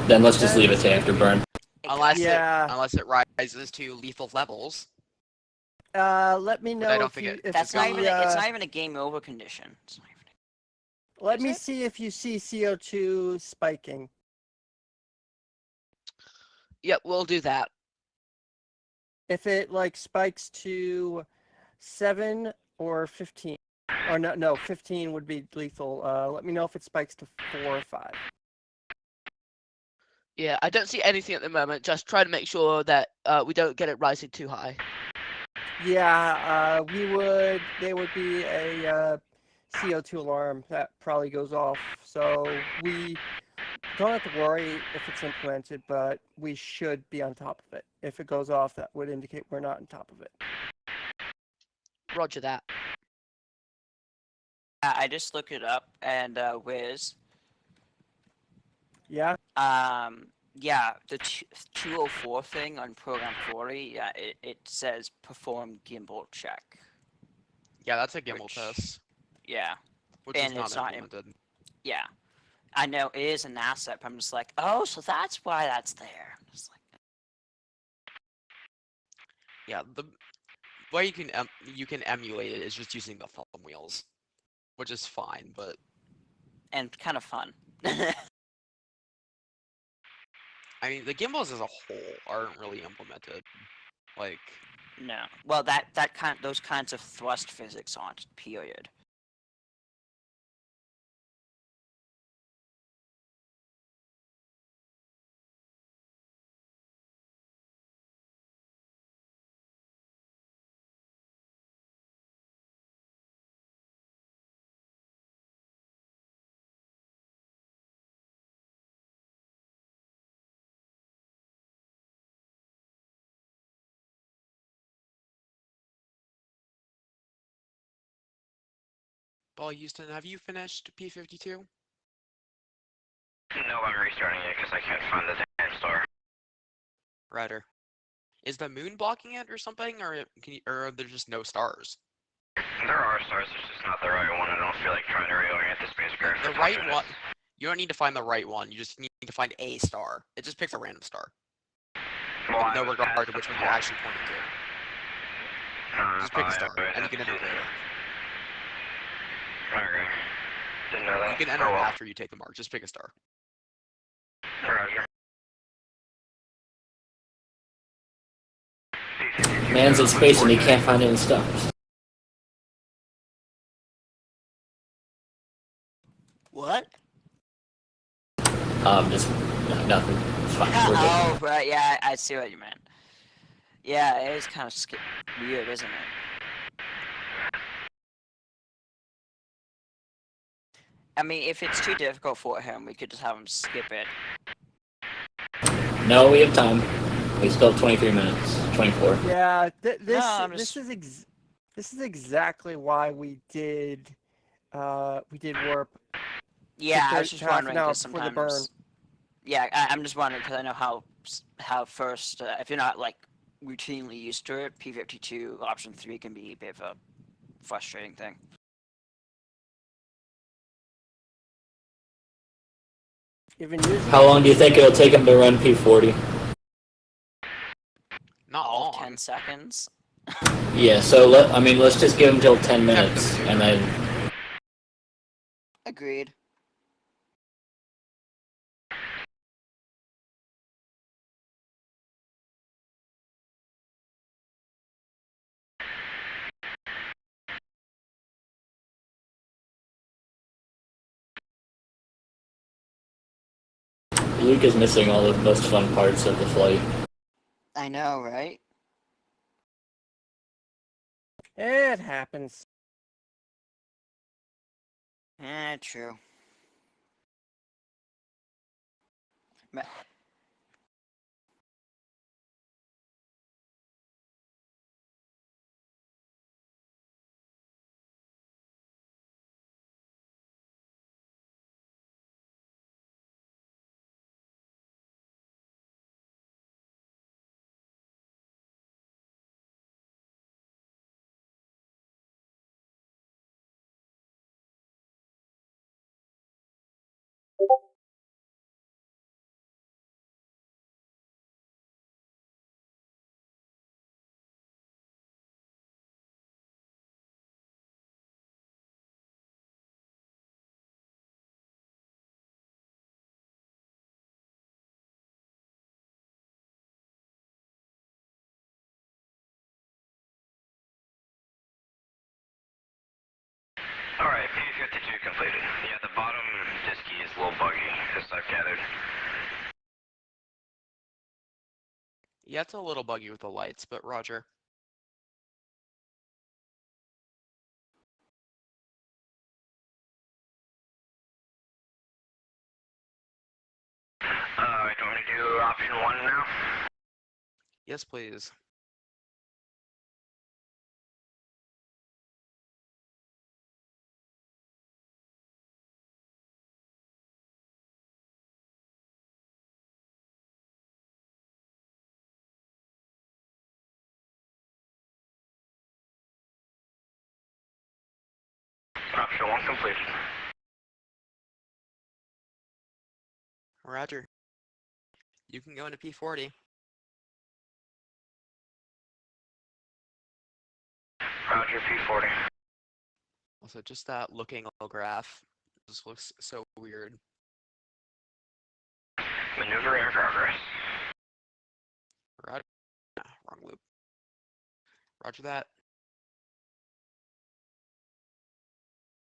Then let's just leave it to after burn. Unless it rises to lethal levels. Let me know I don't if think you. it- If That's you, not even. It's not even a game over condition. It's not even Let me see if you see CO2 spiking. Yep, we'll do that. If it like spikes to 7 or 15, or no, 15 would be lethal. Let me know if it spikes to 4 or 5. Yeah, I don't see anything at the moment. Just try to make sure that we don't get it rising too high. Yeah, there would be a CO2 alarm that probably goes off. So we don't have to worry if it's implemented, but we should be on top of it. If it goes off, that would indicate we're not on top of it. Roger that. I just looked it up, and Wiz. Yeah. Yeah, the 204 thing on program 40. Yeah, it says perform gimbal check. Yeah, that's a gimbal test. Yeah. Which And is not it's not implemented. Yeah, I know it is an asset, but I'm just like, oh, so that's why that's there. I'm just like, Yeah, the way you can emulate it is just using the thumb wheels, which is fine, but and kind of fun. I mean the gimbals as a whole aren't really implemented. Like No, well, those kinds of thrust physics aren't. Period. Paul Houston, have you finished P52? No, I'm restarting it because I can't find the damn star. Ryder. Is the moon blocking it or something, or or are there just no stars? There are stars, it's just not the right one. I don't feel like trying to reorient the spacecraft. The right one. You don't need to find the right one. You just need to find a star. It just picks a random star. Well, With no regard to which one you're actually pointing to. Just pick a star, and you can enter it later. Okay. Didn't know that. You can enter it after you take the mark. Just pick a star. Roger. Man's in space and he can't find any stars. What? Just nothing. It's fine. We're good. Oh, right. Yeah, I see what you meant. Yeah, it is kind of weird, isn't it? I mean, if it's too difficult for him, we could just have him skip it. No, we have time. We still have 23 minutes. 24. Yeah, this is exactly why we did warp. Yeah, I was just half an wondering hour because before the burn. sometimes. Yeah, I'm just wondering because I know how first if you're not like routinely used to it, P52 option 3 can be a bit of a frustrating thing. How long do you think it'll take him to run P40? Not all long. 10 seconds. Yeah, so let's just give him till 10 minutes, and then. Agreed. Luke is missing all the most fun parts of the flight. I know, right? It happens. True. Alright, P52 completed. Yeah, the bottom disk key is a little buggy, as I've gathered. Yeah, it's a little buggy with the lights, but Roger. Do you want me to do option 1 now? Yes, please. Option 1 completed. Roger. You can go into P40. Roger, P40. Also, just that looking graph just looks so weird. Maneuver in progress. Roger. Wrong loop. Roger that.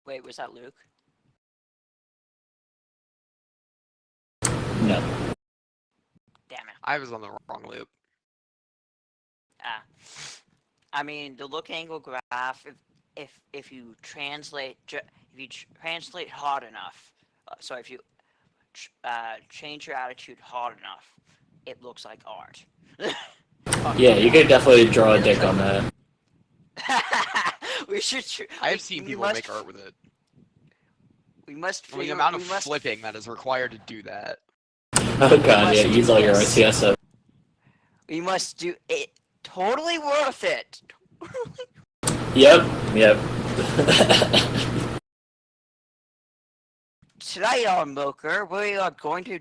Wait, was that Luke? No. Damn it. I was on the wrong loop. I mean, the look angle graph. If you translate translate hard enough, so if you change your attitude hard enough, it looks like art. Yeah, you could definitely draw a dick on that. We should. I've seen people make art with it. We must Well, the figure. amount we of must, flipping that is required to do that. Oh god, yeah, must use do all your this. RCS up. We must do it. Totally worth it. Yep, yep. Tonight on MOCR, we are going to.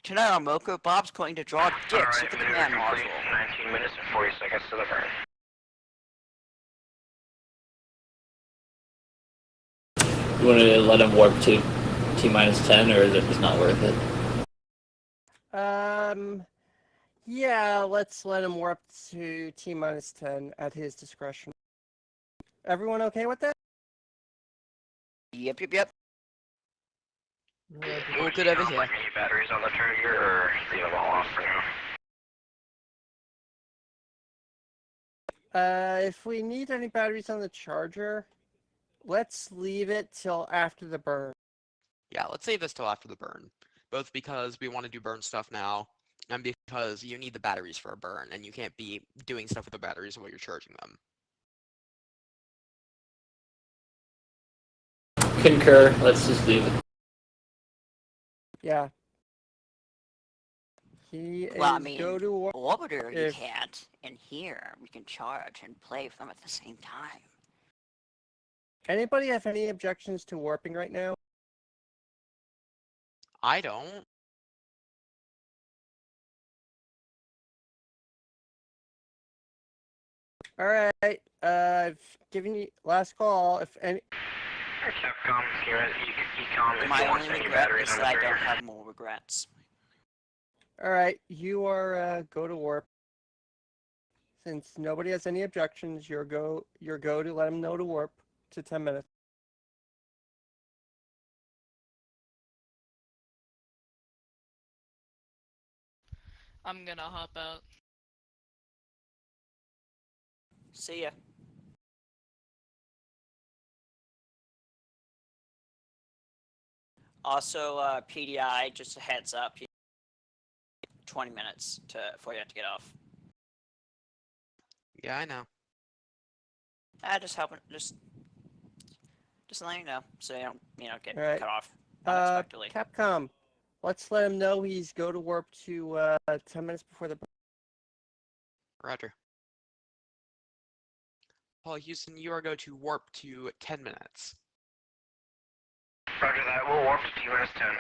Tonight on MOCR, Bob's going to draw dicks Alright, with the maneuver command complete. module. 19 minutes and 40 seconds to the burn. You want to let him warp to T-10, or is it just not worth it? Yeah, let's let him warp to T-10 at his discretion. Everyone okay with that? Yep. All good over here. Like any batteries on the trigger, or leave them all off for now? If we need any batteries on the charger, let's leave it till after the burn. Yeah, let's save this till after the burn. Both because we want to do burn stuff now, and because you need the batteries for a burn, and you can't be doing stuff with the batteries while you're charging them. Concur, let's just leave it. Yeah. He Well, I is mean, go to warp. Orbiter you if- can't. And here, we can charge and play with them at the same time. Anybody have any objections to warping right now? I don't. All right. I've given you last call. If any. CAPCOM, here at Ecom, if My you want only to send any regret batteries is on that I the don't trigger. have more regrets. All right, you are go to warp. Since nobody has any objections, your go to let him know to warp to 10 minutes. I'm gonna hop out. See ya. Also, PDI, just a heads up, 20 minutes before you have to get off. Yeah, I know. Just helping, just letting you know, so you don't get All right. cut off unexpectedly. Capcom, let's let him know he's go to warp to 10 minutes before the. Roger. Paul Houston, you are go to warp to 10 minutes. Roger that, we'll warp to T-10.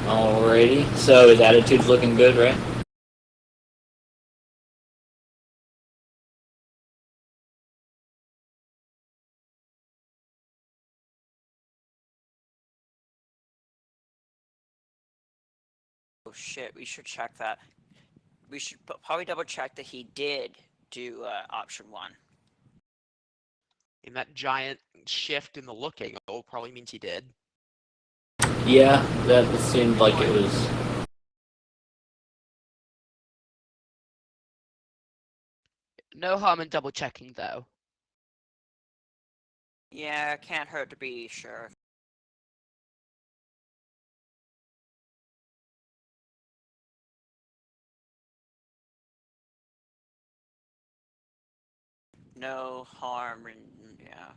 Alrighty, so his attitude's looking good, right? Oh shit, we should check that. We should probably double check that he did do option 1. And that giant shift in the looking probably means he did. Yeah, that seemed like it was. No harm in double checking though. Yeah, can't hurt to be sure. No harm in, yeah.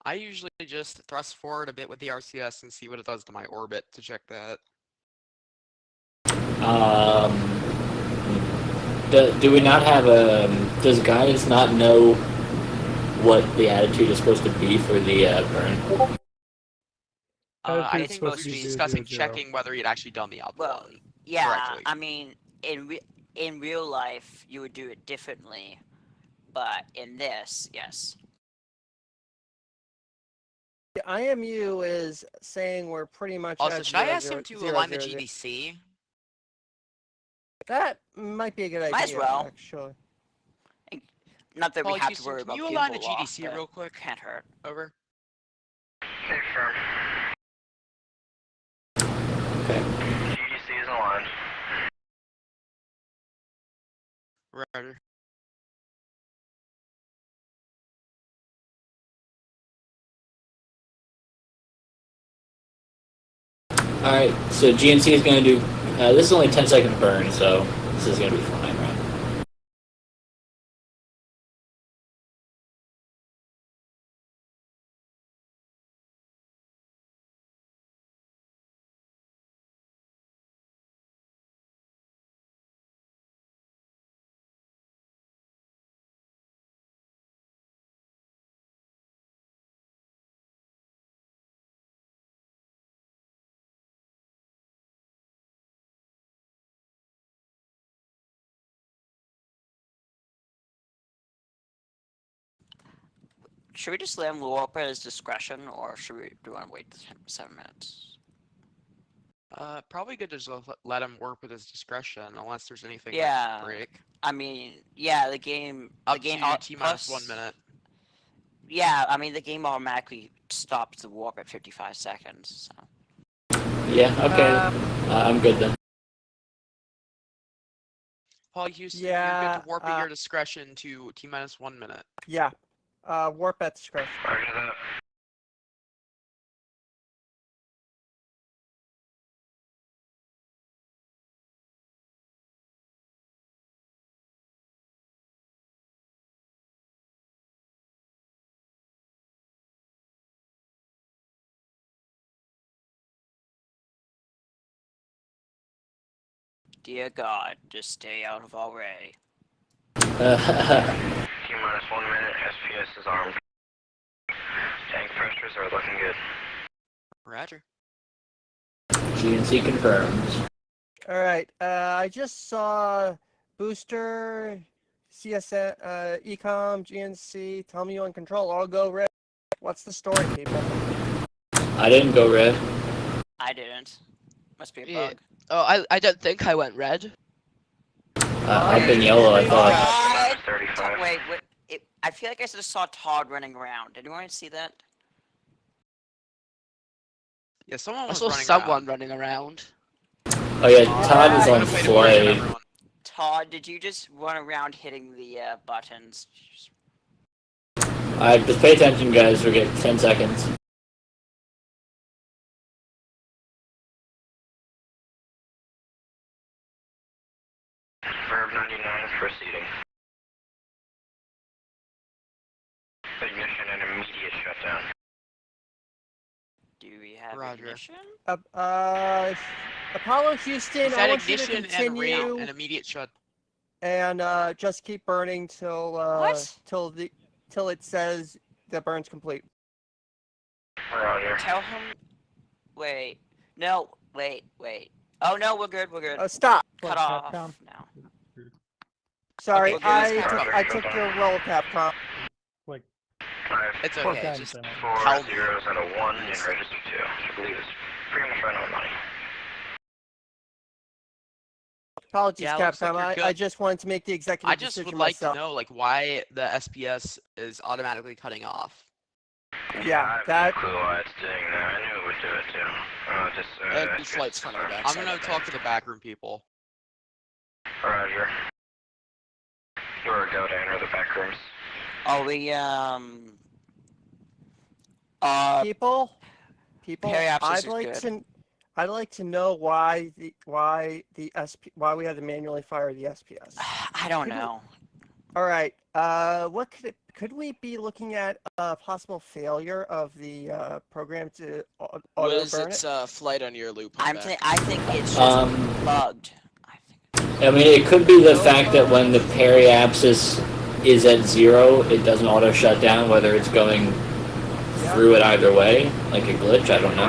I usually just thrust forward a bit with the RCS and see what it does to my orbit to check that. Do we not have a? Does guys not know what the attitude is supposed to be for the burn? I it's think supposed we to should be be discussing 000. checking whether he'd actually done the op Well, one yeah, correctly. I mean, in real life, you would do it differently, but in this, yes. The IMU is saying we're pretty much. Also, at should I ask 0, him to 0, align the 0, 0. GDC? That might be a good idea. Might as well. Actually. Not that Paul we have Houston, to worry can about you align the gimbal lock, GDC but real quick? Can't hurt. Over. Okay, firm. Okay. GDC is aligned. Roger. Alright, so GNC is going to do, this is only 10-second burn, so this is going to be fine, right? Should we just let him warp at his discretion, or do we want to wait 7 minutes? Probably good to just let him work with his discretion, unless there's anything Yeah. that break. I mean, yeah, the game. Up the game to T minus plus- 1 minute. Yeah, I mean, the game automatically stops the warp at 55 seconds. So. Yeah, okay. I'm good then. Paul Houston, Yeah, you're good to warp at your discretion to T minus 1 minute. Yeah. Warp at discretion. Roger that. Dear God, just stay out of our way. T minus 1 minute. SPS is armed. Tank pressures are looking good. Roger. GNC confirms. Alright, I just saw Booster, CSN, Ecom, GNC, tell me you on control, all go red. What's the story, people? I didn't go red. I didn't. Must be a Yeah. bug. Oh, I don't think I went red. I've been yellow, I thought. Wait, I feel like I just saw Todd running around. Did anyone see that? Yeah, someone I was saw running someone around. running around. Oh yeah, Todd is on Way to play flight. everyone. Todd, did you just run around hitting the buttons? Alright, just pay attention guys, we get 10 seconds. Verb 99 proceeding. Ignition and immediate shutdown. Do we have Roger. ignition? Apollo Houston, He I said want you to ignition and continue rate and immediate shut. and just keep burning till What? till it says the burn's complete. Roger. Tell him. Wait. No. Wait. Oh no, we're good. Stop. Cut off now. Sorry, Okay, we're good. I took your role, Capcom. Like, It's four okay. times Just then. Four tell me. zeros and a 1 in register 2. I believe it's pretty much right on the money. Apologies, Yeah, looks like Capcom. you're I good. just wanted to make the executive I just decision would like myself. to know, like, why the SPS is automatically cutting off. Yeah, I have that. no clue why it's doing that. I knew it would do it too. And Just, flight's kind of back. I'm gonna talk to the backroom people. Roger. You're a go to enter the back rooms. Are we People, Periapsis I'd is like good. to, I'd like to know why why we had to manually fire the SPS. I don't know. All right, what could we be looking at a possible failure of the program to auto Was burn its it? flight on your loop? I think it's just bugged. I mean, it could be the fact that when the periapsis is at 0, it doesn't auto shut down, whether it's going through it either way, like a glitch, I don't know.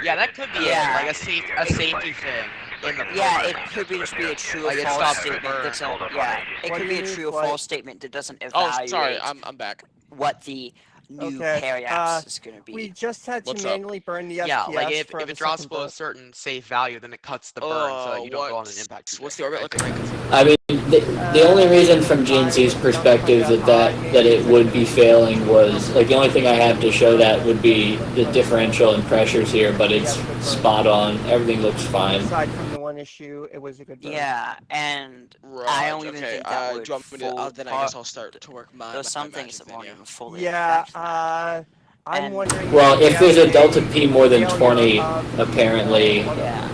Yeah, that could be Yeah. like a safety thing. In the Yeah, it program. could be just be a true Like, or it false stops statement. burn. That's Hold on, yeah, it What could do be you a mean, true or like- false statement that doesn't Oh, evaluate sorry, I'm back. what the new Okay, periapsis is going to be. We just had to What's up? manually burn the SPS Yeah, like if for the it drops second below a burn. certain safe value, then it cuts the burn so that you don't go on an impact. What's the orbit looking like? I mean, the only reason from GNC's perspective that it would be failing was, like, the only thing I have to show that would be the differential in pressures here, but it's spot on, everything looks fine. Aside from the one issue, it was a good burn. Yeah, and Right, I don't even okay, think that would do you want me to, full then I guess I'll start to work my. There's some my things magic that then, won't yeah. even fully Yeah, affect that. I'm And- wondering. Well, if there's a we delta have P more than failure 20, of apparently, Yeah.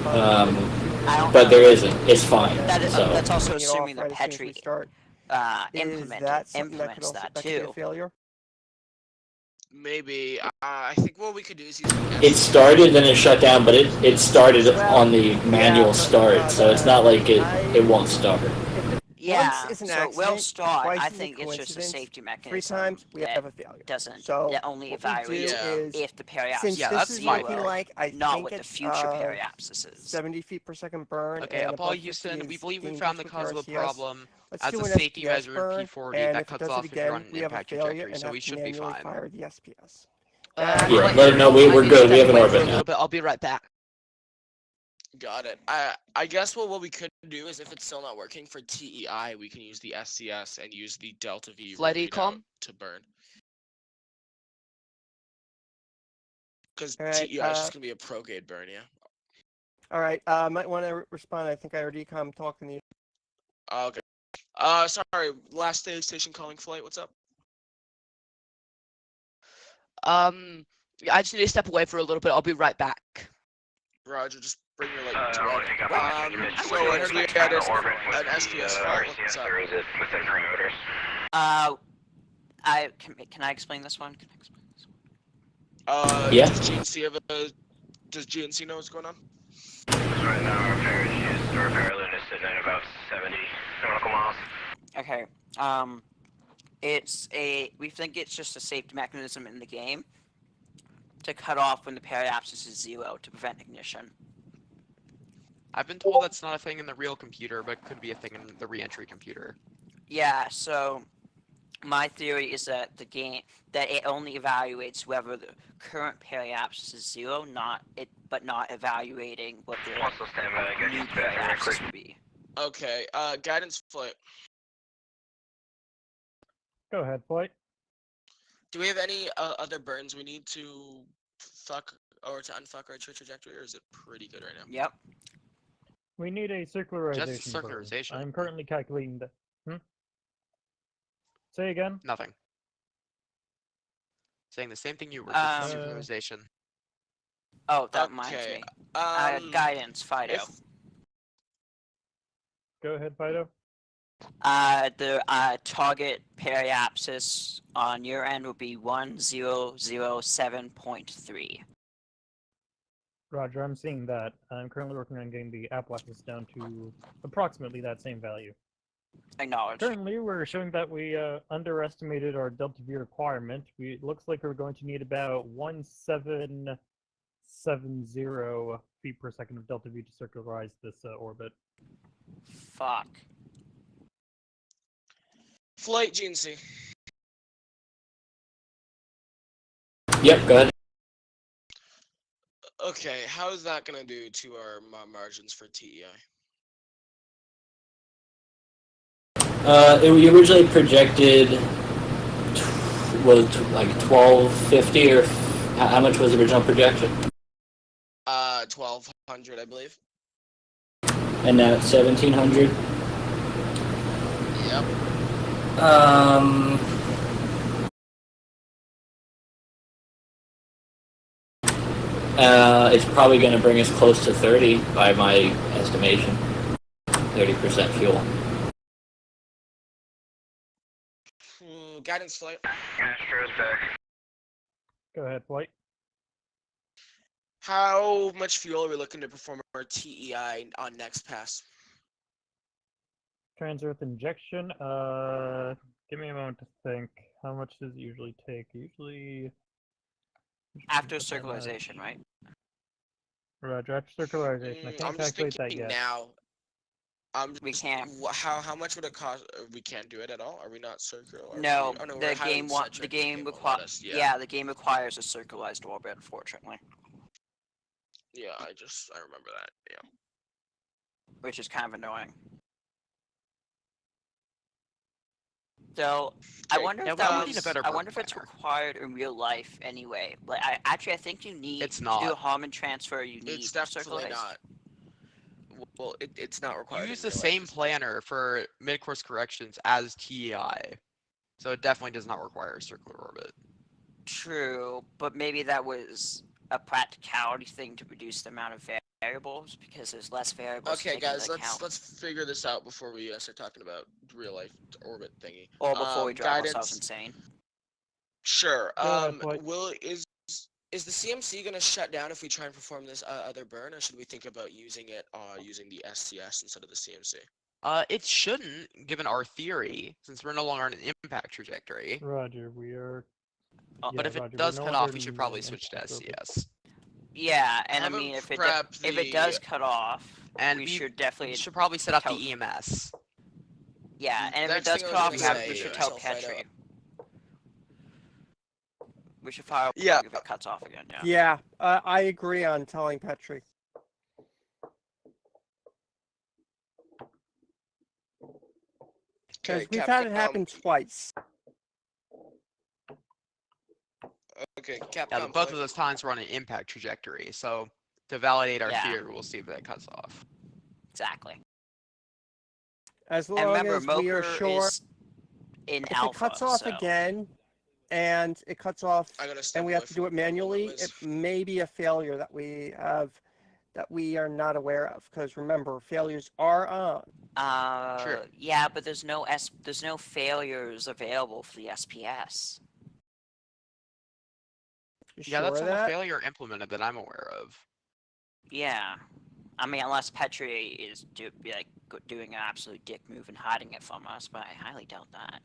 I don't but know. there isn't. It's fine. That is, So that's also turning it assuming off the right as soon as we Petri start. Is that something that could implements also that that could be a too. failure? Maybe. I think what we could do is use the it started, then it shut down, but it started on the manual start, so it's not like it won't start. Yeah, Once is an so it will accident, start. twice I is a think it's just a coincidence, safety 3 mechanism. times we that have a failure. doesn't So that only what we do evaluates is, if the periapsis since Yeah, this that's is fine. looking like, I not think what the it's future periapsis is. 70 feet per second burn. Okay, and Apollo above 50 Houston, we is believe we dangerous found the with cause of the RCS. problem. Let's As do a an safety SPS measure in burn, P40, and that if it cuts does off it if you're on again, an we have a impact failure trajectory, and so have we to should be manually fine. fire the SPS. Yeah, let them know we're good. We have an orbit now. But I'll be right back. Got it. I guess what we could do is if it's still not working for TEI, we can use the SCS and use the Delta V Flight readout ecom? to burn. Because All right, TEI is just gonna be a pro-gate burn, yeah. All right, might want to respond. I think I already come talking to you. Okay. Sorry. Last station calling flight. What's up? I just need to step away for a little bit. I'll be right back. Roger. Just bring your light. I want to take up on So as we had an SPS flight, what's up? or is it within parameters? Can I explain this one? Yeah. Does GNC know what's going on? Right now, our paraloon is sitting at about 70 nautical miles. Okay. We think it's just a safety mechanism in the game to cut off when the periapsis is 0 to prevent ignition. I've been told that's not a thing in the real computer, but could be a thing in the reentry computer. Yeah, so my theory is that it only evaluates whether the current periapsis is 0, but not evaluating what the Also stand by, I new guess, back real periapsis quick. would be. Okay. Guidance flight. Go ahead, flight. Do we have any other burns we need to fuck or to unfuck our trajectory, or is it pretty good right now? Yep. We need a circularization. Just burn. circularization. I'm currently calculating the. Say again. Nothing. Saying the same thing you were. Synchronization. Oh, that reminds me. Guidance, Fido. Go ahead, Fido. The target periapsis on your end would be 1007.3. Roger, I'm seeing that. I'm currently working on getting the apparatus down to approximately that same value. Acknowledged. Currently, we're showing that we underestimated our delta V requirement. It looks like we're going to need about 1770 feet per second of delta V to circularize this orbit. Fuck. Flight GNC. Yep, go ahead. Okay, how is that gonna do to our margins for TEI? We originally projected was like 1250, or how much was the original projection? 1200, I believe. And now it's 1700. Yep. It's probably going to bring us close to 30 by my estimation. 30% fuel. Guidance flight. Astro's back. Go ahead, flight. How much fuel are we looking to perform our TEI on next pass? Trans-Earth injection. Give me a moment to think. How much does it usually take? Usually After circularization, right? Roger, after circularization. I I'm can't just calculate that thinking yet. now. We can't. How much would it cost? We can't do it at all. Are we not circular? No, Oh, no, the we're highly game centric. the game won't let requires. us, Yeah, the game requires a circularized orbit, unfortunately, Yeah, I remember that. Yeah. which is kind of annoying. So I Okay, wonder yeah, if we that need a was. better I burn wonder if it's planner. required in real life anyway. Like, I think you need It's to not. do a Harmon transfer. You need It's definitely circularized. not. Well, it's not required. Use in the real same life. planner for mid-course corrections as TEI, so it definitely does not require a circular orbit. True, but maybe that was a practicality thing to reduce the amount of variables because there's less variables. Okay, to take into guys, account. let's figure this out before we start talking about real life orbit thingy. Or before we drive guidance. ourselves insane. Sure. Like- Is the CMC gonna shut down if we try and perform this other burn, or should we think about using it using the SCS instead of the CMC? It shouldn't, given our theory, since we're no longer on an impact trajectory. Roger, we are. But if Roger, it does we're no cut longer off, we should in probably the switch to impact orbit. SCS. Yeah, and I Have mean, it if it prep if it does the- cut off, And we should definitely We should probably set up tell- the EMS. Yeah, and if it Next does thing I cut was off, gonna we say, should tell self-light Petri. up. We should fire a plug Yeah. if it cuts off again. Yeah. Yeah, I agree on telling Petri. Because Okay, we've had it happen twice. Okay, Yeah, Capcom. but both of those times we're on an impact trajectory, so to validate our Yeah. theory, we'll see if that cuts off. Exactly. As long And remember, as we are MOCR sure. is in If alpha. it cuts off so. again, and it cuts off, I gotta step and we away have to do from it the manually, windows. it may be a failure that we have, that we are not aware of. Because remember, failures are on. Sure. Yeah, but there's no failures available for the SPS. You Yeah, sure that's of not a that? failure implemented that I'm aware of. Yeah, I mean, unless Petri is doing an absolute dick move and hiding it from us, but I highly doubt that.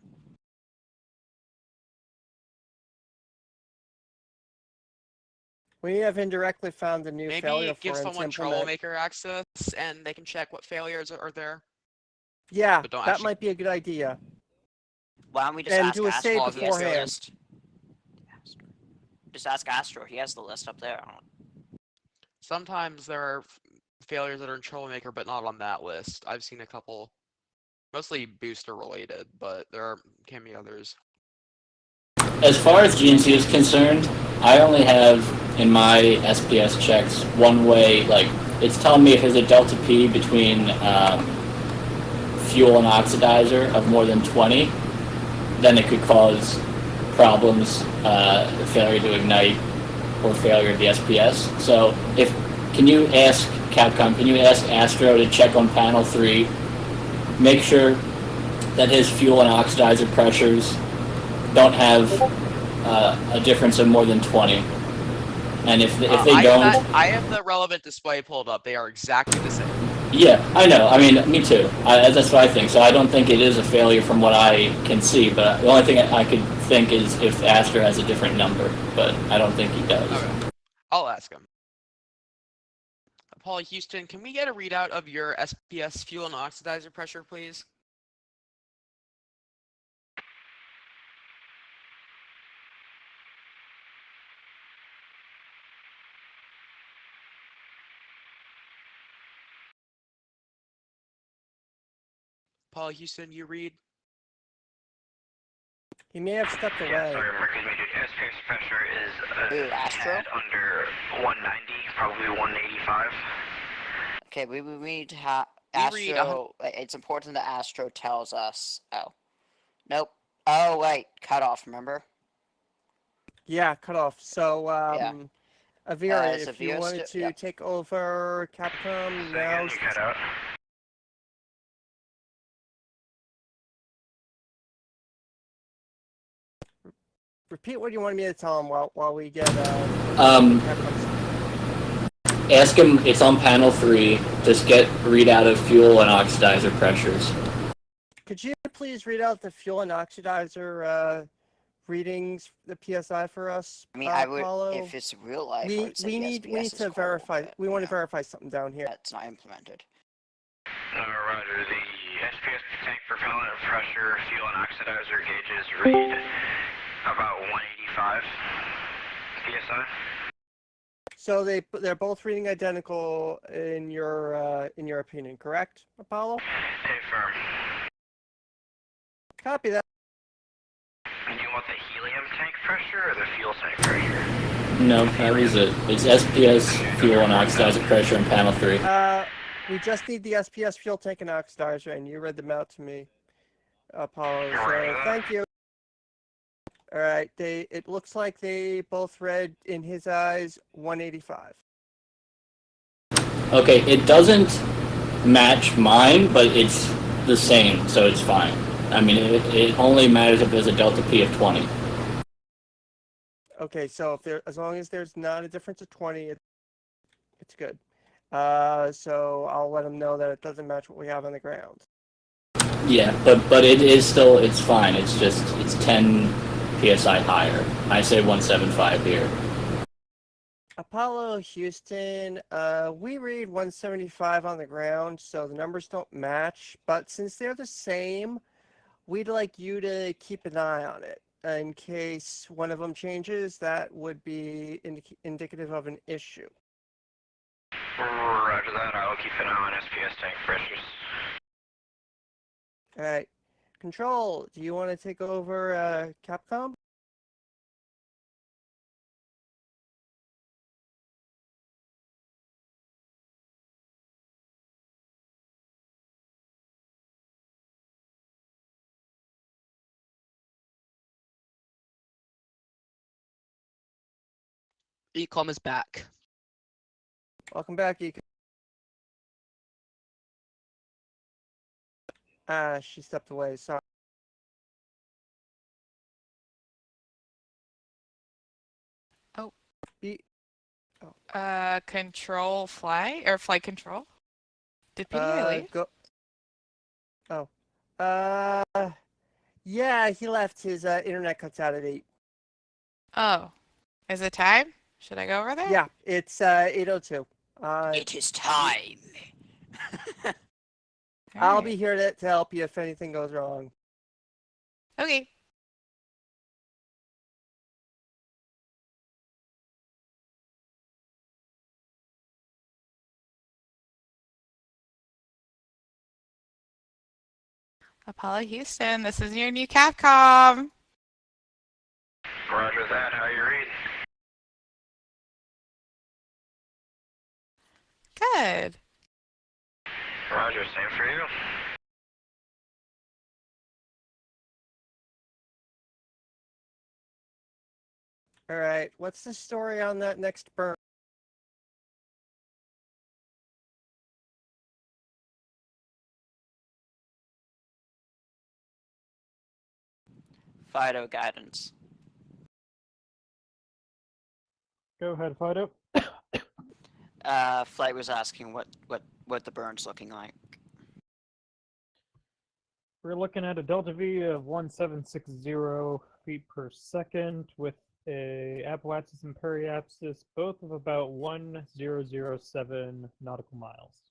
We have indirectly found a new Maybe failure give for him to someone implement. troublemaker access, and they can check what failures are there. Yeah, but don't that actually- might be a good idea. Why don't we just And ask do a Astro save if he has the beforehand. list? Just ask Astro. He has the list up there. Sometimes there are failures that are in troublemaker, but not on that list. I've seen a couple, mostly booster related, but can be others. As far as GNC is concerned, I only have in my SPS checks one way, like it's telling me if there's a delta P between fuel and oxidizer of more than 20, then it could cause problems, failure to ignite or failure of the SPS. So can you ask Capcom, can you ask Astro to check on panel 3, make sure that his fuel and oxidizer pressures don't have a difference of more than 20. And if they don't... I have the relevant display pulled up. They are exactly the same. Yeah, I know. I mean, me too. That's what I think. So I don't think it is a failure from what I can see. But the only thing I could think is if Astro has a different number. But I don't think he does. Okay. I'll ask him. Paul Houston, can we get a readout of your SPS fuel and oxidizer pressure, please? Paul Houston, you read? He may have stepped away. Yeah, sorry, excuse me, dude. SPS pressure is Astro? under 190, probably 185. Okay, we need to have We read Astro. It's important that Astro tells us. Oh, nope. Oh wait, cut off. Remember? Yeah, cut off. So, Avira, is if you Avira wanted to yep. take over Capcom, Say again, you cut out. repeat what you wanted me to tell him while we get Ask him, it's on panel 3, just get readout of fuel and oxidizer pressures. Could you please read out the fuel and oxidizer readings, the PSI for us? I mean, I would Apollo? if it's real life. I We would say the need SPS is to cold, verify. but, We want you to know, verify something down here. That's not implemented. Roger, the SPS tank propellant pressure, fuel and oxidizer gauges read about 185 PSI. So they're both reading identical in your opinion, correct, Apollo? Hey, firm. Copy that. And you want the helium tank pressure or the fuel tank pressure? No, that was it. It's SPS, fuel, and oxidizer pressure in panel 3. We just need the SPS fuel tank and oxidizer, and you read them out to me, Apollo. So thank you. All right. It looks like they both read in his eyes 185. Okay, it doesn't match mine, but it's the same, so it's fine. I mean, it only matters if there's a delta P of 20. Okay, so as long as there's not a difference of 20, it's good. So I'll let him know that it doesn't match what we have on the ground. Yeah, but it is still, it's fine. It's just, it's 10 PSI higher. I say 175 here. Apollo Houston, we read 175 on the ground, so the numbers don't match, but since they're the same, we'd like you to keep an eye on it. In case one of them changes, that would be indicative of an issue. Roger that. I will keep an eye on SPS tank pressures. All right. Control, do you want to take over CAPCOM? Ecom is back. Welcome back, Ecom. She stepped away. Sorry. Oh. Oh. Control fly or flight control? Did PDI leave? Go. Oh. Yeah, he left. His internet cuts out at 8. Oh. Is it time? Should I go over there? Yeah, it's 8:02. It is time. I'll be here to help you if anything goes wrong. Okay. Apollo Houston, this is your new CAPCOM. Roger that. How you read? Good. Roger, same for you. All right, what's the story on that next burn? Fido guidance. Go ahead, Fido. Flight was asking what the burn's looking like. We're looking at a delta V of 1760 feet per second with a apoapsis and periapsis, both of about 1007 nautical miles.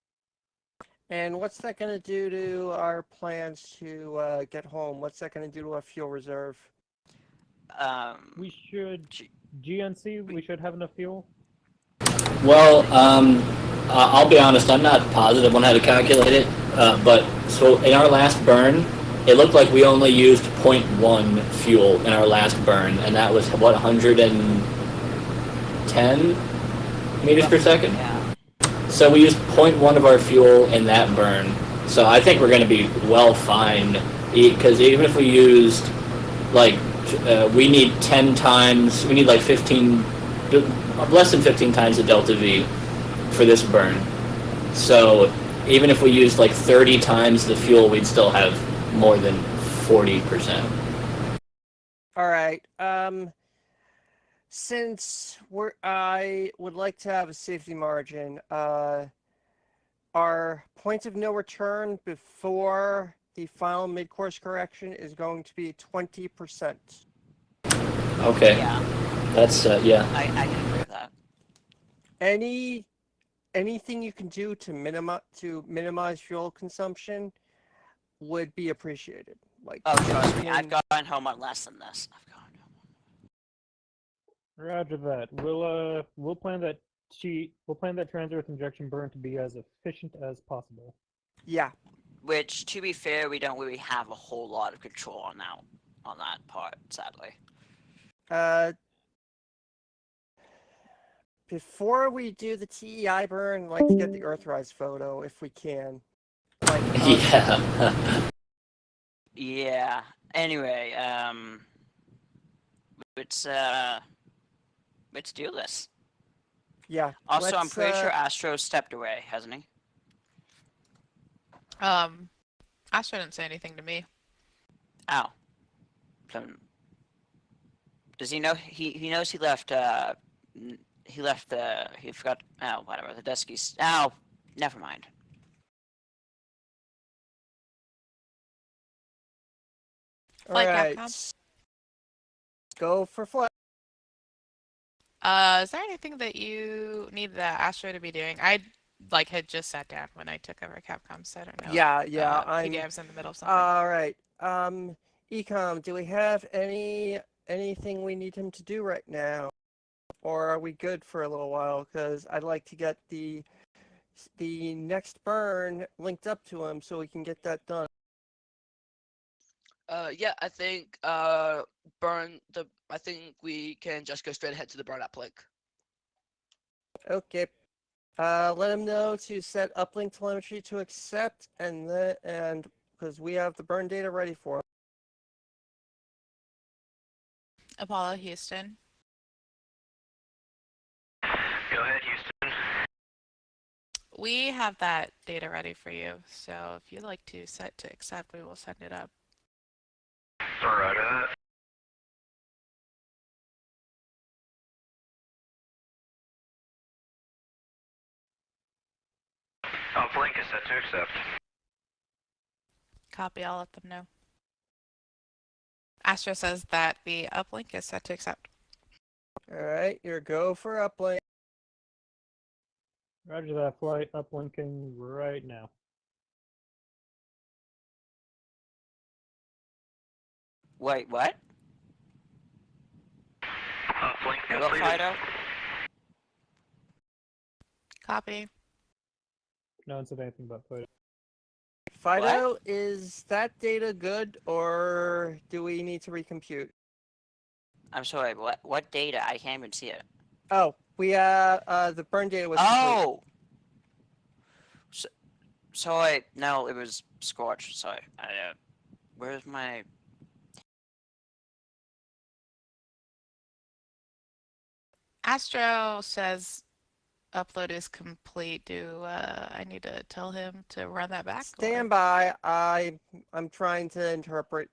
And what's that going to do to our plans to get home? What's that going to do to our fuel reserve? We should, GNC, we should have enough fuel. Well, I'll be honest, I'm not positive on how to calculate it, but so in our last burn, it looked like we only used 0.1 fuel in our last burn, and that was, what, 110 meters per second? Yeah. So we used 0.1 of our fuel in that burn, so I think we're going to be well fine, because even if we used, like, we need 10 times, we need like 15, less than 15 times the delta V for this burn. So even if we used like 30 times the fuel, we'd still have more than 40%. All right. Since I would like to have a safety margin, our point of no return before the final mid-course correction is going to be 20%. Okay. Yeah. That's, yeah. I can agree with that. Anything you can do to minimize fuel consumption would be appreciated. Like, Oh, trust me, I've gone home on less than this. Roger that. We'll plan that trans-earth injection burn to be as efficient as possible. Yeah. Which, to be fair, we don't really have a whole lot of control on that part, sadly. Before we do the TEI burn, I'd like to get the Earthrise photo if we can. Like, Yeah. Yeah. Anyway, let's do this. Yeah. Also, I'm pretty sure Astro stepped away, hasn't he? Astro didn't say anything to me. Oh. Does he know? He knows he left. He left the. He forgot. Oh, whatever. The desk is. Oh, never mind. All right. Go for flight. Is there anything that you need the Astro to be doing? I had just sat down when I took over Capcom, so I don't know. Yeah. PDF's in the middle of something. All right. Ecom, do we have anything we need him to do right now, or are we good for a little while? Because I'd like to get the next burn linked up to him so we can get that done. Yeah, I think I think we can just go straight ahead to the burn uplink. Okay. Let him know to set uplink telemetry to accept, and because we have the burn data ready for him. Apollo Houston. Go ahead, Houston. We have that data ready for you, so if you'd like to set to accept, we will send it up. Roger that. Uplink is set to accept. Copy, I'll let them know. Astro says that the uplink is set to accept. All right, your go for uplink. Roger that, flight uplinking right now. Wait, what? Uplink Hello, completed. Fido? Copy. No one said anything about Fido. Fido, is that data good, or do we need to recompute? I'm sorry, what data? I can't even see it. Oh, we the burn data was Oh! No, it was Scorch, sorry. Where's my... Astro says upload is complete. Do I need to tell him to run that back? Stand by. I'm trying to interpret.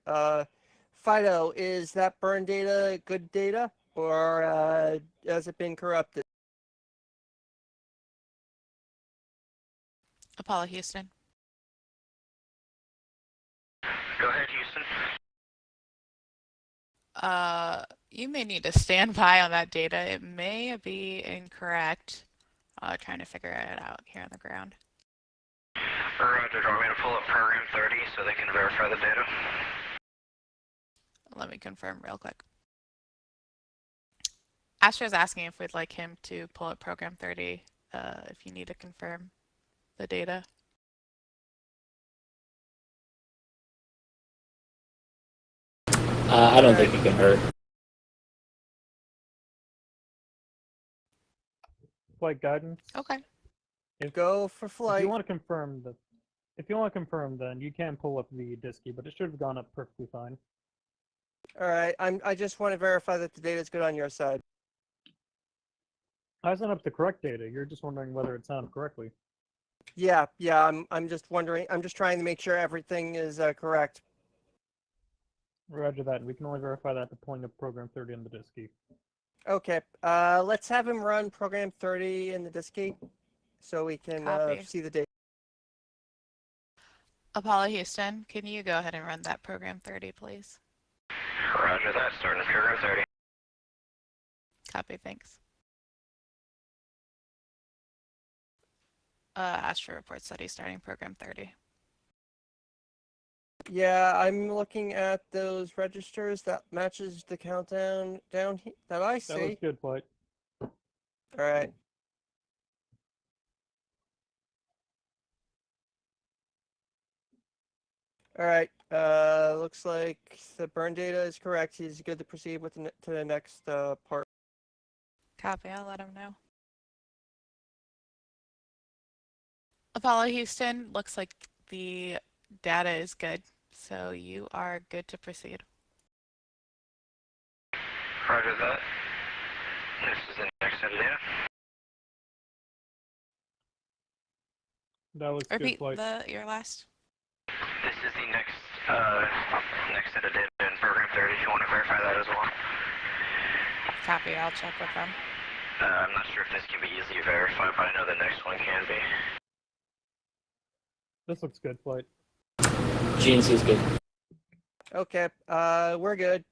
Fido, is that burn data good data, or has it been corrupted? Apollo Houston. Go ahead, Houston. You may need to stand by on that data. It may be incorrect. Trying to figure it out here on the ground. Roger, do you want me to pull up program 30 so they can verify the data? Let me confirm real quick. Astro's asking if we'd like him to pull up program 30, if you need to confirm the data. I don't think it can hurt. Flight guidance. Okay. Go for flight. If you want to confirm, then you can pull up the disky, but it should have gone up perfectly fine. All right. I just want to verify that the data is good on your side. I sent up the correct data. You're just wondering whether it sounded correctly. Yeah. I'm just wondering. I'm just trying to make sure everything is correct. Roger that. We can only verify that at the point of program 30 on the disky. Okay. Let's have him run program 30 in the disky, so we can see the data. Apollo Houston, can you go ahead and run that program 30, please? Roger that, starting program 30. Copy, thanks. Astro report study starting program 30. Yeah, I'm looking at those registers. That matches the countdown down here that I see. That was good, flight. All right. All right. Looks like the burn data is correct. He's good to proceed with to the next part. Copy, I'll let him know. Apollo Houston, looks like the data is good, so you are good to proceed. Roger that. This is the next set of data. That was Repeat good flight. your last. This is the next set of data in program 30 if you want to verify that as well. Copy, I'll check with them. I'm not sure if this can be easily verified, but I know the next one can be. This looks good flight. GNC's good. Okay, we're good.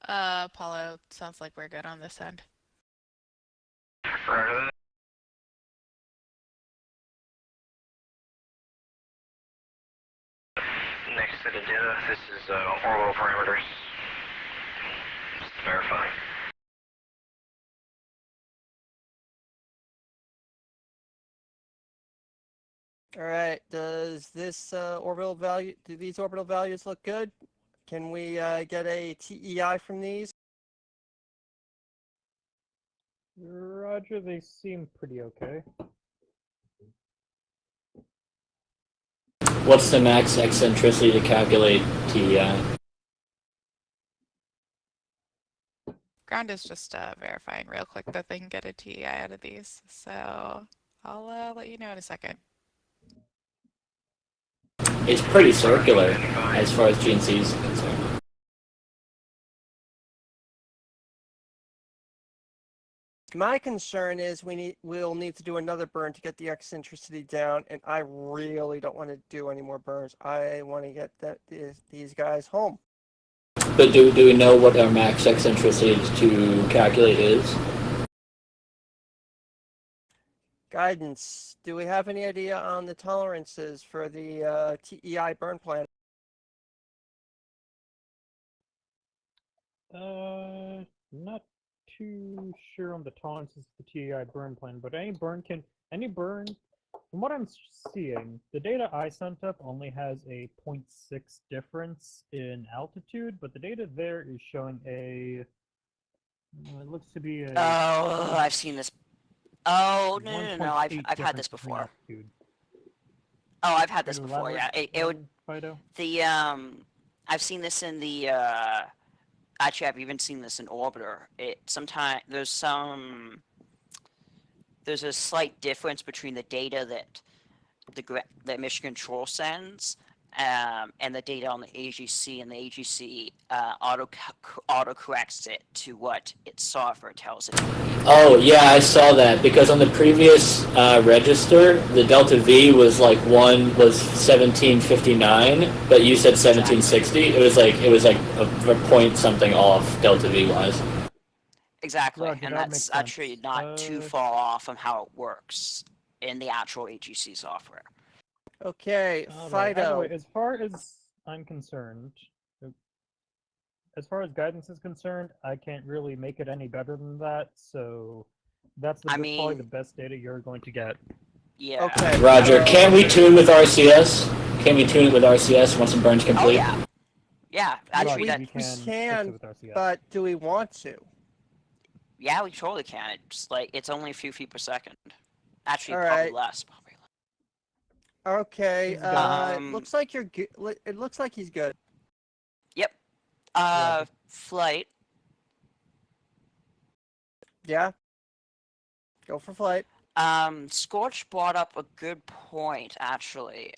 Apollo, sounds like we're good on this end. Roger that. Next set of data, this is orbital parameters. Just to verify. All right. Does this orbital value? Do these orbital values look good? Can we get a TEI from these? Roger, they seem pretty okay. What's the max eccentricity to calculate TEI? Ground is just verifying real quick that they can get a TEI out of these. So I'll let you know in a second. It's pretty circular as far as GNC is concerned. My concern is we'll need to do another burn to get the eccentricity down, and I really don't want to do any more burns. I want to get these guys home. But do we know what our max eccentricity to calculate is? Guidance. Do we have any idea on the tolerances for the TEI burn plan? Not too sure on the tolerances of the TEI burn plan, but any burn, from what I'm seeing, the data I sent up only has a 0.6 difference in altitude, but the data there is showing it looks to be a... Oh, I've seen this. Oh, no, I've had this before. Altitude. Oh, I've had this Can you before, yeah. elaborate, It would... Fido? I've seen this in the, actually, I've even seen this in Orbiter. There's a slight difference between the data that Mission Control sends and the data on the AGC, and the AGC auto corrects it to what its software tells it to be. Oh yeah, I saw that because on the previous register, the Delta V was like 1759, but you said 1760. It was like a point something off Delta V wise. Exactly, Roger, and that that's makes actually sense. not too far off from how it works in the actual AGC software. Okay, Right. Fido. Anyway, as far as I'm concerned, as far as guidance is concerned, I can't really make it any better than that, so that's probably the best data you're going to get. Yeah. Okay. Roger, can we tune with RCS? Can we tune it with RCS once the burn's complete? Oh yeah. Yeah, actually, Roger, that, we We fix can, it with RCS. but do we want to? yeah, we totally can. It's only a few feet per second. Actually, All probably right. less. Okay. Um, Looks like you're good. It looks like he's good. Yep. Roger. Flight. Yeah. Go for flight. Scorch brought up a good point, actually.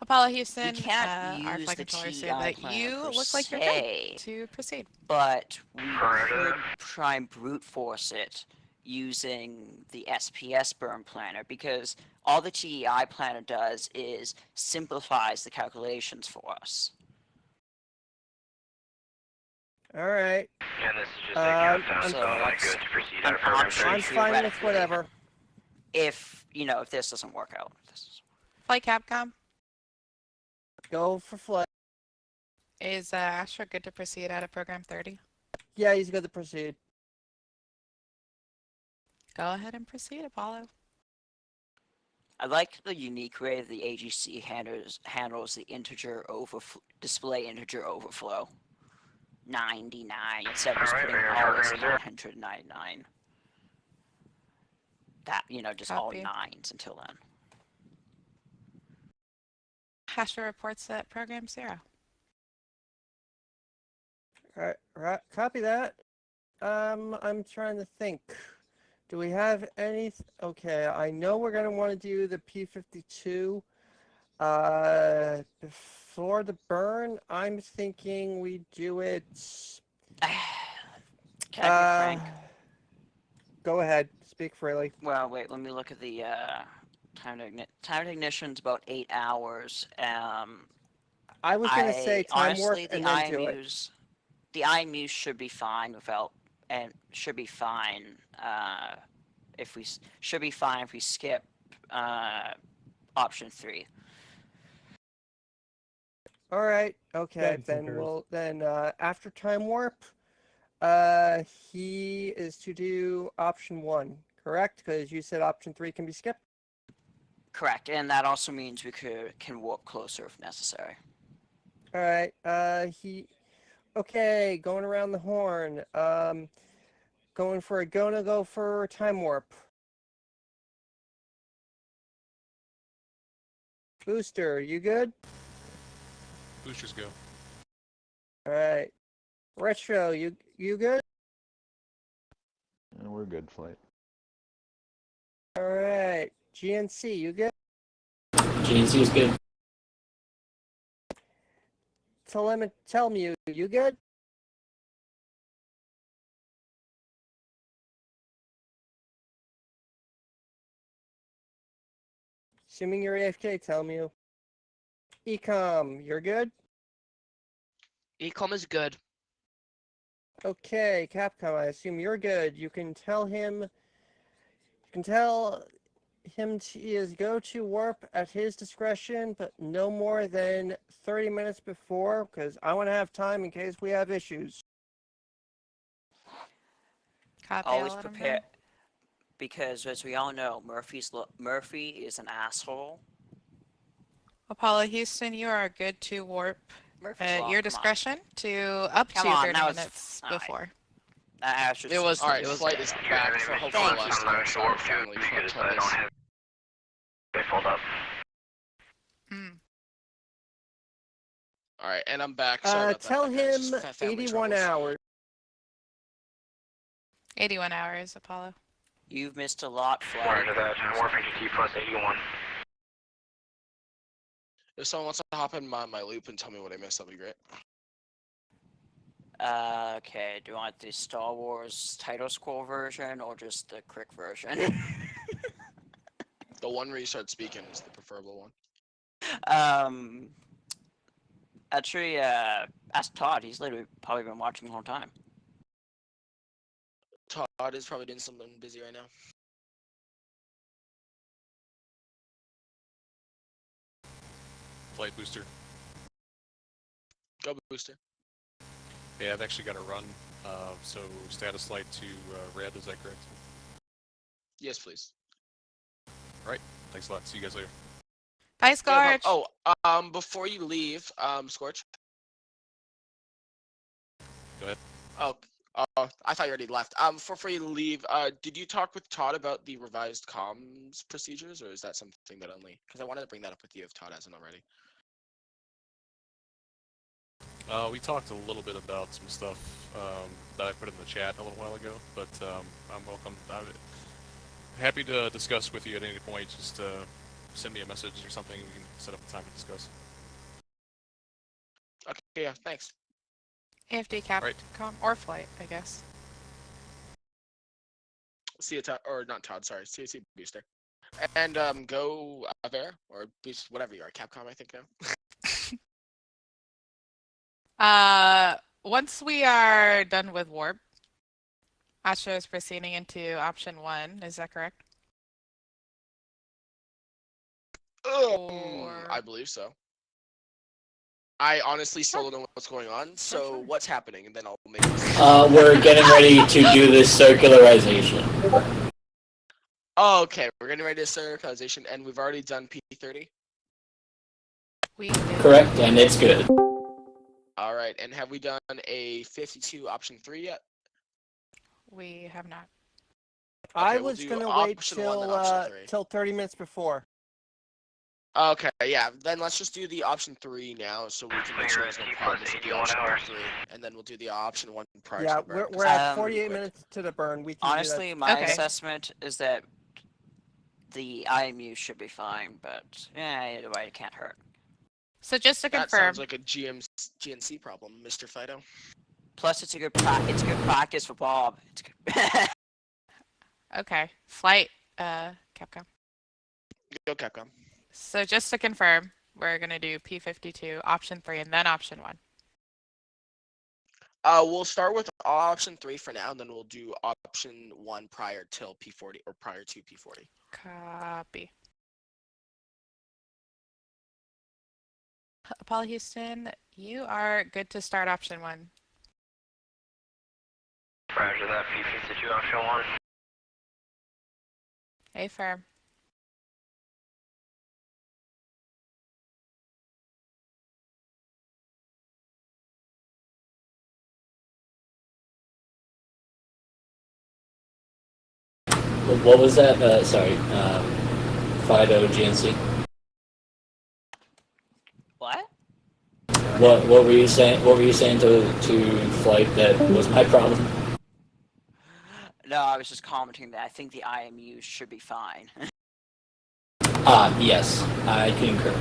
Apollo Houston, can't our use flight the controller said TEI that plan you per look like you're se, good to proceed. but we could try and brute force it using the SPS Burn planner, because all the TEI planner does is simplifies the calculations for us. All right. And this is just a countdown, so I'm that's good to proceed an out of program option. 30. I'm fine with Theoretically. whatever. If this doesn't work out. Flight Capcom, Go for flight. is Astro good to proceed out of program 30? Yeah, he's good to proceed. Go ahead and proceed, Apollo. I like the unique way the AGC handles the display integer overflow. 99 instead of just Alright, putting we are all as program 0. 199. That, just all Copy. nines until then. Astro reports at program 0. Copy that. I'm trying to think. Do we have any? Okay, I know we're gonna want to do the P52. Before the burn, I'm thinking we do it. Can I be frank? Go ahead. Speak freely. Well, wait. Let me look at the time to ignition's about 8 hours. I was gonna say time honestly, warp and then do it. The IMUs should be fine without, and should be fine if we skip option 3. All right. Okay. Then Then after time warp, he is to do option 1, correct? Because you said option 3 can be skipped. Correct, and that also means we can warp closer if necessary. All right. Okay, going around the horn. Going for a go for time warp. Booster, you good? Boosters go. All right. Retro, you good? We're good, flight. All right. GNC, you good? GNC is good. Telmute, you good? Assuming you're AFK, Telmute. Ecom, you're good? Ecom is good. Okay, Capcom, I assume you're good. You can tell him he is go to warp at his discretion, but no more than 30 minutes before, because I want to have time in case we have issues. Copy, Always I'll let 'em prepare, know. because as we all know, Murphy is an asshole. Apollo Houston, you are good to warp Murphy's at Law, your come on. discretion to up Come to on, 30 that was- minutes alright. before. It was Alright, it was flight is back for hopefully Thank last you. time. Sorry, family, because flight I don't have it pulled up. Mm. Alright, and I'm back. Sorry about Tell that, guys. him Just family 81 troubles. hours. 81 hours, Apollo. You've missed a lot, Prior Flag. to that, I'm warping to T plus 81. If someone wants to hop in my loop and tell me what I missed, that'd be great. Okay, do you want the Star Wars title scroll version or just the quick version? The one where you start speaking is the preferable one. Actually, ask Todd. He's literally probably been watching the whole time. Todd is probably doing something busy right now. Flight booster. Go booster. Yeah, I've actually got to run. So status light to red. Is that correct? Yes, please. All right. Thanks a lot. See you guys later. Bye, No problem. Scorch. Oh, before you leave, Scorch. Go ahead. Oh, I thought you already left. Before you leave, did you talk with Todd about the revised comms procedures, or is that something that only? Because I wanted to bring that up with you if Todd hasn't already. We talked a little bit about some stuff that I put in the chat a little while ago, but I'm welcome. I'm happy to discuss with you at any point. Just send me a message or something. We can set up a time to discuss. Okay, yeah, thanks. AFD CAPCOM or flight, I guess. See you, Todd, or not Todd, sorry, CAC Booster. And go avira, or Boost, whatever you are, Capcom, I think now. Once we are done with warp, Astro is proceeding into option 1. Is that correct? I believe so. I honestly still don't know what's going on, so what's happening, and then I'll make We're getting ready to do this circularization. Oh, okay, we're getting ready to circularization, and we've already done P30? Correct, and it's good. Alright, and have we done a 52 option 3 yet? We have not. I we'll was do gonna wait option 1, then option 3. till 30 minutes before. Okay, yeah. Then let's just do the option 3 now, so we can make sure there's no problems with the option 3, and then we'll do the option 1 prior to Yeah, the burn. we're at 48 minutes to the burn. We can Honestly, do that. my assessment is that the IMU should be fine, but either way, it can't hurt. So just to That confirm, sounds like a GNC problem, Mr. Fido. Plus, it's a good practice for Bob. It's good. okay, flight, Capcom. Go Capcom. So just to confirm, we're gonna do P52, option 3, and then option 1. We'll start with option 3 for now, and then we'll do option 1 prior till P40 or prior to P40. Copy. Apollo Houston, you are good to start option 1. Roger that, P52 option 1. Affirm. What was that? Sorry, Fido GNC. What? What were you saying? What were you saying to flight that was my problem? No, I was just commenting that I think the IMU should be fine. Yes, I concur.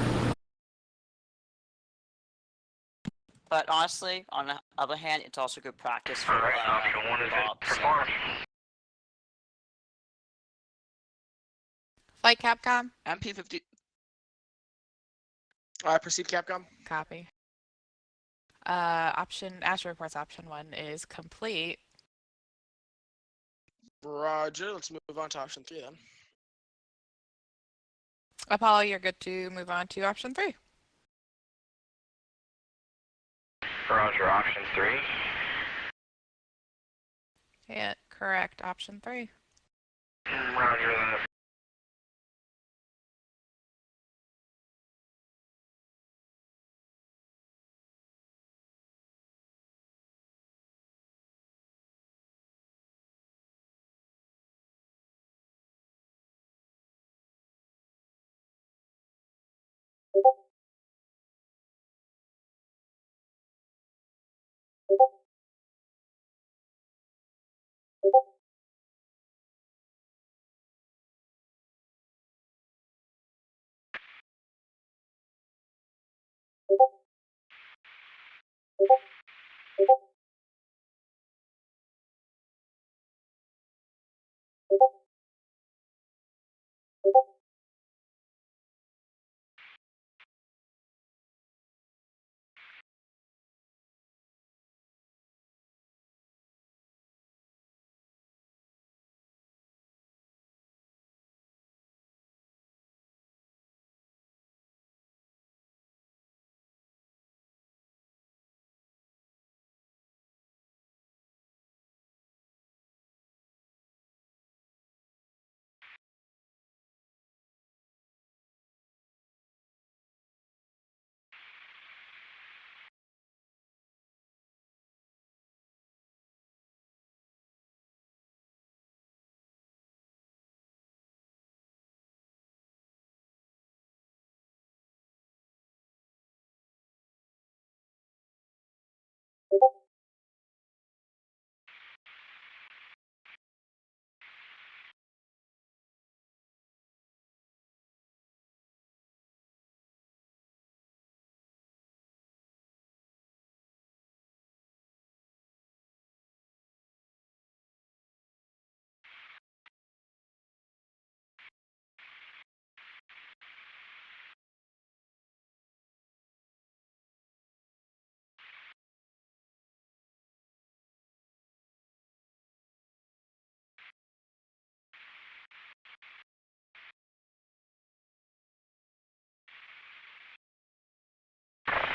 But honestly, on the other hand, it's also good practice for Alright, option 1 is Bob, performed. Flight Capcom. And P50. Proceed Capcom. Copy. Astro reports option 1 is complete. Roger, let's move on to option 3 then. Apollo, you're good to move on to option 3. Roger, option 3. Yeah, correct, option 3. Roger that.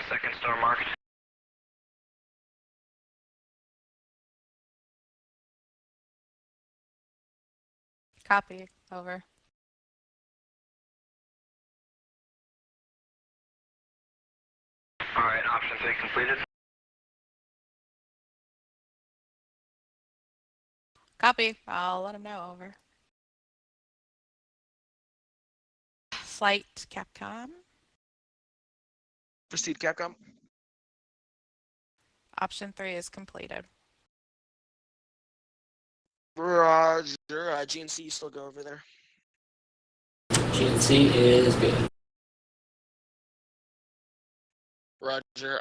Second star marked. Copy, over. Alright, option 3 completed. Copy, I'll let him know, over. Flight Capcom. Proceed, Capcom. Option 3 is completed. Roger. GNC, you still go over there? GNC is good. Roger.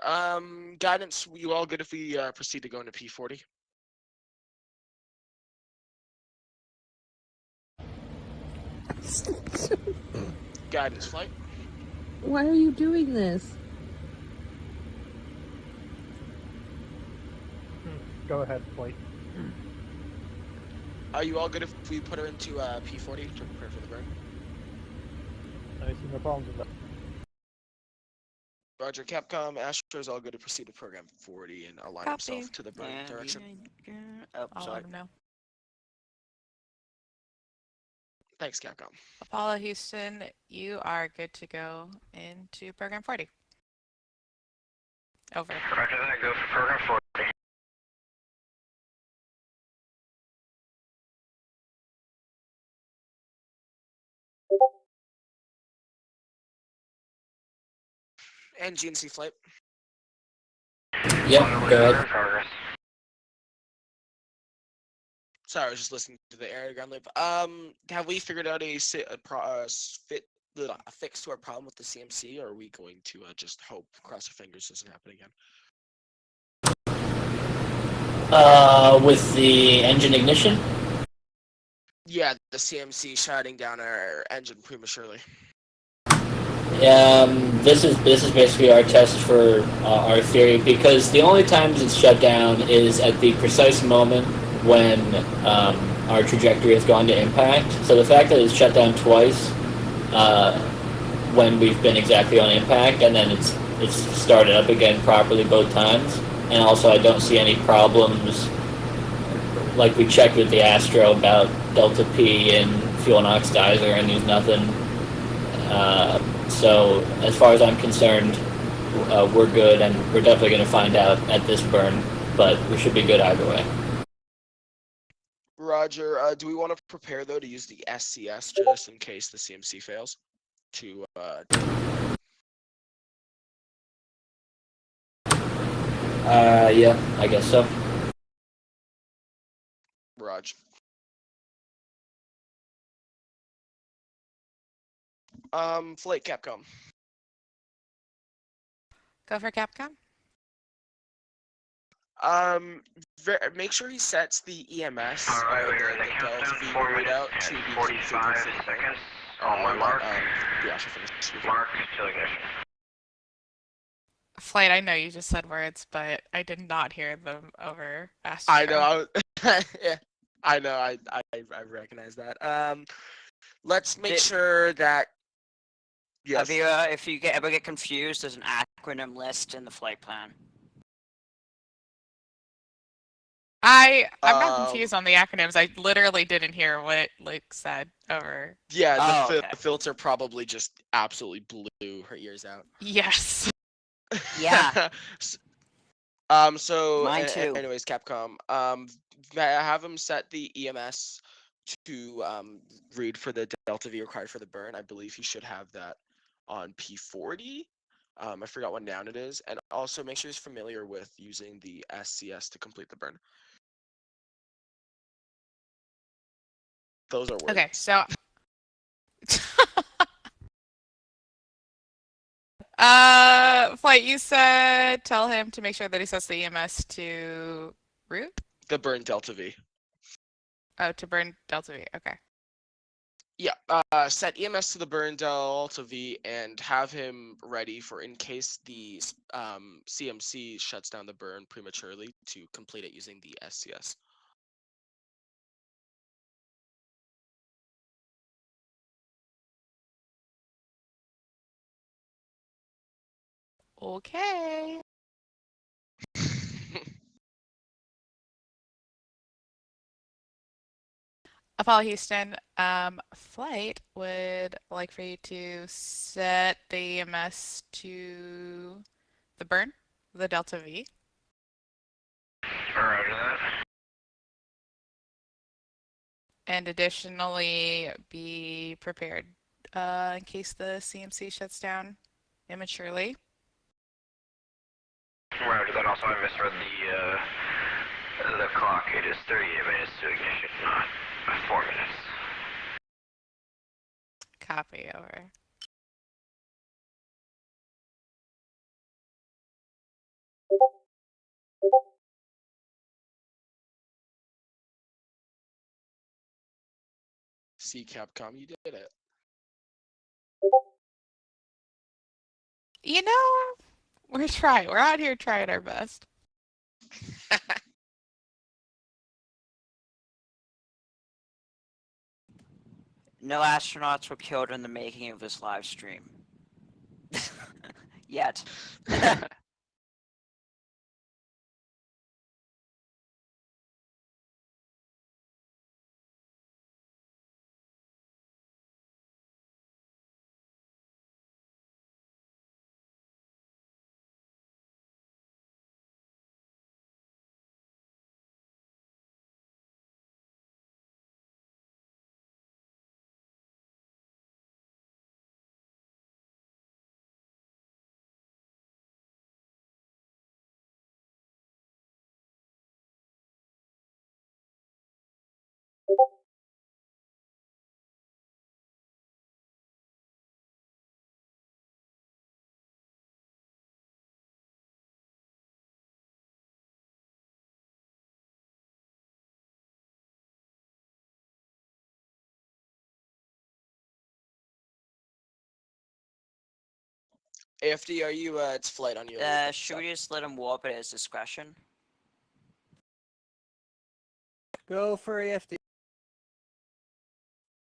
Guidance, you all good if we proceed to go into P40? Guidance flight. Why are you doing this? Go ahead, flight. Are you all good if we put her into P40 to prepare for the burn? I see no problems with that. Roger, Capcom. Astro's all good to proceed to program 40 and align Copy. himself to the burn direction. Oh, I'll sorry. let him know. Thanks, Capcom. Apollo Houston, you are good to go into program 40. Over. Roger that, go for program 40. And GNC flight. Yep, go ahead. Progress. Sorry, I was just listening to the air ground loop. Have we figured out a fix to our problem with the CMC, or are we going to just hope, cross our fingers, doesn't happen again? With the engine ignition? Yeah, the CMC shutting down our engine prematurely. This is basically our test for our theory, because the only times it's shut down is at the precise moment when our trajectory has gone to impact. So the fact that it's shut down twice when we've been exactly on impact, and then it's started up again properly both times. And also I don't see any problems, like we checked with the Astro about Delta P and fuel and oxidizer, and there's nothing. So as far as I'm concerned, we're good, and we're definitely going to find out at this burn, but we should be good either way. Roger. Do we want to prepare, though, to use the SCS just in case the CMC fails? Yeah, I guess so. Roger. Flight Capcom. Go for Capcom. Make sure he sets the EMS, Alright, we are in the the Delta countdown, V 4 minutes readout and to be 45 configured. seconds on my mark. Yeah, I should finish speaking. Mark to ignition. Flight, I know you just said words, but I did not hear them over Astro. I know. Yeah, I know. I recognize that. Let's make sure that. Yes. Avira, if you ever get confused, there's an acronym list in the flight plan. I'm not confused on the acronyms. I literally didn't hear what Luke said over. Yeah, the filter probably just absolutely blew her ears out. Yes. Yeah. So Mine too. Anyways, Capcom, have him set the EMS to read for the Delta V required for the burn. I believe he should have that on P40. I forgot what noun it is, and also make sure he's familiar with using the SCS to complete the burn. Those are words. Okay, so. Flight, you said tell him to make sure that he sets the EMS to root? The burn Delta V. Oh, to burn Delta V. Okay. Yeah, set EMS to the burn Delta V and have him ready for in case the CMC shuts down the burn prematurely to complete it using the SCS. Okay. Apollo Houston, Flight would like for you to set the EMS to the burn, the Delta V. Roger that. And additionally, be prepared in case the CMC shuts down immaturely. Roger that. Also, I misread the clock. It is 38 minutes to ignition, not 4 minutes. Copy, over. See, Capcom, you did it. You know, we're trying. We're out here trying our best. No astronauts were killed in the making of this live stream. Yet. AFD, are you it's flight on your Should we just let him warp at his discretion? Go for AFD.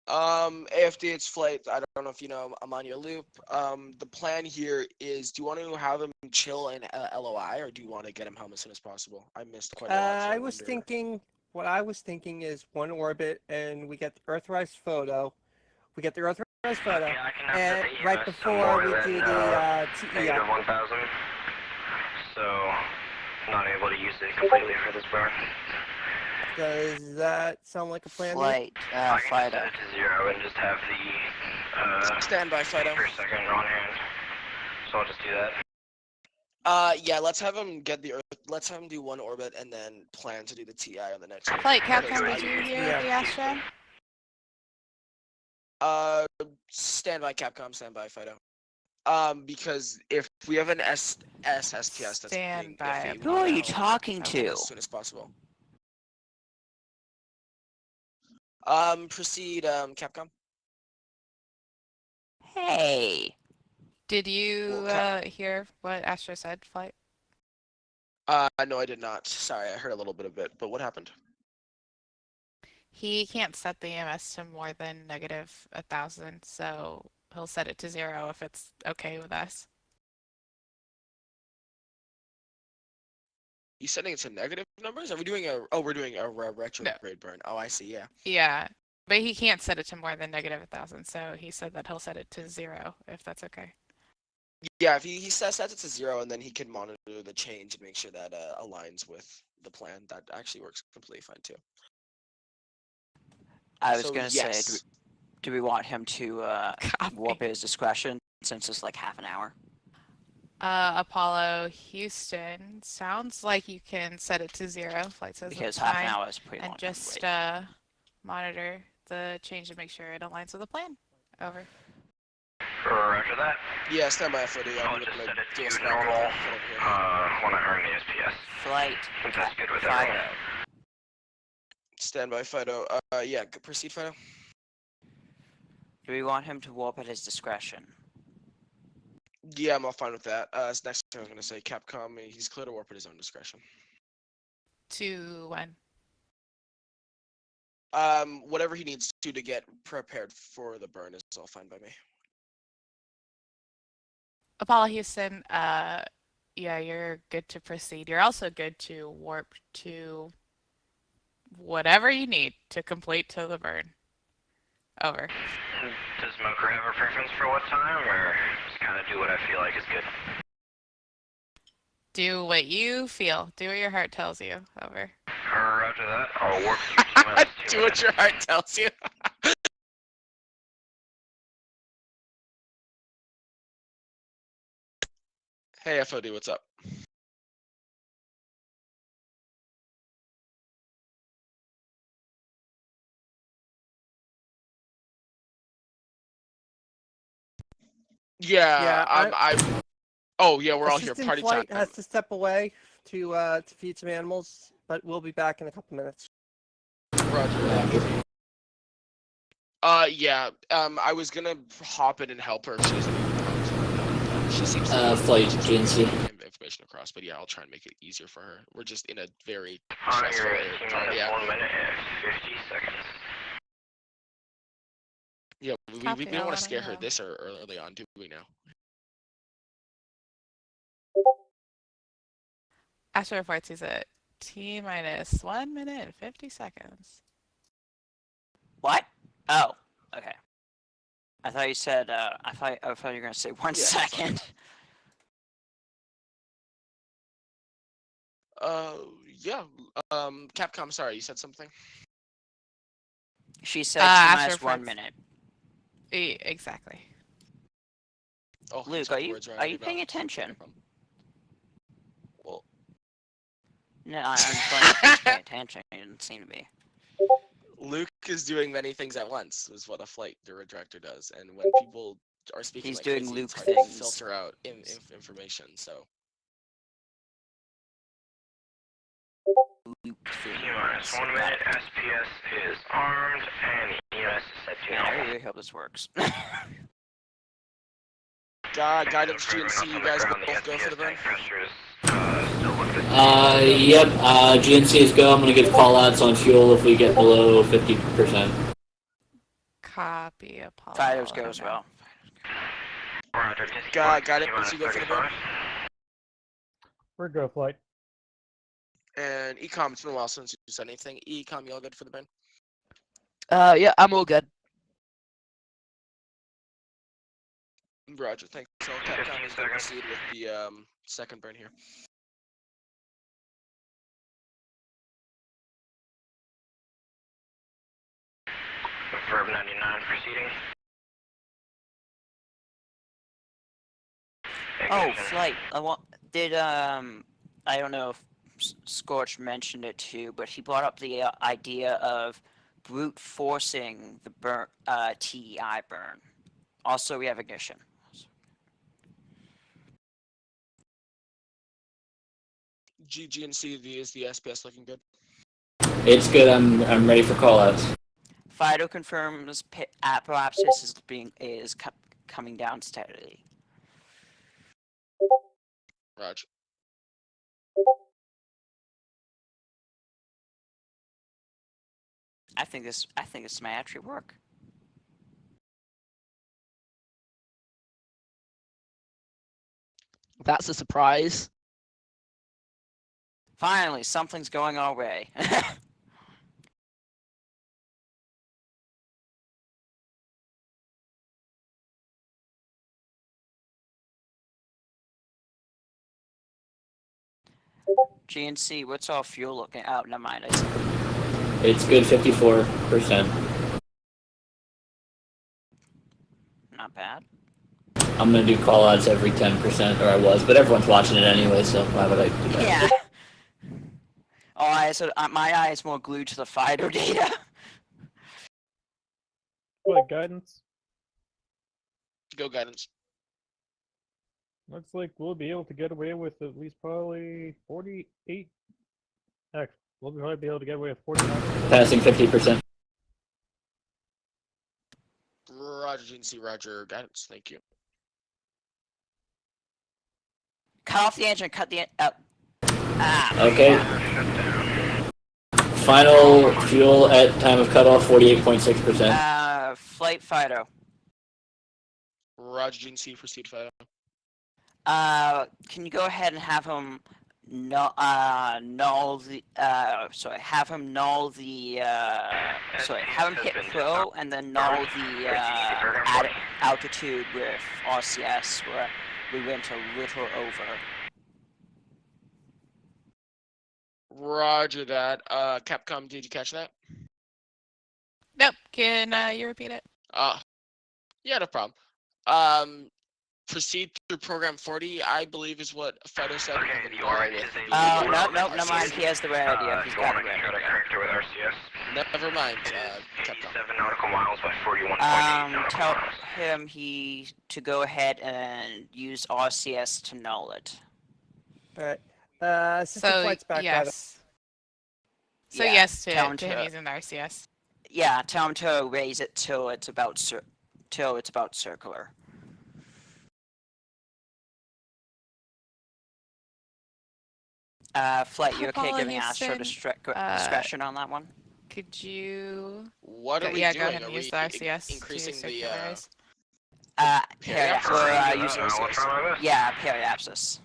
AFD, it's flight. I don't know if you know, I'm on your loop. The plan here is, do you want to have him chill in LOI, or do you want to get him home as soon as possible? I missed quite a lot. So I was thinking, what I was thinking is one orbit, and we get the Earthrise photo. We get the Earthrise photo, and right before we do the TEI. Negative 1,000. So, not able to use it completely for this burn. Does that sound like a plan? Flight, I can Fido. set it to 0 and just have the standby Fido for a second on hand. So I'll just do that. Yeah, let's have him get the Earth. Let's have him do one orbit and then plan to do the TI on the next one. Flight, Capcom, did you hear the Astro? Standby Capcom, standby Fido. Because if we have an SPS that's being Standby. Who are you talking to? as soon as possible. Proceed, Capcom. Hey. Did you hear what Astro said, Flight? No, I did not. Sorry, I heard a little bit of it, but what happened? He can't set the EMS to more than negative 1,000, so he'll set it to 0 if it's okay with us. You setting it to negative numbers? Are we doing a? Oh, we're doing a retrograde burn. Oh, I see. Yeah. Yeah, but he can't set it to more than negative 1,000, so he said that he'll set it to 0 if that's okay. Yeah, if he sets it to 0, and then he can monitor the change and make sure that aligns with the plan. That actually works completely fine too. I was So, gonna yes. say, do we want him to warp at his discretion since it's like half an hour? Apollo Houston, sounds like you can set it to 0. Flight says Because that's half an fine, hour is pretty long and time to just wait. monitor the change and make sure it aligns with the plan. Over. Roger that. Yeah, standby for the. I'll just set it to normal when I earn the SPS. Flight. If that's good with Fido. everyone. Standby Fido. Yeah, proceed Fido. Do we want him to warp at his discretion? Yeah, I'm all fine with that. Next thing I was gonna say, Capcom, he's clear to warp at his own discretion. To when? Whatever he needs to get prepared for the burn is all fine by me. Apollo Houston, yeah, you're good to proceed. You're also good to warp to whatever you need to complete to the burn. Over. Does MOCR have a preference for what time, or just kind of do what I feel like is good? Do what you feel. Do what your heart tells you. Over. Roger that. I'll warp you. Do what your heart tells you. Hey, FOD, what's up? Yeah, oh yeah, we're all here. Assistant Party time. flight has to step away to feed some animals, but we'll be back in a couple minutes. Roger. Yeah. I was gonna hop in and help her. She seems to flight GNC. Information across, but yeah, I'll try and make it easier for her. We're just in a very On stressful your area. 18 minutes, 1 minute and 50 seconds. Yeah, we Copy, don't I'll want let to her scare her know. this early on, do we now? Astro reports he's at T minus 1 minute and 50 seconds. What? Oh, okay. I thought you said. I thought you were gonna say 1 second. Yeah. Capcom, sorry, you said something? She said T minus Astro 1 reports- minute. Exactly. Oh, Luke, are you paying attention? Well, no, I'm just paying attention. You didn't seem to be. Luke is doing many things at once, is what a flight director does, and when people are speaking, He's like doing crazy, Luke it's hard things. to filter out information. So. Luke T minus 1 minute. SPS is armed and EMS is set to Man, I normal. really hope this works. Guidance GNC, you guys both go for the burn? Yep, GNC is go. I'm gonna give call outs on fuel if we get below 50%. Copy, Apollo. Fidos go as well. Guidance, you go for the burn? We're go flight. And Ecom, it's been a while since you said anything. Ecom, you all good for the burn? Yeah, I'm all good. Roger, thanks. So Capcom is going to proceed with the second burn here. Verb 99 proceeding. Oh, flight. I don't know if Scorch mentioned it too, but he brought up the idea of brute forcing the burn, TEI burn. Also, we have ignition. GNC, is the SPS looking good? It's good. I'm ready for call outs. Fido confirms apparatus is coming down steadily. Roger. I think this might actually work. That's a surprise. Finally, something's going our way. GNC, what's our fuel looking out? Never mind. It's good 54%. Not bad. I'm gonna do call outs every 10%, or I was, but everyone's watching it anyway, so why would I do that? Yeah. My eye is more glued to the Fido data. Flight guidance. Go guidance. Looks like we'll be able to get away with at least probably 48. Heck, we'll probably be able to get away with 49. Passing 50%. Roger, GNC, Roger, guidance. Thank you. Cut off the engine. Cut the Okay. Final fuel at time of cutoff 48.6%. Flight Fido. Roger, GNC, proceed Fido. Can you go ahead and have him have him hit pro and then null the altitude with RCS where we went a little over. Roger that. Capcom, did you catch that? Nope. Can you repeat it? Yeah, no problem. proceed through program 40, I believe is what Fido said. Okay, you alright, is a No, never mind. He has the right idea. He's got it right. character with RCS. Never mind, Capcom. 7 nautical miles by 41.8 nautical Tell miles. him to go ahead and use RCS to null it. Alright. System So flight's back. yes. So Yeah, yes to tell him him to- using the RCS. Yeah, tell him to raise it till it's about circular. Flight, you okay Apollo giving Astro Houston, discretion on that one? Could you? What are we yeah, doing? go ahead Are and we use the RCS increasing to the circularize. We're using what's wrong with this? yeah, periapsis.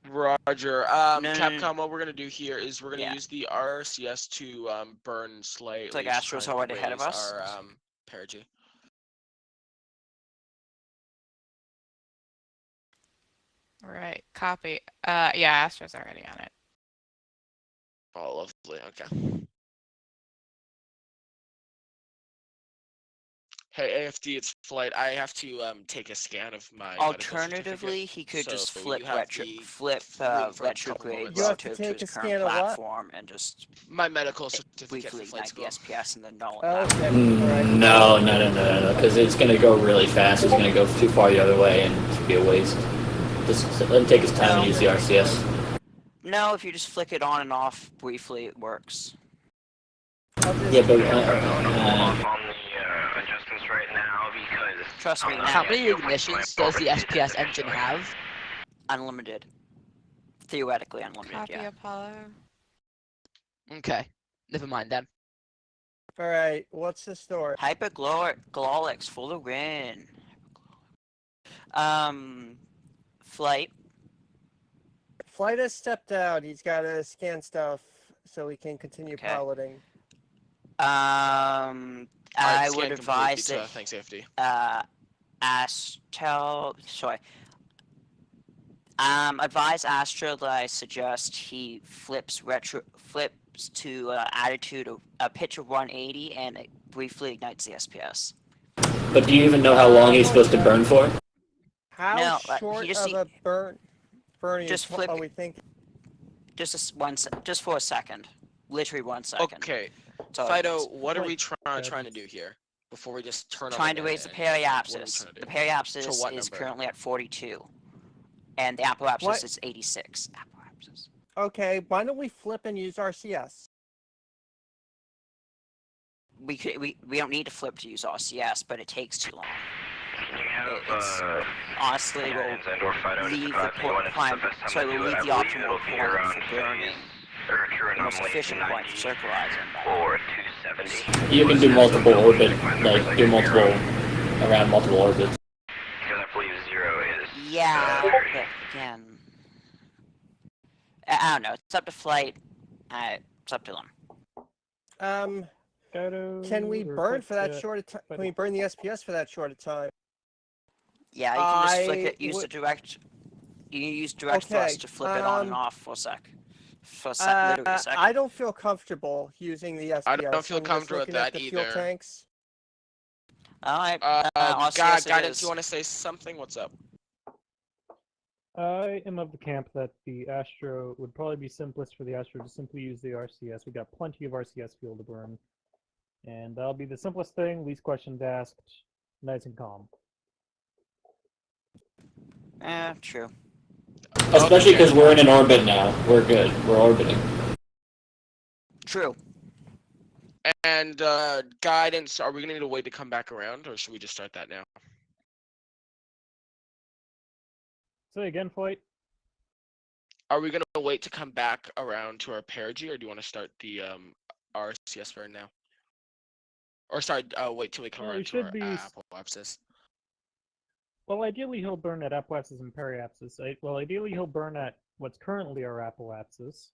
Roger. No. Capcom, what we're gonna do here is we're gonna Yeah. use the RCS to burn slightly. It's like to try Astro's and already ahead of raise us. Our perigee. Right. Copy. Yeah, Astro's already on it. Oh, lovely. Okay. Hey, AFD, it's Flight. I have to take a scan of my medical Alternatively, he could just so flip you have the retrograde moments. You have relative to to take his a current scan of what? platform and just My medical certificate briefly for flight ignite the school. SPS and then null it. Oh, that way. okay. Alright. No, because it's going to go really fast. It's going to go too far the other way and it's be a waste. Just let him take his time and use the RCS. No, if you just flick it on and off briefly, it works. Yeah, but off on the adjustments right now because Trust me, How now, many ignitions does the SPS engine have? unlimited. Theoretically unlimited, Copy yeah. Apollo. Okay, never mind then. Alright, what's the story? Hyperglolics for the win. Flight. Flight has stepped out. He's got to scan stuff so he can continue Okay. piloting. I Alright, would scan advise complete, that thanks, AFD. Advise Astro that I suggest he flips to attitude of a pitch of 180 and it briefly ignites the SPS. But do you even know how long he's supposed to burn for? How No, short he just of a burning just flip- are we thinking? Just for a second, literally 1 second. Okay, So Fido, what are we Wait, trying to do here? Before we just turn trying on to raise the what are we periapsis. trying to The do? periapsis To what is number? currently at 42, and the apoapsis What? is 86. Apoapsis. Okay, why don't we flip and use RCS? We don't need to flip to use RCS, but it takes too long. can you have It's honestly will Guidance and or Fido leave just the advise me when it's prime, the best time so to it will do leave it. the I believe optimal it'll be point around for burning, or if you're the most anomaly efficient point for 90 circularizing. or 270. You can do multiple orbit, like do multiple around multiple orbits. Because I believe 0 is Yeah, very- but again, I don't know. It's up to Flight. It's up to them. Can we burn for that short of time? Can we burn the SPS for that short of time? Yeah, you can just flick I it. Use the would- direct. You can use direct Okay, thrust to flip it on and off for a sec. Literally a second. I don't feel comfortable using the SPS. I don't feel I'm just comfortable with looking at that the fuel either. tanks. Alright. Guidance, RCS you want to say something? What's up? I am of the camp that the Astro would probably be simplest for the Astro to simply use the RCS. We got plenty of RCS fuel to burn. And that'll be the simplest thing, least questions asked, nice and calm. True. Especially because we're in an orbit now. We're good. We're orbiting. True. And guidance, are we gonna need to wait to come back around, or should we just start that now? Say again, Flight. Are we gonna wait to come back around to our perigee, or do you want to start the RCS burn now? Or sorry, wait till we come Well, around we to should our be apoapsis. Well, ideally he'll burn at apoapsis and periapsis. Well, ideally he'll burn at what's currently our apoapsis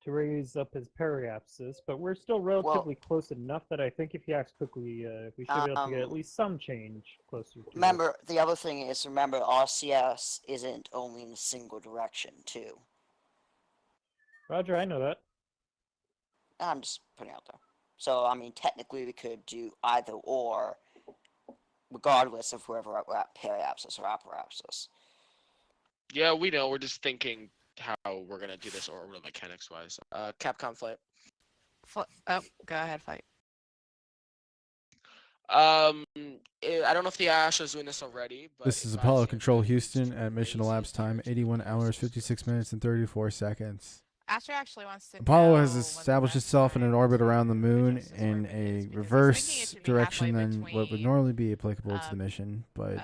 to raise up his periapsis, but we're still relatively close enough that I think if he acts quickly, we should be able to get at least some change closer to Remember, the other thing is, RCS isn't only in a single direction, too. Roger, I know that. I'm just putting it out there. So, I mean, technically we could do either or. regardless of whether we're at periapsis or apoapsis. Yeah, we know. We're just thinking how we're gonna do this orbital mechanics wise. Capcom flight. Oh, go ahead, fight. I don't know if the Astro's doing this already, but This is Apollo Control Houston at mission elapsed time 81 hours 56 minutes and 34 seconds. Astro actually wants to Apollo know has when established the itself in an orbit around the moon adjusts its in orbit is, a because he's thinking it reverse should be direction halfway than what would between, normally be applicable to the mission, but it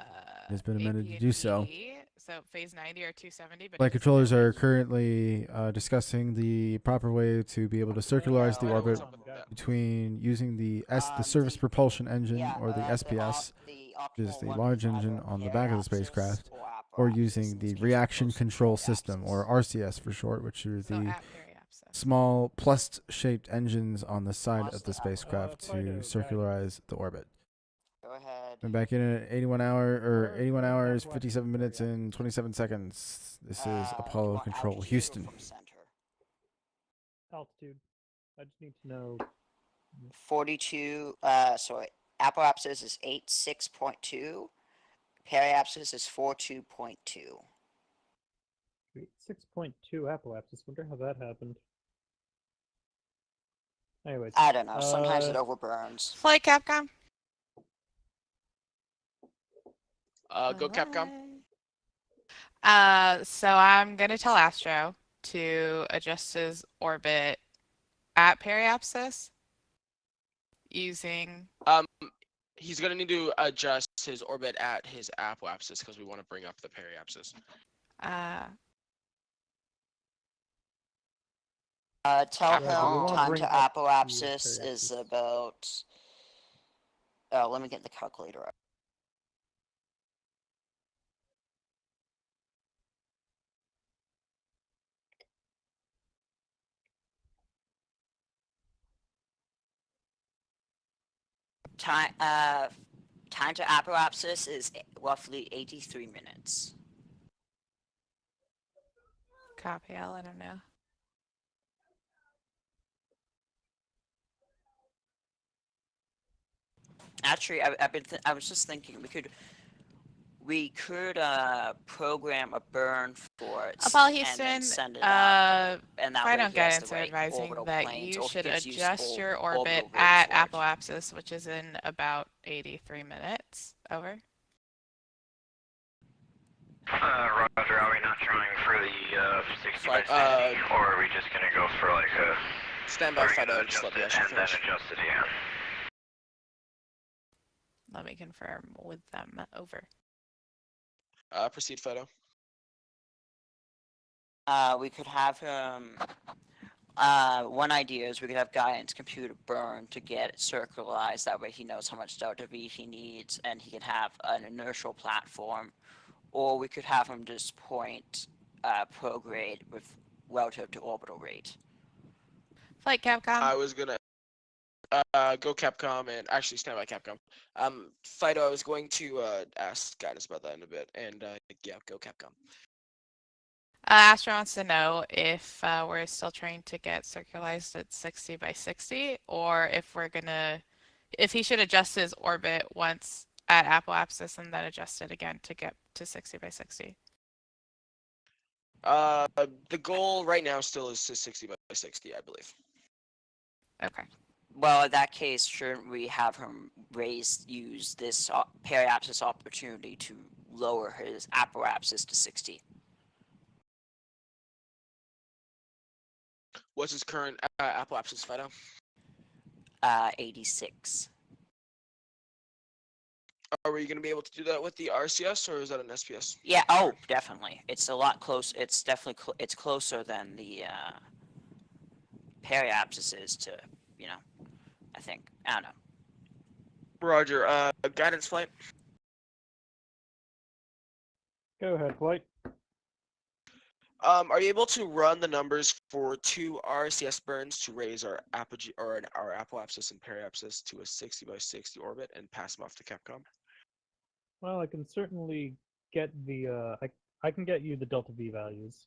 has been amended to do so. So phase 90 or 270, but Flight controllers are currently discussing the proper way to be able to circularize the orbit between using the surface propulsion engine, or the SPS, which is the large engine on the back of the spacecraft, or using the reaction control system, or RCS for short, which are the small plus-shaped engines on the side of the spacecraft to circularize the orbit. Go ahead. We're back in at 81 hours, 57 minutes and 27 seconds. This is Apollo Control Houston. Altitude. I just need to know. 42. Sorry. Apoapsis is 86.2. Periapsis is 42.2. 6.2 apoapsis. Wonder how that happened. Anyways. I don't know. Sometimes it overburns. Flight Capcom. Go Capcom. So I'm gonna tell Astro to adjust his orbit at periapsis using. He's gonna need to adjust his orbit at his apoapsis because we want to bring up the periapsis. Tell him wanna time bring to up the apoapsis is periapsis. about. Oh, let me get the calculator up. Time to apoapsis is roughly 83 minutes. Copy. I'll let him know. Actually, I was just thinking we could program a burn for it Apollo and Houston, then send it out, and that way Final he has guidance the are right advising orbital that planes, you or he should gets adjust useful your orbital orbit rates at for it. apoapsis, which is in about 83 minutes. Over. Roger, are we not trying for the 60 by 60, or are we just going to go for like a... Stand by, fight out, just let the Astro and then finish. adjust it again? Let me confirm with them. Over. Proceed, Fido. We could have him. One idea is we could have guidance computer burn to get it circularized. That way he knows how much Delta V he needs, and he can have an inertial platform. Or we could have him just point prograde with relative to orbital rate. Flight Capcom. I was gonna go Capcom and actually stand by Capcom. Fido, I was going to ask guidance about that in a bit, and yeah, go Capcom. Astro wants to know if we're still trying to get circularized at 60 by 60, or if he should adjust his orbit once at apoapsis and then adjust it again to get to 60 by 60. The goal right now still is to 60 by 60, I believe. Okay. Well, in that case, shouldn't we have him use this periapsis opportunity to lower his apoapsis to 60? What's his current apoapsis, Fido? 86. Are we going to be able to do that with the RCS, or is that an SPS? Yeah. Oh, definitely. It's a lot close. It's definitely it's closer than the periapsis is to, I think. I don't know. Roger. Guidance flight. Go ahead, flight. Are you able to run the numbers for 2 RCS burns to raise our our apoapsis and periapsis to a 60 by 60 orbit and pass them off to Capcom? Well, I can certainly get the I can get you the Delta V values.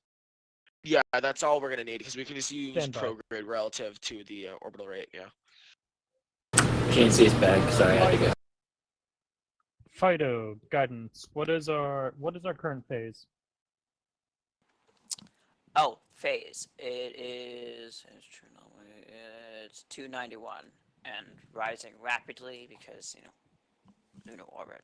Yeah, that's all we're gonna need because we can just use Stand by. prograde relative to the orbital rate. Yeah. GNC's back. Sorry, I had to go. Fido, guidance. What is our current phase? Oh, phase. It's 291 and rising rapidly because, lunar orbit.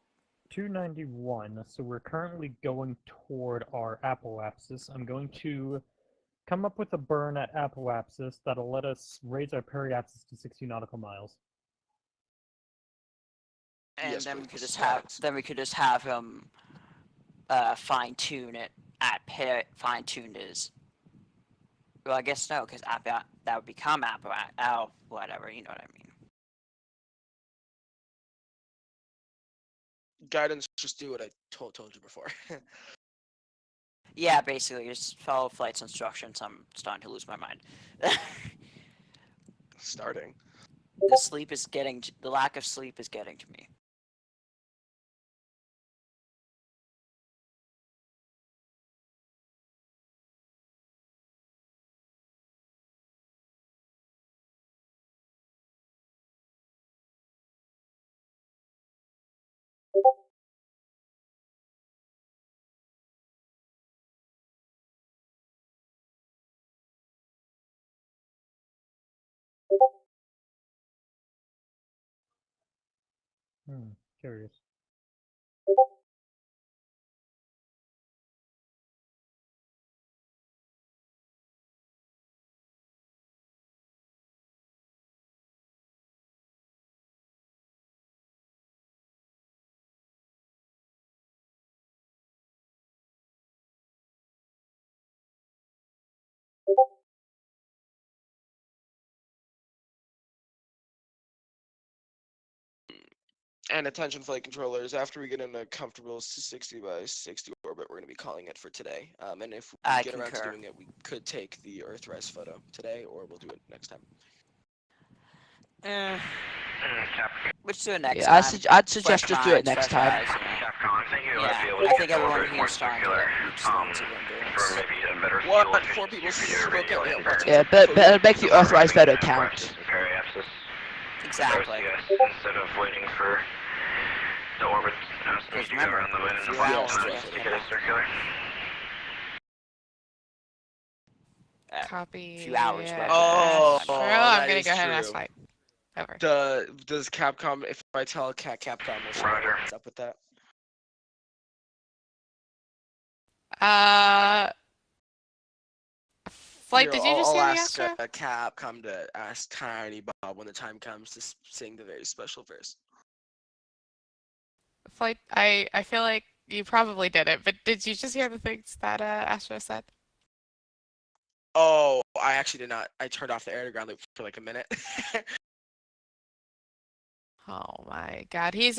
291. So we're currently going toward our apoapsis. I'm going to come up with a burn at apoapsis that'll let us raise our periapsis to 60 nautical miles. And Yes, then please. we could just have him fine tune it at fine tuned is. Well, I guess no, because that would become whatever, you know what I mean. Guidance, just do what I told you before. Yeah, basically, just follow flight's instructions. I'm starting to lose my mind. Starting. The lack of sleep is getting to me. Curious. And attention flight controllers, after we get in a comfortable 60 by 60 orbit, we're going to be calling it for today. And if we get around to doing it, we could take the Earthrise photo today, or we'll do it next time. Let's do it next Yeah, time. I'd suggest just do it next time. CAPCOM, I think you might be able to I get think a little everyone bit here more is starting to circular, reach limits of endurance. for maybe a better What? fuel 4 efficiency people for your spoke radial at and me. burn. Yeah, but make the Earthrise photo count. Periapsis. Exactly. Instead of waiting for the orbit Because to go remember, around the wind a and few the hours to to get it circular. Copy. few hours yeah. left. Oh, Astro, that I'm gonna is go ahead and true. ask fight. Over. Does Capcom, if I tell Capcom, will she know what's up with that? Flight, did you just hear I'll me, ask Astro? Capcom to ask Tiny Bob when the time comes to sing the very special verse. Flight, I feel like you probably did it, but did you just hear the things that Astro said? Oh, I actually did not. I turned off the air to ground loop for like a minute. Oh my god. He's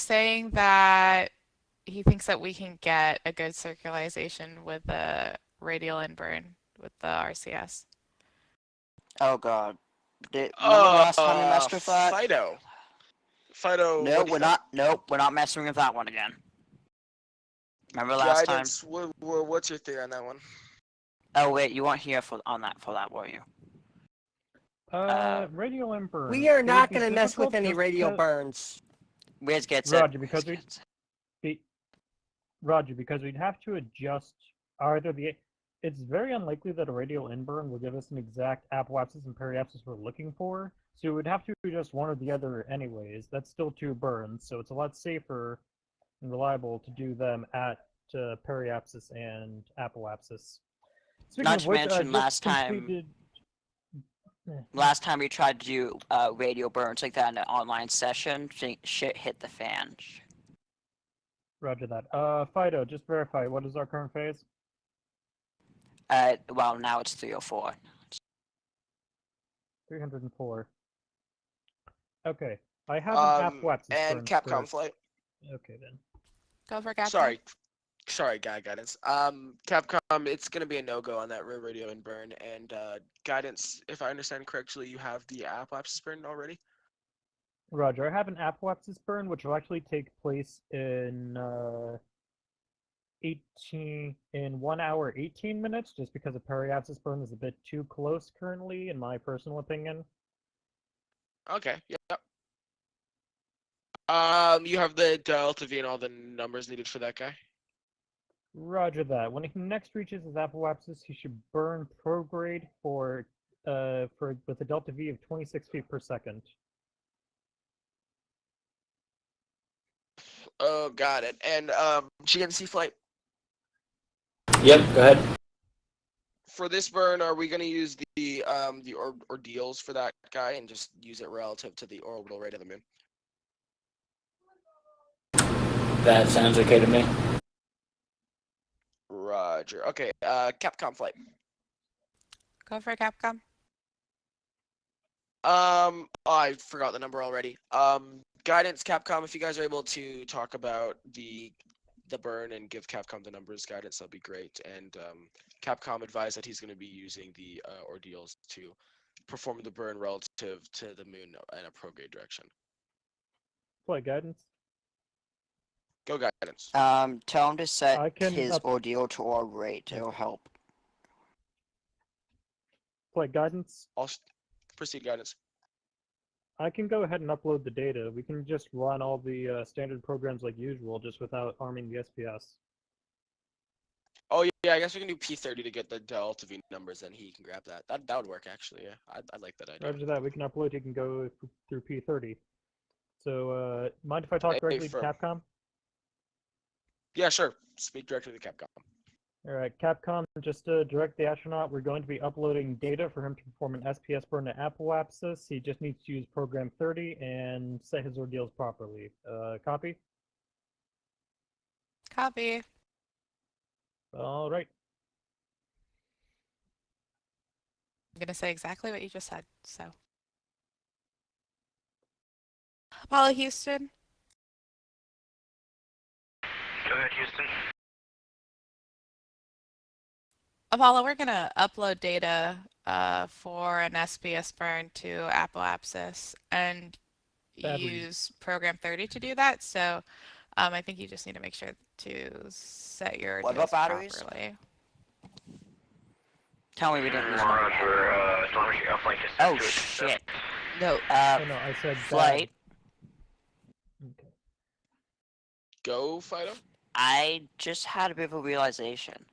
saying that he thinks that we can get a good circularization with the radial and burn with the RCS. Oh god. Remember last time we messed with that? Fido. No, we're not. Nope, we're not messing with that one again. Remember last time? Guidance, what's your theory on that one? Oh wait, you weren't here for that, were you? Radial and burn. We are It would not be going to mess with difficult any just radial because- burns. Wiz gets Roger, it. because we'd have to adjust either the. It's very unlikely that a radial inburn will give us an exact apoapsis and periapsis we're looking for, so we'd have to adjust one or the other anyways. That's still 2 burns, so it's a lot safer and reliable to do them at periapsis and apoapsis. Speaking Not of to which, mention just completed... last time we tried to do radio burns like that in an online session, shit hit the fan. Roger that. Fido, just verify, what is our current phase? Well, now it's 304. 304. Okay, I have an apoapsis and burn Capcom first. flight. Okay then. Go for Capcom. Sorry, guidance. Capcom, it's gonna be a no-go on that rear radio and burn. And guidance, if I understand correctly, you have the apoapsis burn already. Roger, I have an apoapsis burn, which will actually take place in 1 hour 18 minutes, just because a periapsis burn is a bit too close currently, in my personal opinion. Okay. Yep. You have the Delta V and all the numbers needed for that guy. Roger that. When he next reaches his apoapsis, he should burn prograde for with a delta V of 26 feet per second. Oh, got it. And GNC flight. Yep, go ahead. For this burn, are we going to use the ordeals for that guy and just use it relative to the orbital rate of the moon? That sounds okay to me. Roger. Okay, CAPCOM flight. Go for CAPCOM. I forgot the number already. Guidance, CAPCOM, if you guys are able to talk about the burn and give CAPCOM the numbers guidance, that'd be great. And CAPCOM advised that he's going to be using the ordeals to perform the burn relative to the moon in a prograde direction. Flight guidance. Go guidance. Tell him to set his up ordeal to our rate. It'll help. Flight guidance. I'll proceed guidance. I can go ahead and upload the data. We can just run all the standard programs like usual, just without arming the SPS. Oh yeah, I guess we can do P30 to get the Delta V numbers, and he can grab that. That would work actually. Yeah, I like that idea. After that, we can upload. You can go through P30. So, mind if I talk directly to CAPCOM? Yeah, sure. Speak directly to CAPCOM. All right, CAPCOM, just to direct the astronaut, we're going to be uploading data for him to perform an SPS burn to apoapsis. He just needs to use program 30 and set his ordeals properly. Copy? Copy. All right. I'm going to say exactly what you just said, so. Apollo Houston. Go ahead, Houston. Apollo, we're going to upload data for an SPS burn to apoapsis and use program 30 to do that. So I think you just need to make sure to set your What about batteries? properly. Tell me we didn't lose Roger, telemetry uplink is set Oh to shit. No. Oh no, I said flight. Okay. Go, Fido. I just had a bit of a realization.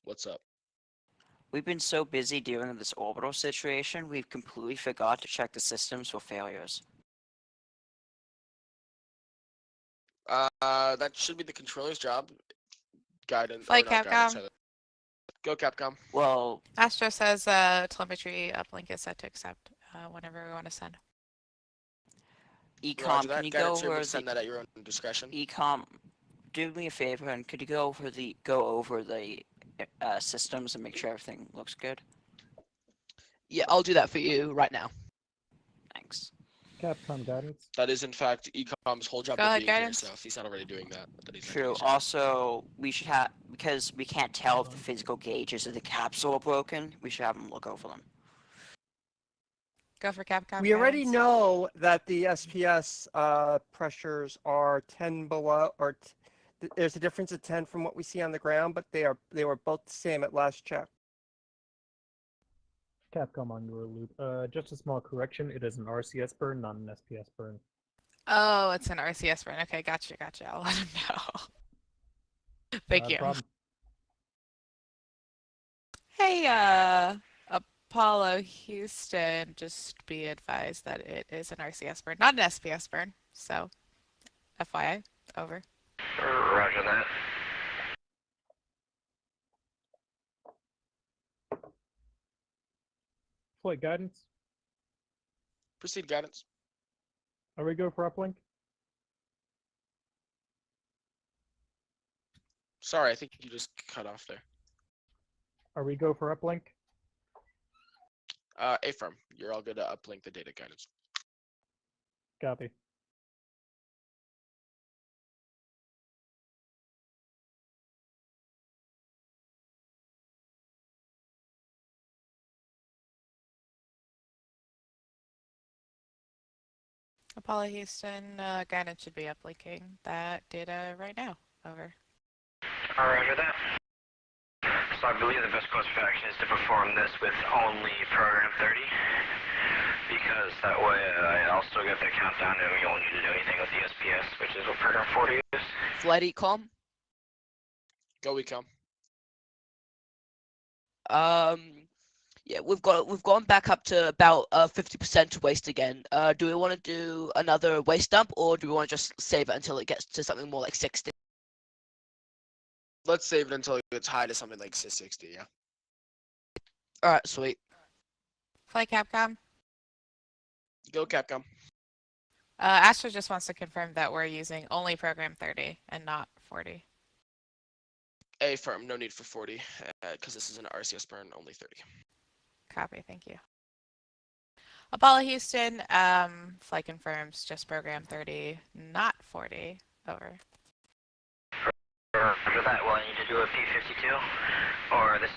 What's up? We've been so busy dealing with this orbital situation, we've completely forgot to check the systems for failures. That should be the controller's job. Guidance. Flight or not guidance, CAPCOM. rather. Go Capcom. Well, Astro says telemetry uplink is set to accept whenever we want to send. Ecom, can you go over send that at your own discretion? Ecom, do me a favor and could you go over the systems and make sure everything looks good? Yeah, I'll do that for you right now. Thanks. CAPCOM guidance. That is in fact Ecom's whole job Go of ahead, being here, guidance. so if he's not already doing that, then he's not True. doing his job. Also, we should have, because we can't tell if the physical gauges of the capsule are broken, we should have them look over them. Go for CAPCOM. We already guidance. know that the SPS pressures are 10 below, or there's a difference of 10 from what we see on the ground, but they were both the same at last check. CAPCOM on your loop. Just a small correction. It is an RCS burn, not an SPS burn. Oh, it's an RCS burn. Okay, gotcha. I'll let him know. Thank you. Problem. Hey, Apollo Houston, just be advised that it is an RCS burn, not an SPS burn. So, FYI, over. Roger that. Flight guidance. Proceed guidance. Are we go for uplink? Sorry, I think you just cut off there. Are we go for uplink? Affirm. You're all good to uplink the data guidance. Copy. Apollo Houston, guidance should be uplinking that data right now. Over. Roger that. So I believe the best course of action is to perform this with only program 30, because that way I'll still get the countdown, and we won't need to do anything with the SPS, which is what program 40 is. Flight ecom. Go ecom. Yeah, we've gone back up to about 50% waste again. Do we want to do another waste dump, or do we want to just save it until it gets to something more like 60? Let's save it until it gets high to something like 60, yeah. Alright, sweet. Flight Capcom. Go Capcom. Astro just wants to confirm that we're using only program 30 and not 40. A firm, no need for 40, because this is an RCS burn, only 30. Copy, thank you. Apollo Houston, flight confirms just program 30, not 40. Over. For that, we'll need to do a P52, or this is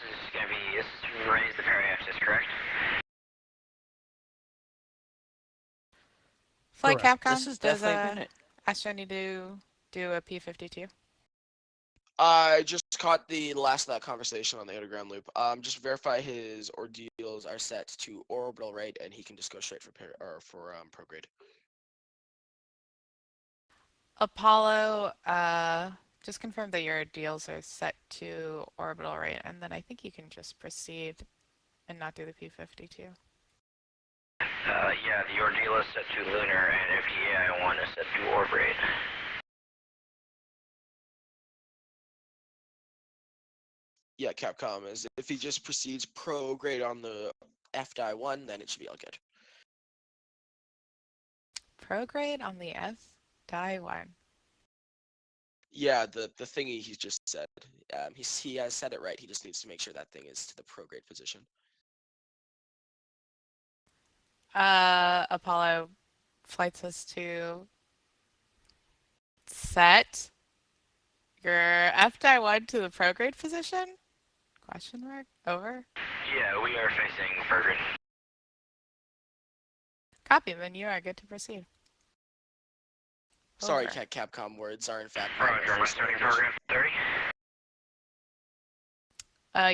to raise the periapsis, correct? Flight Correct. Capcom, This has does definitely been it. Astro need to do a P52? I just caught the last of that conversation on the underground loop. Just verify his ordeals are set to orbital rate, and he can just go straight for prograde. Apollo, just confirm that your deals are set to orbital rate, and then I think you can just proceed and not do the P52. Yeah, the ordeal is set to lunar, and FTAI-1 is set to orb rate. Yeah, Capcom is. If he just proceeds prograde on the FDI-1, then it should be all good. Prograde on the FDI-1. Yeah, the thingy he's just said. He has said it right. He just needs to make sure that thing is to the prograde position. Apollo, flight says to set your FDI-1 to the prograde position? Question mark? Over? Yeah, we are facing prograde. Copy, then you are good to proceed. Sorry, Over. Capcom words are in fact. Roger, am I starting program 30?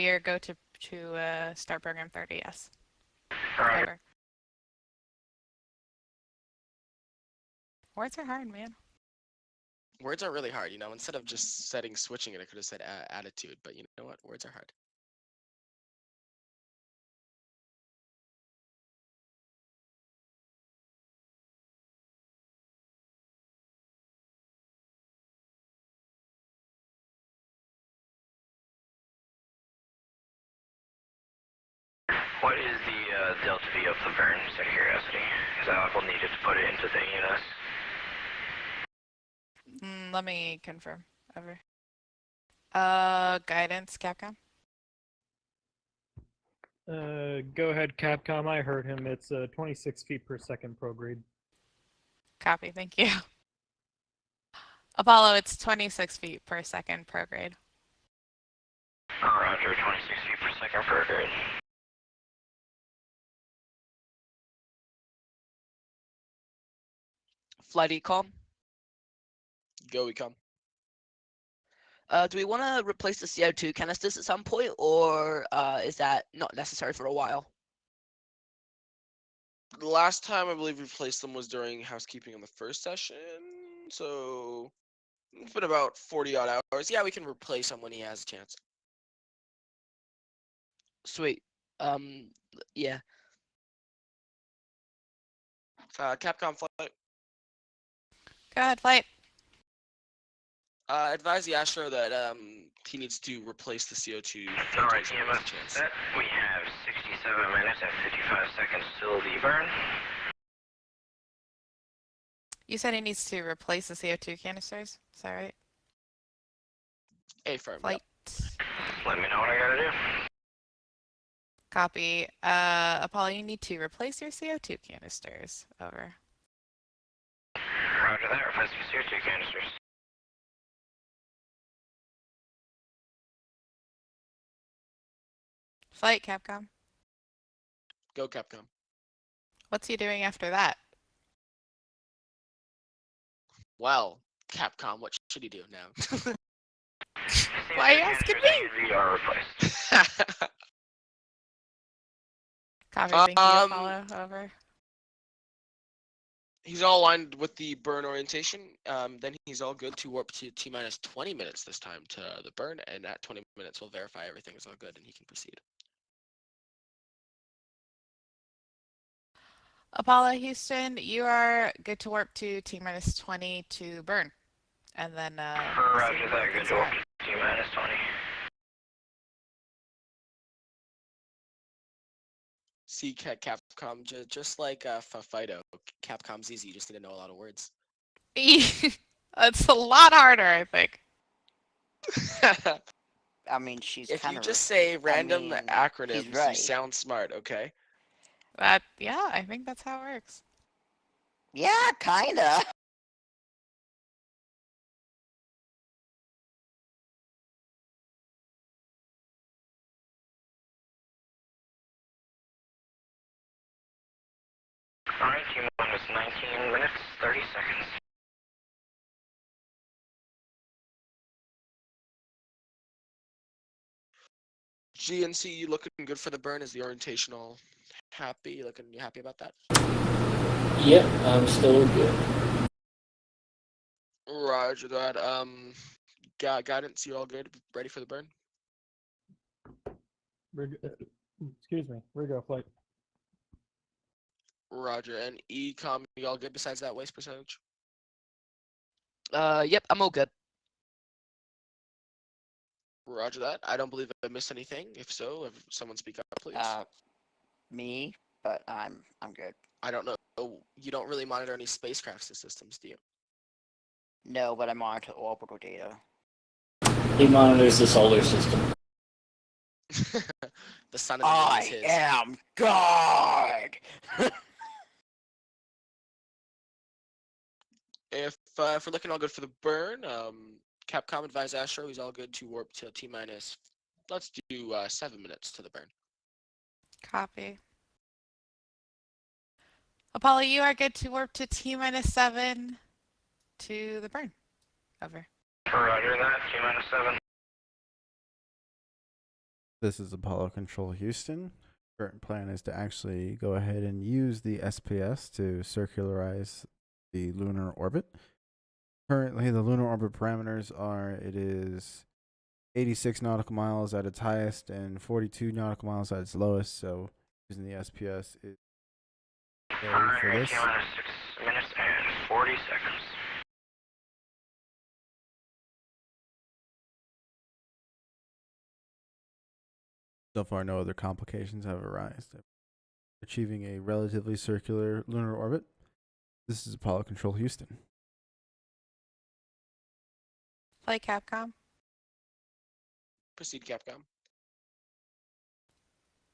You're go to start program 30, yes. Roger. Over. Words are hard, man. Words are really hard, you know. Instead of just switching it, I could have said attitude, but you know what? Words are hard. What is the Delta V of the burn, just out of curiosity? Because I will need it to put it into the ENS. Let me confirm. Over. Guidance, Capcom. Go ahead, Capcom. I heard him. It's 26 feet per second prograde. Copy, thank you. Apollo, it's 26 feet per second prograde. Roger, 26 feet per second prograde. Flight ecom. Go ecom. Do we want to replace the CO2 canisters at some point, or is that not necessary for a while? The last time I believe we replaced them was during housekeeping in the first session, so it's been about 40 odd hours. Yeah, we can replace him when he has a chance. Sweet. Yeah. Capcom flight. Go ahead, flight. Advise the Astro that he needs to replace the CO2. Alright, EMS set. We have 67 minutes and 55 seconds till the burn. You said he needs to replace the CO2 canisters. Is that right? A firm. Flight. Yep. Let me know what I gotta do. Copy. Apollo, you need to replace your CO2 canisters. Over. Roger that, replacing CO2 canisters. Flight, Capcom. Go Capcom. What's he doing after that? Well, Capcom, what should he do now? Why are you asking me? We are replaced. Copy, thank you, Apollo. Over. He's all aligned with the burn orientation. Then he's all good to warp to T minus 20 minutes this time to the burn, and at 20 minutes we'll verify everything is all good and he can proceed. Apollo Houston, you are good to warp to T minus 20 to burn. And then Roger that, good to warp to T minus 20. See, Capcom, just like Fido, Capcom's easy. You just need to know a lot of words. It's a lot harder, I think. I mean, she's if kind you of. just say random he's acronyms, right. you sound smart. Okay. Yeah, I think that's how it works. Yeah, kinda. Alright, T minus 19 minutes, 30 seconds. GNC, you looking good for the burn? Is the orientation all happy? You happy about that? Yep, I'm still good. Roger that. Guidance, you all good? Ready for the burn? Excuse me. Rigo flight. Roger. And Ecom, you all good besides that waste percentage? Yep, I'm all good. Roger that. I don't believe I missed anything. If so, someone speak up, please. Me, but I'm good. I don't know. You don't really monitor any spacecraft systems, do you? No, but I monitor orbital data. He monitors the solar system. The sun of the is his. I am God! If we're looking all good for the burn, Capcom advised Astro he's all good to warp to T minus. Let's do 7 minutes to the burn. Copy. Apollo, you are good to warp to T minus 7 to the burn. Over. Roger that, T minus 7. This is Apollo Control Houston. Current plan is to actually go ahead and use the SPS to circularize the lunar orbit. Currently, the lunar orbit parameters are, it is 86 nautical miles at its highest and 42 nautical miles at its lowest. So using the SPS is okay for this. T minus 6 minutes and 40 seconds. So far, no other complications have arisen. Achieving a relatively circular lunar orbit. This is Apollo Control Houston. Play Capcom. Proceed, Capcom.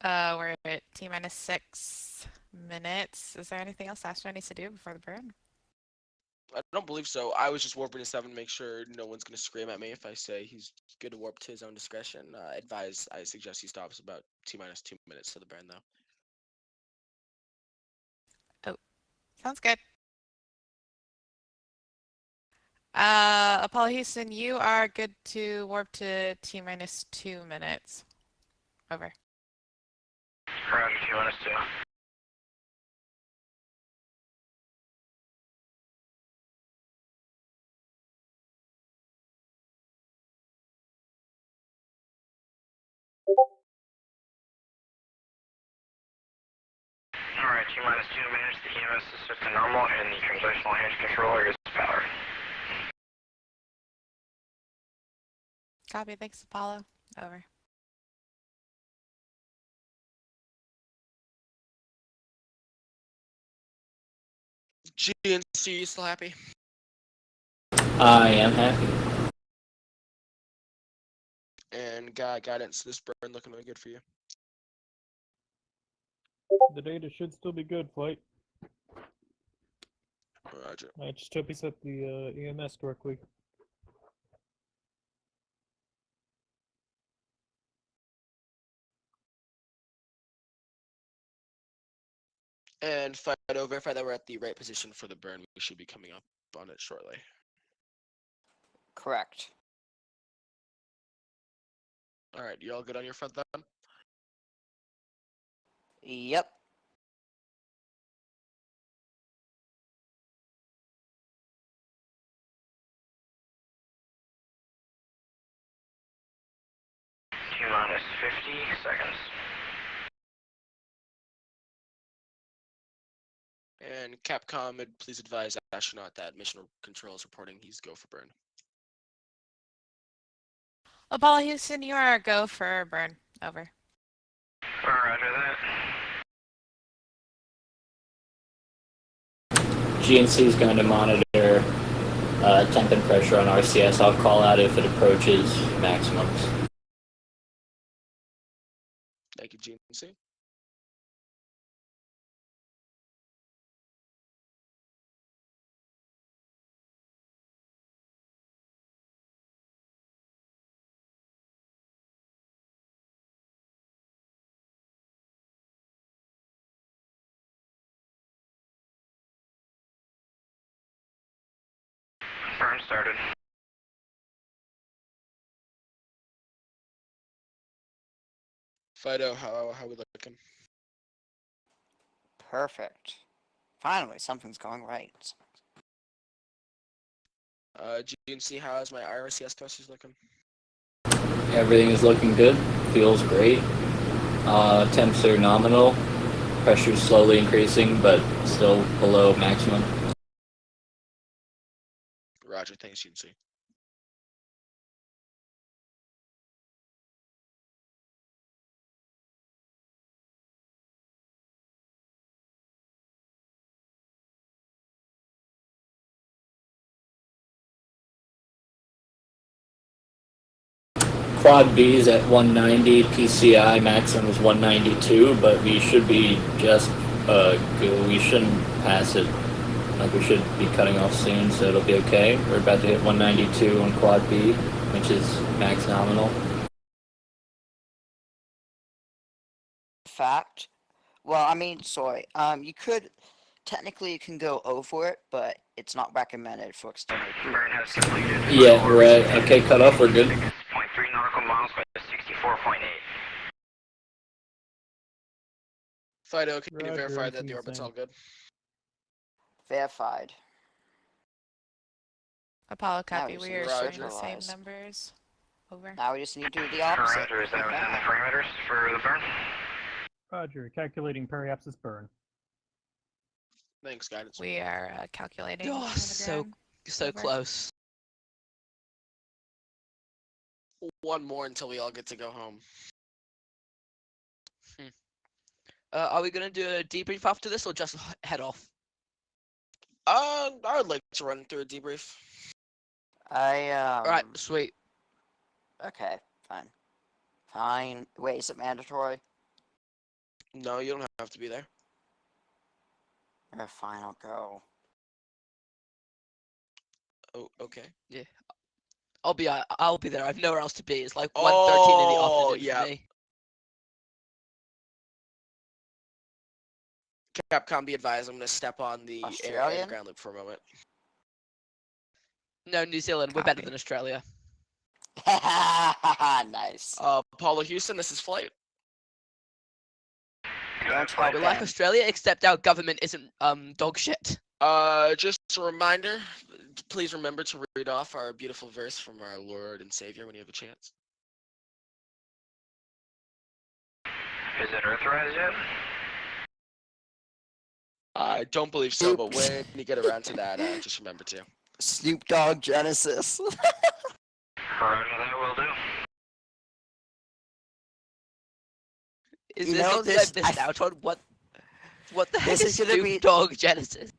We're at T minus 6 minutes. Is there anything else Astro needs to do before the burn? I don't believe so. I was just warping to 7 to make sure no one's going to scream at me if I say he's good to warp to his own discretion. I suggest he stops about T minus 2 minutes to the burn, though. Oh, sounds good. Apollo Houston, you are good to warp to T minus 2 minutes. Over. Roger, T minus 2. Alright, T minus 2 minutes, the EMS is set to normal, and the translational hinge controller is powered. Copy, thanks Apollo. Over. GNC, you still happy? I am happy. And guidance, this burn looking really good for you. The data should still be good, flight. Roger. I just hope he set the EMS correctly. And Fido, verify that we're at the right position for the burn. We should be coming up on it shortly. Correct. Alright, you all good on your front then? Yep. seconds. And CAPCOM, please advise astronaut that mission control is reporting he's go for burn. Apollo Houston, you are go for burn. Over. Roger that. GNC is going to monitor temp and pressure on RCS. I'll call out if it approaches maximums. Thank you, GNC. Burn started. Fido, how we looking? Perfect. Finally, something's going right. GNC, how is my RCS thrusters looking? Everything is looking good. Feels great. Temps are nominal. Pressure is slowly increasing, but still below maximum. Roger, thanks, GNC. Quad B is at 190, PCI maximum is 192, but we should be just good. We shouldn't pass it. Like, we should be cutting off soon, so it'll be okay. We're about to hit 192 on Quad B, which is max nominal. Fact. Well, I mean, sorry. You could technically you can go over it, but it's not recommended for extended Burn has completed. Yeah, right. Okay, cut off. We're good. 0.3 nautical miles by 64.8. Fido, can you Roger, verify that the GNC. orbit's all good? verified. Apollo Now copy. we We are just showing the same neutralize. numbers. Over. Now we just need to do the opposite. Roger, is that within the parameters for the burn? Roger, calculating periapsis burn. Thanks, guidance. We are calculating. Oh, on the so ground. Over. close. One more until we all get to go home. Are we gonna do a debrief after this, or just head off? I would like to run through a debrief. All right, sweet. Okay, fine. Fine. Wait, is it mandatory? No, you don't have to be there. Fine, I'll go. Oh, okay. Yeah, I'll be there. I've nowhere else to be. It's like 1:13 in the afternoon yeah. for me. Capcom, be advised, I'm going to step on the air Australian? and ground loop for a moment. No, New Zealand. We're better Copy. than Australia. Nice. Paulo Houston, this is flight. Don't tell We're like Ben. Australia, except our government isn't dog shit. Just a reminder, please remember to read off our beautiful verse from our Lord and Savior when you have a chance. Is it Earthrise yet? I don't believe so, but when you get around to that, just remember to. Snoop Dogg Genesis. Roger, that will do. Is You there know, something this- I've missed out on? What the heck This is is gonna Snoop be- Dogg Genesis?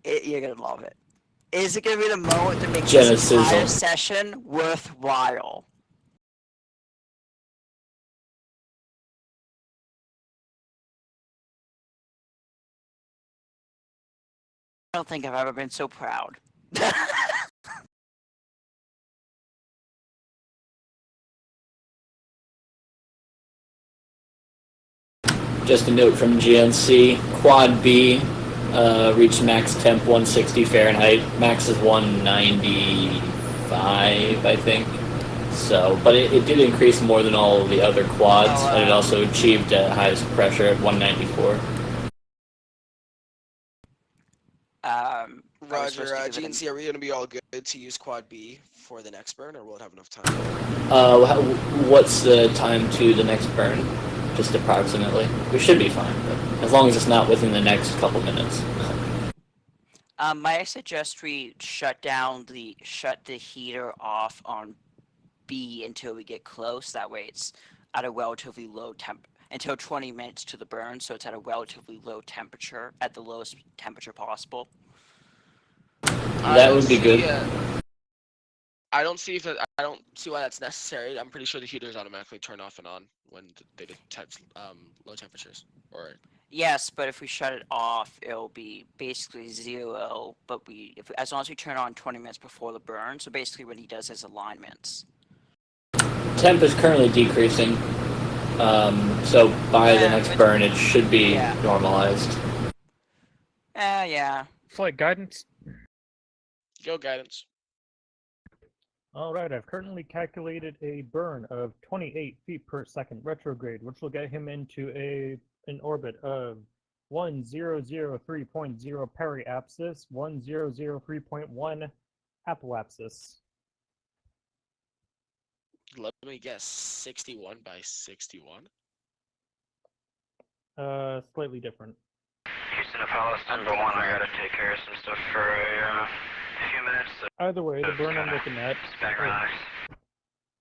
You're gonna love it. Is it gonna be the moment that makes Genesis. this entire session worthwhile? I don't think I've ever been so proud. Just a note from GNC, Quad B reached max temp 160 Fahrenheit. Max is 195, I think. So, but it did increase more than all of the other quads, and it also achieved highest pressure at 194. Roger, GNC, are we going to be all good to use Quad B for the next burn, or will it have enough time? What's the time to the next burn? Just approximately. We should be fine, but as long as it's not within the next couple minutes. Might I suggest we shut the heater off on B until we get close. That way it's at a relatively low temp until 20 minutes to the burn, so it's at a relatively low temperature, at the lowest temperature possible. That would be good. I don't see why that's necessary. I'm pretty sure the heaters automatically turn off and on when they detect low temperatures. Or Yes, but if we shut it off, it'll be basically 0. But as long as we turn it on 20 minutes before the burn, so basically what he does is alignments. Temp is currently decreasing, so by the next burn it should be normalized. Yeah. Flight guidance. Go guidance. Alright, I've currently calculated a burn of 28 feet per second retrograde, which will get him into an orbit of 1003.0 periapsis, 1003.1 apoapsis. Let me guess, 61 by 61? Slightly different. Houston, Apollo, number 1, I gotta take care of some stuff for a few minutes. So Either way, the burn I'm looking at. background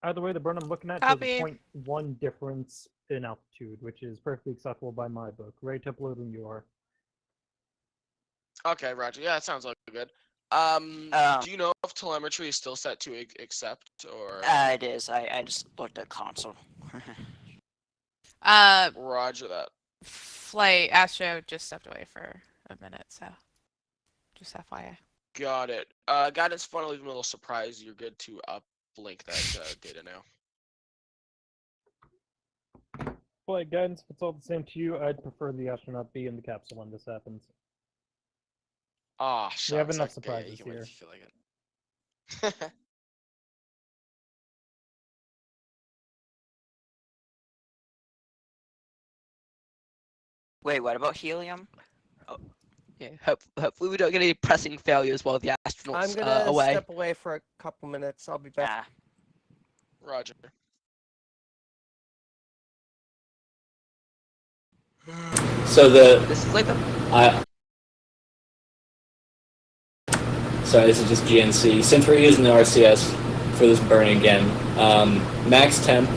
Has a 0.1 difference in altitude, which is perfectly acceptable by my book. Ready to upload when you are. Okay, Roger. Yeah, that sounds like good. Do you know if telemetry is still set to accept, or? It is. I just looked at console. Roger that. Flight Astro just stepped away for a minute, so just FYI. Got it. Guidance, fun to leave them a little surprise. You're good to uplink that data now. Flight guidance, if it's all the same to you, I'd prefer the astronaut be in the capsule when this happens. Ah, we have enough surprises you can here. wait if you feel like it. Wait, what about helium? Oh. Yeah, hopefully we don't get any pressing failures while the astronauts I'm gonna away. step away for a couple minutes. I'll be back. Roger. So this is like sorry, this is just GNC. Since we're using the RCS for this burn again, max temp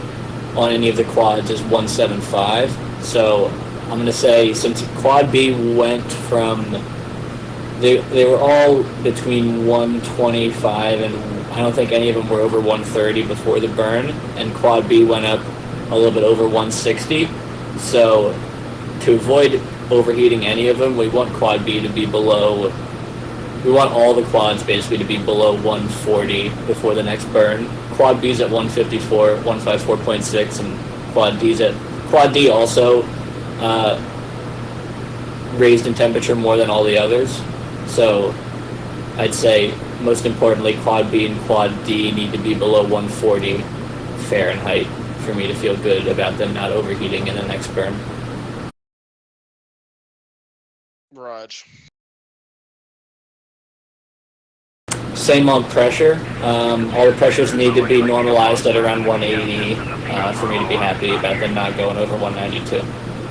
on any of the quads is 175. So I'm gonna say since quad B went from they were all between 125 and I don't think any of them were over 130 before the burn, and quad B went up a little bit over 160. So to avoid overheating any of them, we want quad B to be below. We want all the quads basically to be below 140 before the next burn. Quad B's at 154, 154.6, and Quad D also raised in temperature more than all the others. So I'd say most importantly, Quad B and Quad D need to be below 140 Fahrenheit for me to feel good about them not overheating in the next burn. Raj. Same on pressure. All the pressures need to be normalized at around 180 for me to be happy about them not going over 192 for a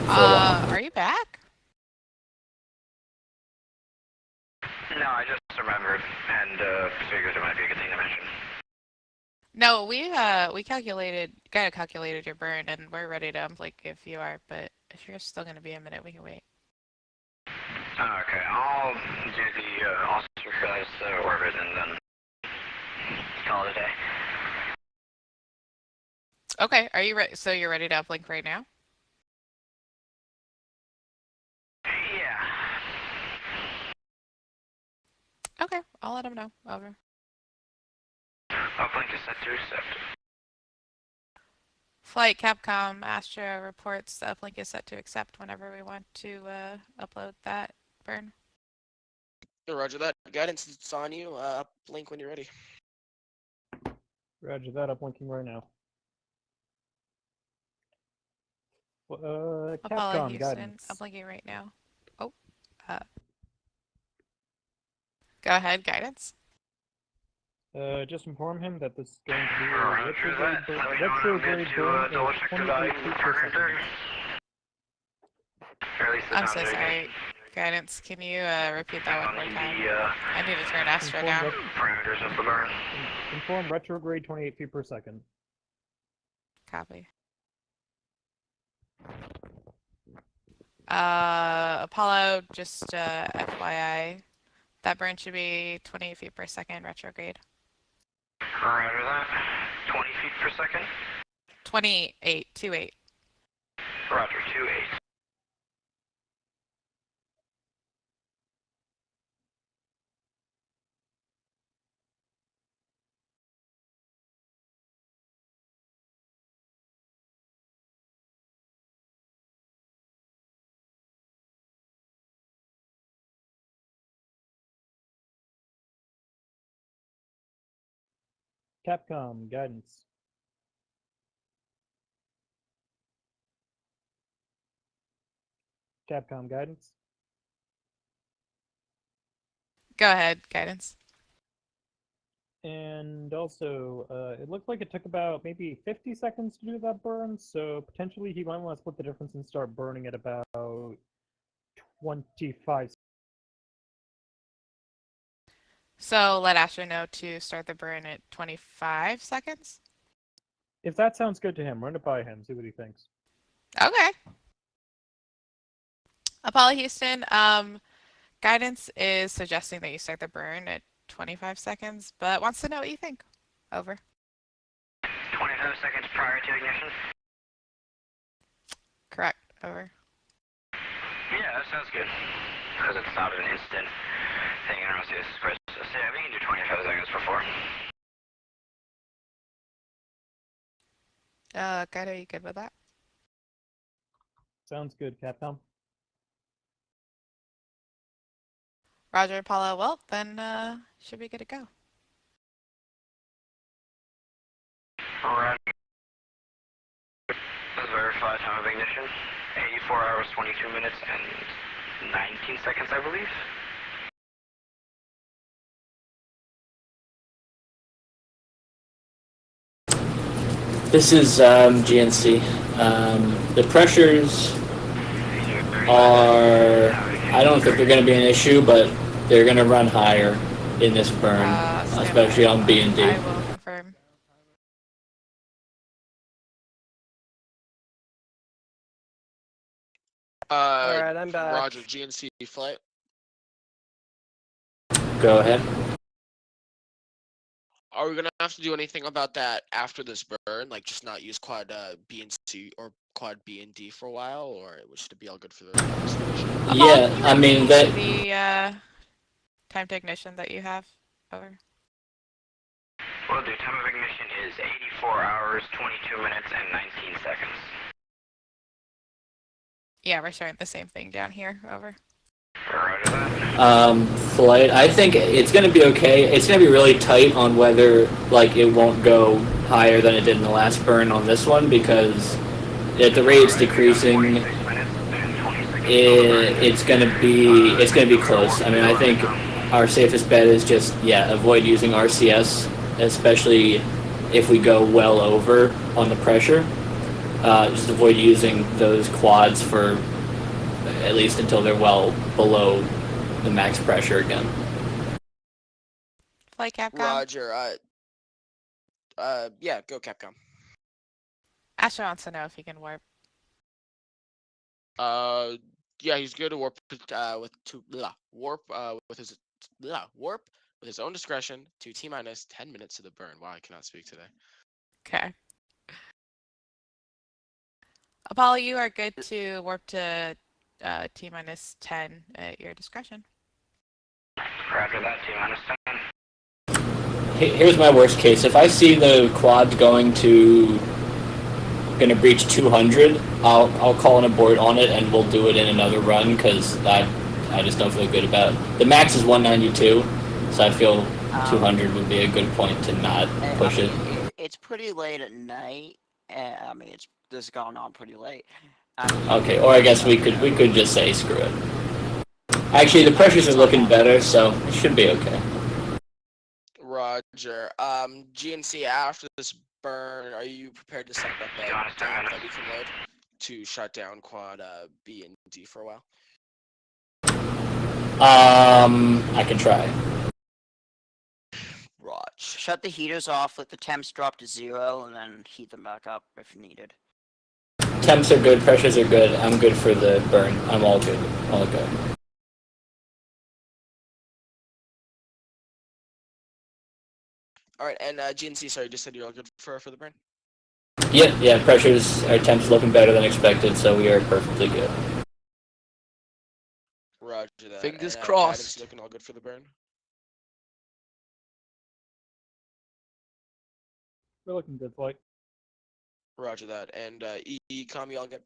while. Are you back? No, I just remembered and figured it might be a good thing to mention. No, we calculated your burn, and we're ready to uplink if you are. But if you're still gonna be a minute, we can wait. Okay, I'll do the ostracize orbit and then call it a day. Okay, are you ready? So you're ready to uplink right now? Yeah. Okay, I'll let him know. Over. Uplink is set to accept. Flight CAPCOM Astro reports the uplink is set to accept whenever we want to upload that burn. Roger that. Guidance, it's on you. Uplink when you're ready. Roger that, uplinking right now. Apollo Capcom Houston, guidance. uplinking right now. Oh, Go ahead, guidance. Just inform him that this is going to be a Roger that. Let me know when I'm retrograde good burn to double of check the 28 values feet of per partner second. Or at least the I'm sound so of sorry. Guidance, can you repeat that one more time? the I need to turn Astro down. parameters of the burn. Inform retrograde 28 feet per second. Copy. Apollo, just FYI, that burn should be 28 feet per second retrograde. Roger that. 20 feet per second. 28. Roger, 28. CAPCOM, guidance. CAPCOM, guidance. Go ahead, guidance. And also, it looked like it took about maybe 50 seconds to do that burn, so potentially he might want to split the difference and start burning at about 25. So let Astro know to start the burn at 25 seconds. If that sounds good to him, run it by him, see what he thinks. Okay. Apollo Houston, guidance is suggesting that you start the burn at 25 seconds, but wants to know what you think. Over. 25 seconds prior to ignition. Correct. Over. Yeah, that sounds good. Because it's not an instant thing in RCS. So yeah, we can do 25 seconds before. Guido, you good with that? Sounds good, Capcom. Roger, Apollo. Well, then should be good to go. Alright. Let's verify time of ignition. 84 hours, 22 minutes, and 19 seconds, I believe. This is GNC. The pressures are, I don't think they're going to be an issue, but they're going to run higher in this burn, especially on B and D. I will confirm. Alright, I'm back. Roger, GNC flight. Go ahead. Are we gonna have to do anything about that after this burn? Like just not use quad B and C or quad B and D for a while, or should it be all good for the Constellation? Yeah, I mean that. The time to ignition that you have. Over. Well, the time of ignition is 84 hours, 22 minutes, and 19 seconds. Yeah, we're showing the same thing down here. Over. Flight. I think it's going to be okay. It's going to be really tight on whether like it won't go higher than it did in the last burn on this one because at the rate it's decreasing, it's going to be close. I mean, I think our safest bet is just avoid using RCS, especially if we go well over on the pressure. Just avoid using those quads for at least until they're well below the max pressure again. Flight Capcom. Roger. Yeah, go Capcom. Astro wants to know if he can warp. Yeah, he's good to warp warp with his own discretion to T-minus 10 minutes to the burn. Wow, I cannot speak today. Okay. Apollo, you are good to warp to T-minus 10 at your discretion. Roger that, T-minus 10. Here's my worst case. If I see the quad going to breach 200, I'll call an abort on it and we'll do it in another run because I just don't feel good about it. The max is 192, so I feel 200 would be a good point to not push it. It's pretty late at night. I mean, this is going on pretty late. Okay, or I guess we could just say screw it. Actually, the pressures are looking better, so it should be okay. Roger. GNC, after this burn, are you prepared to set up a tank that we can load to shut down quad B and D for a while? I can try. Raj. Shut the heaters off, let the temps drop to 0, and then heat them back up if needed. Temps are good, pressures are good. I'm good for the burn. I'm all good. All good. All right, and GNC, sorry, you just said you're all good for the burn? Yeah, pressures, our temps looking better than expected, so we are perfectly good. Roger that. Fingers and, crossed. guidance looking all good for the burn? We're looking good, Flight. Roger that. And Ecom, you all good?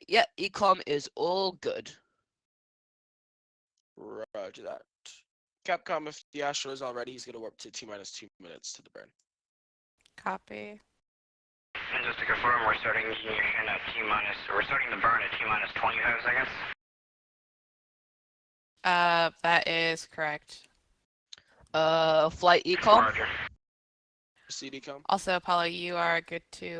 Yeah, ecom is all good. Roger that. Capcom, if the Astro is all ready, he's going to warp to T-minus 2 minutes to the burn. Copy. And just to confirm, we're starting ignition at T-minus, we're starting the burn at T-minus 25 seconds. That is correct. Flight ecom. Roger. CDCom. Also, Apollo, you are good to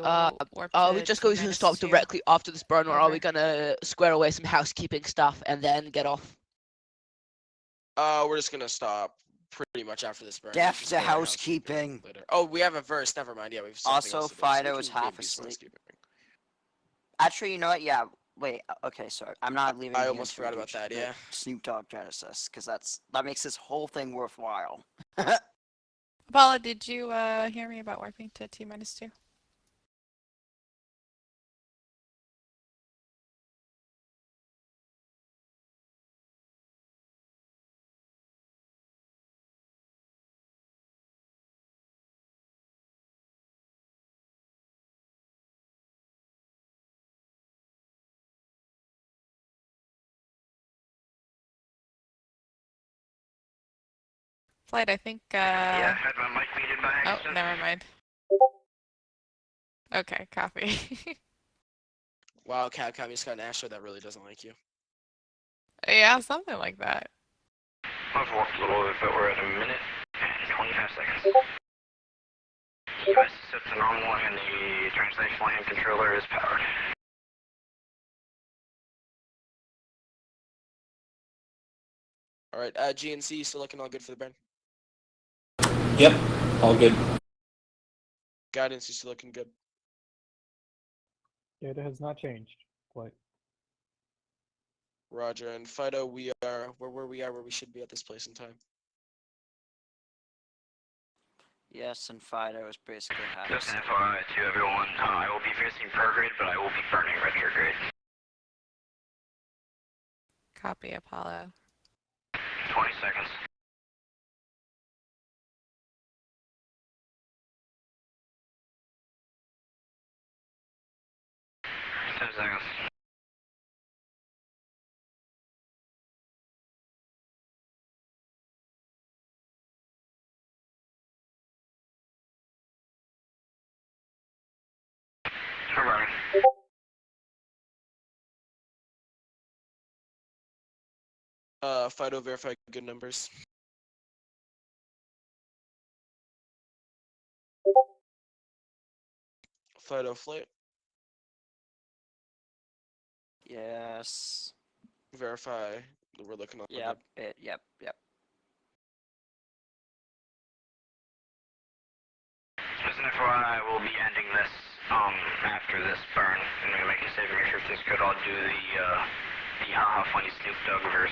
warp Are to we just going to T-minus stop 2? directly after this burn, or are Over. we gonna square away some housekeeping stuff and then get off? We're just going to stop pretty much after this burn. Deaf Just to go to housekeeping. later. Oh, we have a verse. Never mind. Yeah, we have something Also, else to do, so we Fido can is maybe half do some asleep. housekeeping. Actually, you know what? Yeah, wait. Okay, sorry. I'm not leaving. I here almost to forgot about reduce that, the yeah. Snoop Dogg Genesis, because that makes this whole thing worthwhile. Apollo, did you hear me about warping to T-minus 2? Flight, I think, Yeah, had my mic muted by Oh, accident. never mind. Okay, copy. Wow, Capcom, you just got an Astro that really doesn't like you. Yeah, something like that. I've walked a little bit, but we're at a minute and 25 seconds. US is set to normal and the translation line controller is powered. All right, GNC, you still looking all good for the burn? Yep, all good. Guidance, you still looking good? Data has not changed. Quite. Roger, and Fido, we are where we should be at this place in time. Yes, and Fido is basically half Just an asleep. FYI to everyone, I will be facing prograde, but I will be burning retrograde. Copy, Apollo. 20 seconds. Ten seconds. We're burning. Fido, verify good numbers. Fido, flight. Yes. Verify that we're looking all Yep. good. Yep. Just an FYI, I will be ending this after this burn, and we're making save make sure things good. I'll do the haha funny Snoop Dogg verse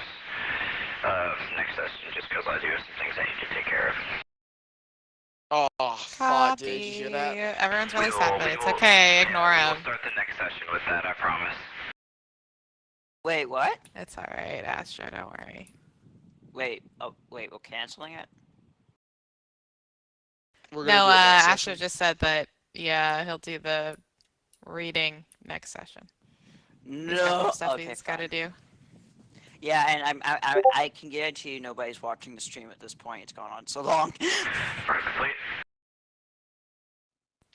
next session, just because I do have some things I need to take care of. Oh, fuck, dude, did you hear that? Everyone's really sad, but it's okay. Ignore We'll him. start the next session with that, I promise. Wait, what? It's alright, Astro, don't worry. Wait, we're canceling it? We're No, gonna do it next Astro session. just said that, yeah, he'll do the reading next session. He's got No. some stuff Okay, he's got to do. Yeah, and I can guarantee you nobody's watching the stream at this point. It's gone on so long. Burn complete.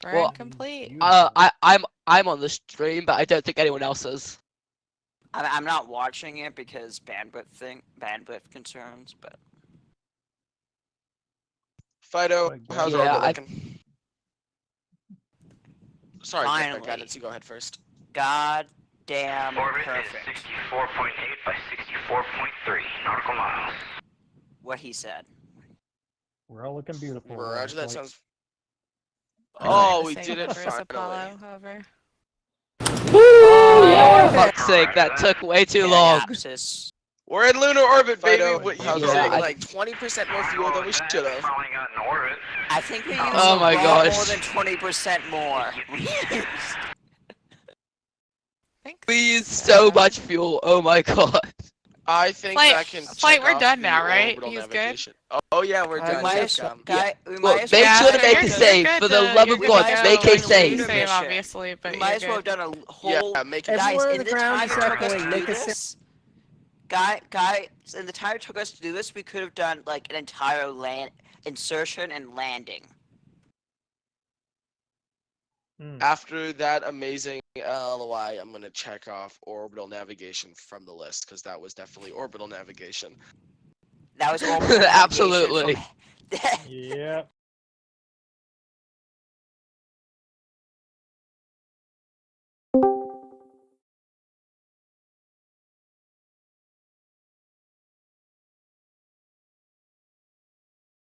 Burn Well, complete. I'm on the stream, but I don't think anyone else is. I'm not watching it because bandwidth concerns, but Fido, how's Yeah, Orbit looking? Sorry, Finally. Guidance, you go ahead first. god damn Orbit perfect. is 64.8 by 64.3 nautical miles. What he said. We're all looking beautiful. Roger, that like- sounds. I'm Oh, gonna we say did it numbers, finally. Apollo, over. Oh, for fuck's sake, that took way too long. Synapsis. We're in lunar orbit, baby. Fido, What, how's you it saving going? like 20% more fuel than we should have. Finally got in orbit. I think we used Oh my more gosh. than 20% more. Thanks. We used so much fuel. Oh my god. I think Flight- that can. Flight, check we're off done the now, right? orbital He's good? navigation. Oh yeah, we're I done. might Check, as- We Look, might as make well sure to have make done a a- save. For the love of God, make a save. Lunar Save, mission. obviously, but We you're might as well have good. done a whole. Yeah, make it. Everyone Guys, on in the the ground time it took us circling, to make do a sim- this, guys, in the time it took us to do this, we could have done like an entire land insertion and landing. After that amazing LOI, I'm gonna check off orbital navigation from the list because that was definitely orbital navigation. That was all. Absolutely. Yep.